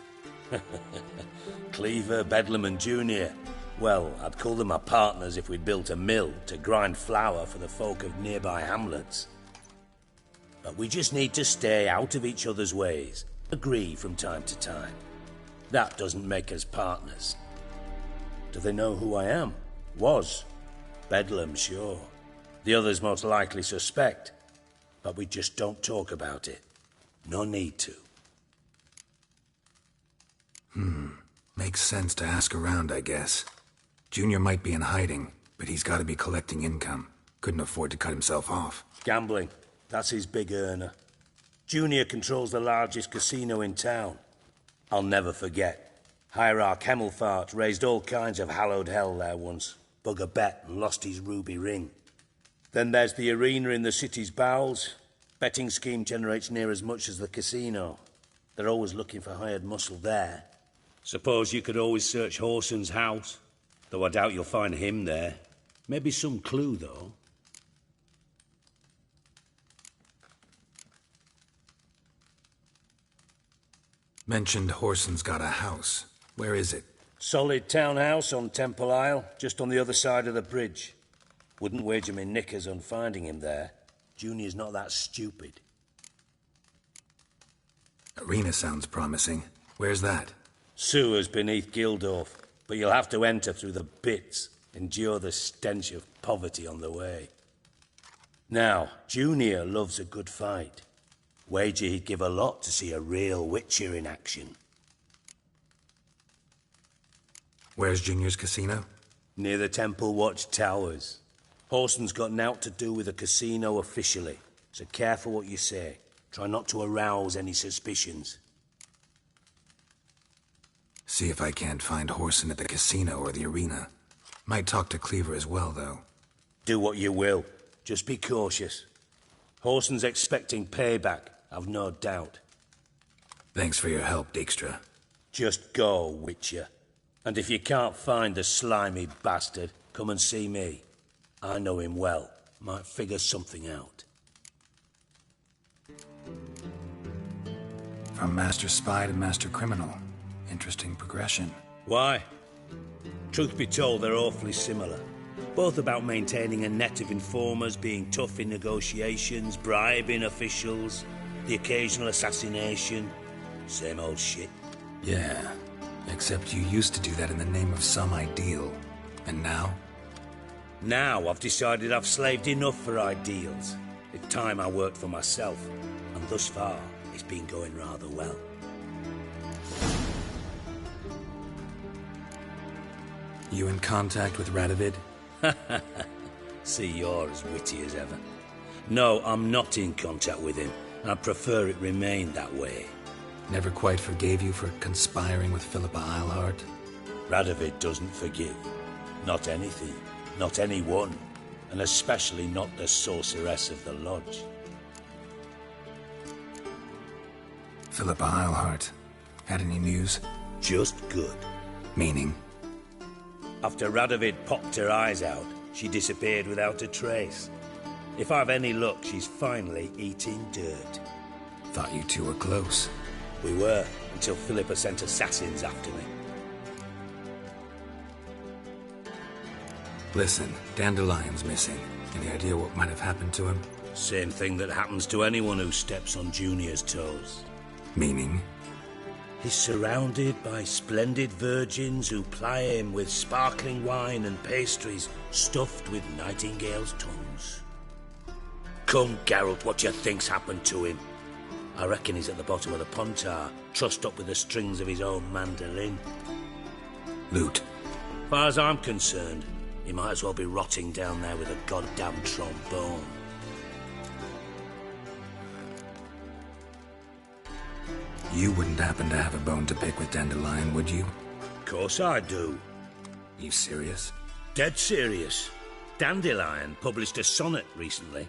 Cleaver, Bedlam and Junior. Well, I'd call them my partners if we'd built a mill to grind flour for the folk of nearby hamlets. But we just need to stay out of each other's ways. Agree from time to time. That doesn't make us partners. Do they know who I am? Was. Bedlam, sure. The others most likely suspect. But we just don't talk about it. No need to. Makes sense to ask around, I guess. Junior might be in hiding, but he's got to be collecting income. Couldn't afford to cut himself off. Gambling. That's his big earner. Junior controls the largest casino in town. I'll never forget. Hierarch Hemmelfart raised all kinds of hallowed hell there once. Bug a bet and lost his ruby ring. Then there's the arena in the city's bowels. Betting scheme generates near as much as the casino. They're always looking for hired muscle there. Suppose you could always search Horson's house. Though I doubt you'll find him there. Maybe some clue, though. Mentioned Horson's got a house. Where is it? Solid townhouse on Temple Isle, just on the other side of the bridge. Wouldn't wager me knickers on finding him there. Junior's not that stupid. Arena sounds promising. Where's that? Sewers beneath Gildorf, but you'll have to enter through the bits, endure the stench of poverty on the way. Now, Junior loves a good fight. Wager he'd give a lot to see a real Witcher in action. Where's Junior's casino? Near the Temple Watch Towers. Horson's got nought to do with the casino officially, so careful what you say. Try not to arouse any suspicions. See if I can't find Horson at the casino or the arena. Might talk to Cleaver as well, though. Do what you will. Just be cautious. Horson's expecting payback, I've no doubt. Thanks for your help, Dijkstra. Just go, Witcher. And if you can't find the slimy bastard, come and see me. I know him well. Might figure something out. From Master Spy to Master Criminal. Interesting progression. Why? Truth be told, they're awfully similar. Both about maintaining a net of informers, being tough in negotiations, bribing officials, the occasional assassination. Same old shit. Yeah, except you used to do that in the name of some ideal. And now? Now I've decided I've slaved enough for ideals. It's time I worked for myself. And thus far, it's been going rather well. You in contact with Radovid? See, you're as witty as ever. No, I'm not in contact with him. I'd prefer it remained that way. Never quite forgave you for conspiring with Philippa Eilhart? Radovid doesn't forgive. Not anything. Not anyone. And especially not the sorceress of the lodge. Philippa Eilhart. Had any news? Just good. Meaning? After Radovid popped her eyes out, she disappeared without a trace. If I've any luck, she's finally eating dirt. Thought you two were close. We were, until Philippa sent assassins after me. Listen, Dandelion's missing. Any idea what might have happened to him? Same thing that happens to anyone who steps on Junior's toes. Meaning? He's surrounded by splendid virgins who ply him with sparkling wine and pastries stuffed with nightingales' tongues. Come, Geralt, what do you think's happened to him? I reckon he's at the bottom of the Pontar, trussed up with the strings of his own mandolin. Loot. Far as I'm concerned, he might as well be rotting down there with a goddamn trombone. You wouldn't happen to have a bone to pick with Dandelion, would you? Course I do. You serious? Dead serious. Dandelion published a sonnet recently.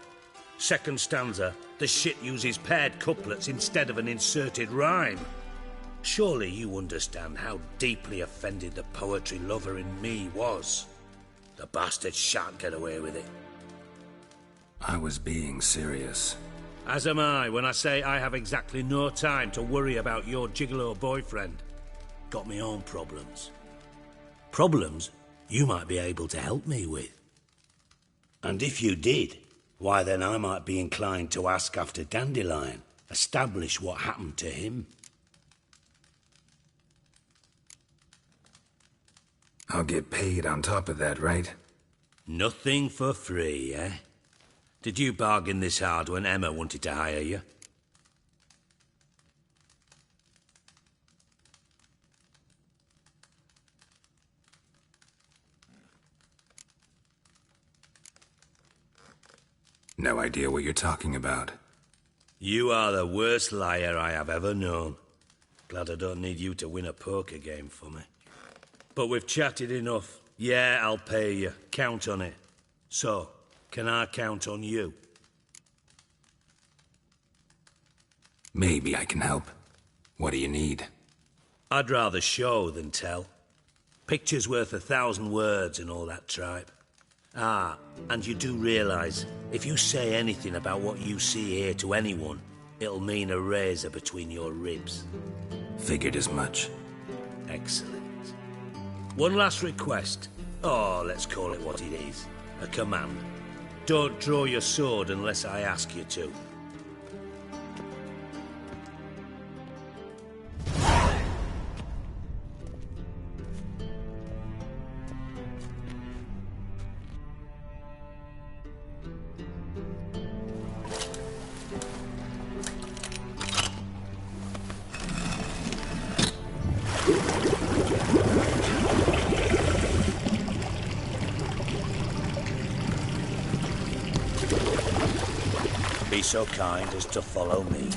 Second stanza, the shit uses paired couplets instead of an inserted rhyme. Surely you understand how deeply offended the poetry lover in me was. The bastard shan't get away with it. I was being serious. As am I when I say I have exactly no time to worry about your gigolo boyfriend. Got me own problems. Problems you might be able to help me with. And if you did, why then I might be inclined to ask after Dandelion, establish what happened to him. I'll get paid on top of that, right? Nothing for free, eh? Did you bargain this hard when Emma wanted to hire you? No idea what you're talking about. You are the worst liar I have ever known. Glad I don't need you to win a poker game for me. But we've chatted enough. Yeah, I'll pay you. Count on it. So, can I count on you? Maybe I can help. What do you need? I'd rather show than tell. Picture's worth 1,000 words and all that tripe. Ah, and you do realise, if you say anything about what you see here to anyone, it'll mean a razor between your ribs. Figured as much. Excellent. One last request. Oh, let's call it what it is. A command. Don't draw your sword unless I ask you to. Be so kind as to follow me.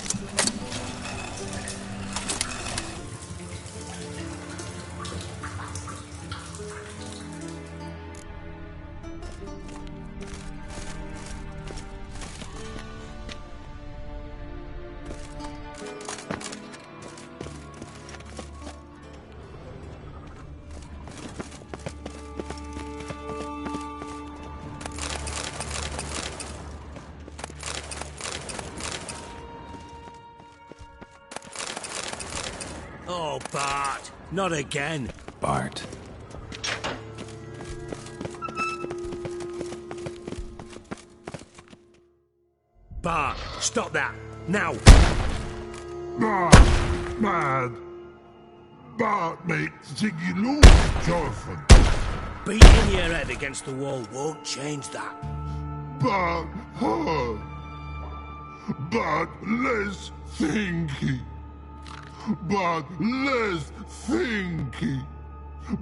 Oh, Bart, not again. Bart. Bart, stop that, now. Bart, mad. Bart makes Ziggy lose, Jonathan. Beating your head against the wall won't change that. Bart hurt. Bart less thinky. But less thinky,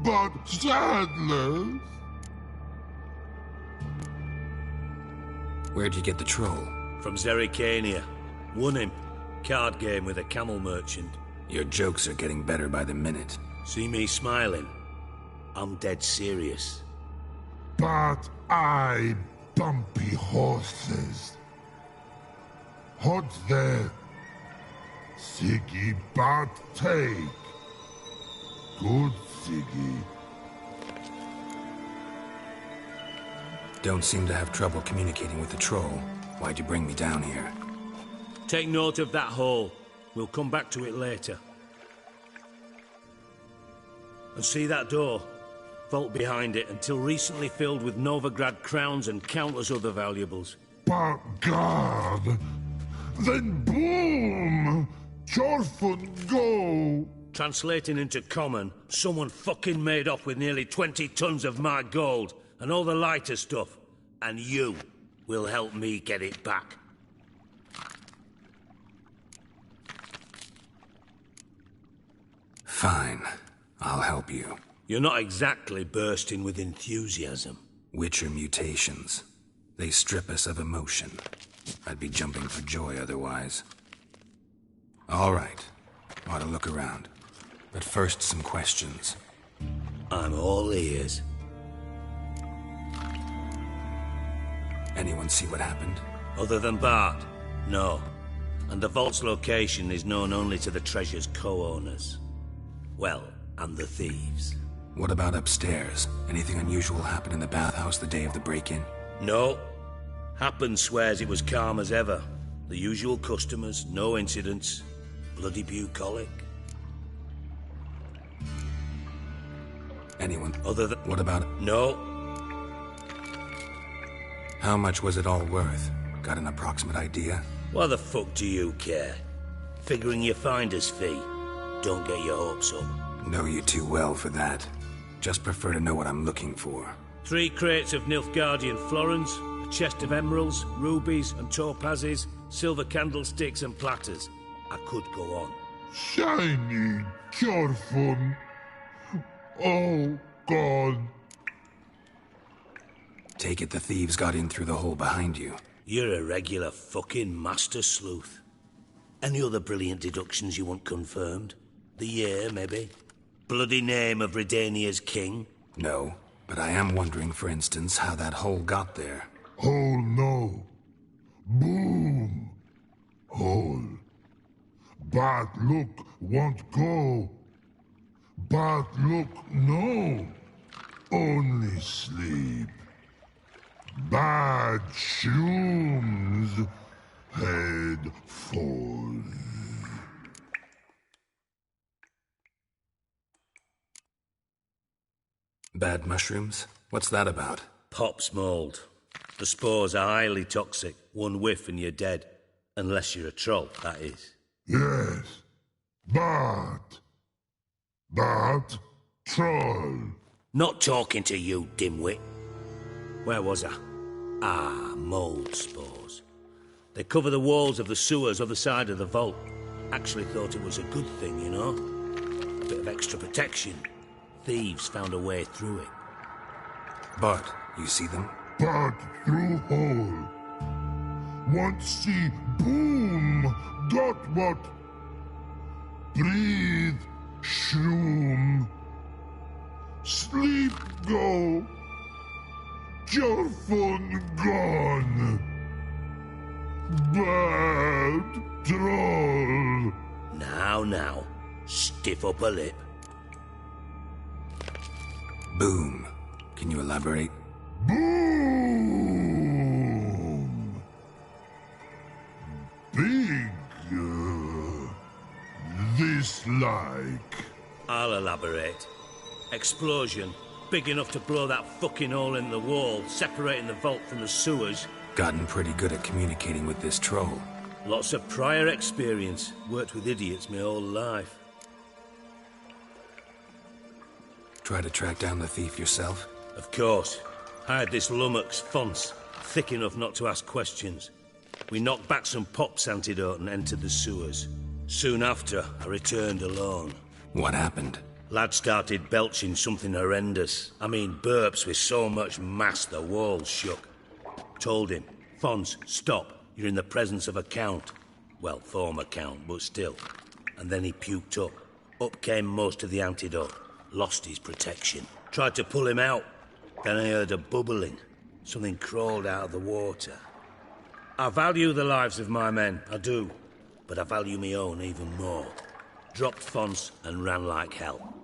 but sadness. Where'd you get the troll? From Zerrikania. Won him. Card game with a camel merchant. Your jokes are getting better by the minute. See me smiling? I'm dead serious. But I bumpy horses. What's there? Siggy but take. Good Siggy. Don't seem to have trouble communicating with the troll. Why'd you bring me down here? Take note of that hole. We'll come back to it later. And see that door? Vault behind it, until recently filled with Novigrad crowns and countless other valuables. But God, then boom! Chorfun go! Translating into common, someone fucking made off with nearly 20 tons of my gold, and all the lighter stuff. And you will help me get it back. Fine. I'll help you. You're not exactly bursting with enthusiasm. Witcher mutations. They strip us of emotion. I'd be jumping for joy otherwise. All right. Ought to look around. But first, some questions. I'm all ears. Anyone see what happened? Other than Bart? No. And the vault's location is known only to the treasure's co-owners. Well, and the thieves. What about upstairs? Anything unusual happen in the bathhouse the day of the break-in? No. Happen swears it was calm as ever. The usual customers, no incidents. Bloody bucolic. Anyone? Other than... What about... No. How much was it all worth? Got an approximate idea? Why the fuck do you care? Figuring your finder's fee. Don't get your hopes up. Know you too well for that. Just prefer to know what I'm looking for. 3 crates of Nilfgaardian florins, a chest of emeralds, rubies and topazes, silver candlesticks and platters. I could go on. Shiny Chorfun. Oh, God. Take it the thieves got in through the hole behind you. You're a regular fucking master sleuth. Any other brilliant deductions you want confirmed? The year, maybe? Bloody name of Redania's king? No, but I am wondering, for instance, how that hole got there. Hole no. Boom. Hole. But look won't go. But look no. Only sleep. Bad shoes. Head falls. Red mushrooms? What's that about? Pop's mould. The spores are highly toxic. One whiff and you're dead. Unless you're a troll, that is. Yes. But... troll. Not talking to you, dimwit. Where was I? Ah, mould spores. They cover the walls of the sewers other side of the vault. Actually thought it was a good thing, you know? A bit of extra protection. Thieves found a way through it. Bart, you see them? Part through hole. Want see boom. Got what? Breathe. Shroom. Sleep go. Your phone gone. Bad troll. Now. Stiff upper lip. Boom. Can you elaborate? Boom. Big. This like. I'll elaborate. Explosion. Big enough to blow that fucking hole in the wall, separating the vault from the sewers. Gotten pretty good at communicating with this troll. Lots of prior experience. Worked with idiots my whole life. Try to track down the thief yourself? Of course. Hired this lummox, Fonce, thick enough not to ask questions. We knocked back some Pop's antidote and entered the sewers. Soon after, I returned alone. What happened? Lad started belching something horrendous. I mean, burps with so much mass the walls shook. Told him, Fonce, stop. You're in the presence of a count. Well, former count, but still. And then he puked up. Up came most of the antidote. Lost his protection. Tried to pull him out. Then I heard a bubbling. Something crawled out of the water. I value the lives of my men, I do. But I value my own even more. Dropped Fonce and ran like hell.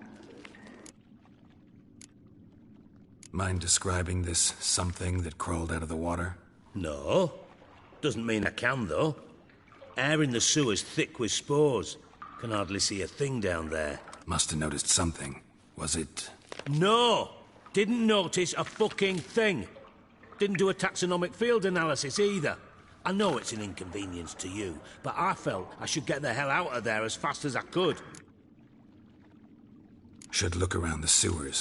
Mind describing this something that crawled out of the water? No. Doesn't mean I can, though. Air in the sewer's thick with spores. Can hardly see a thing down there. Must have noticed something. Was it... No! Didn't notice a fucking thing. Didn't do a taxonomic field analysis either. I know it's an inconvenience to you, but I felt I should get the hell out of there as fast as I could. Should look around the sewers.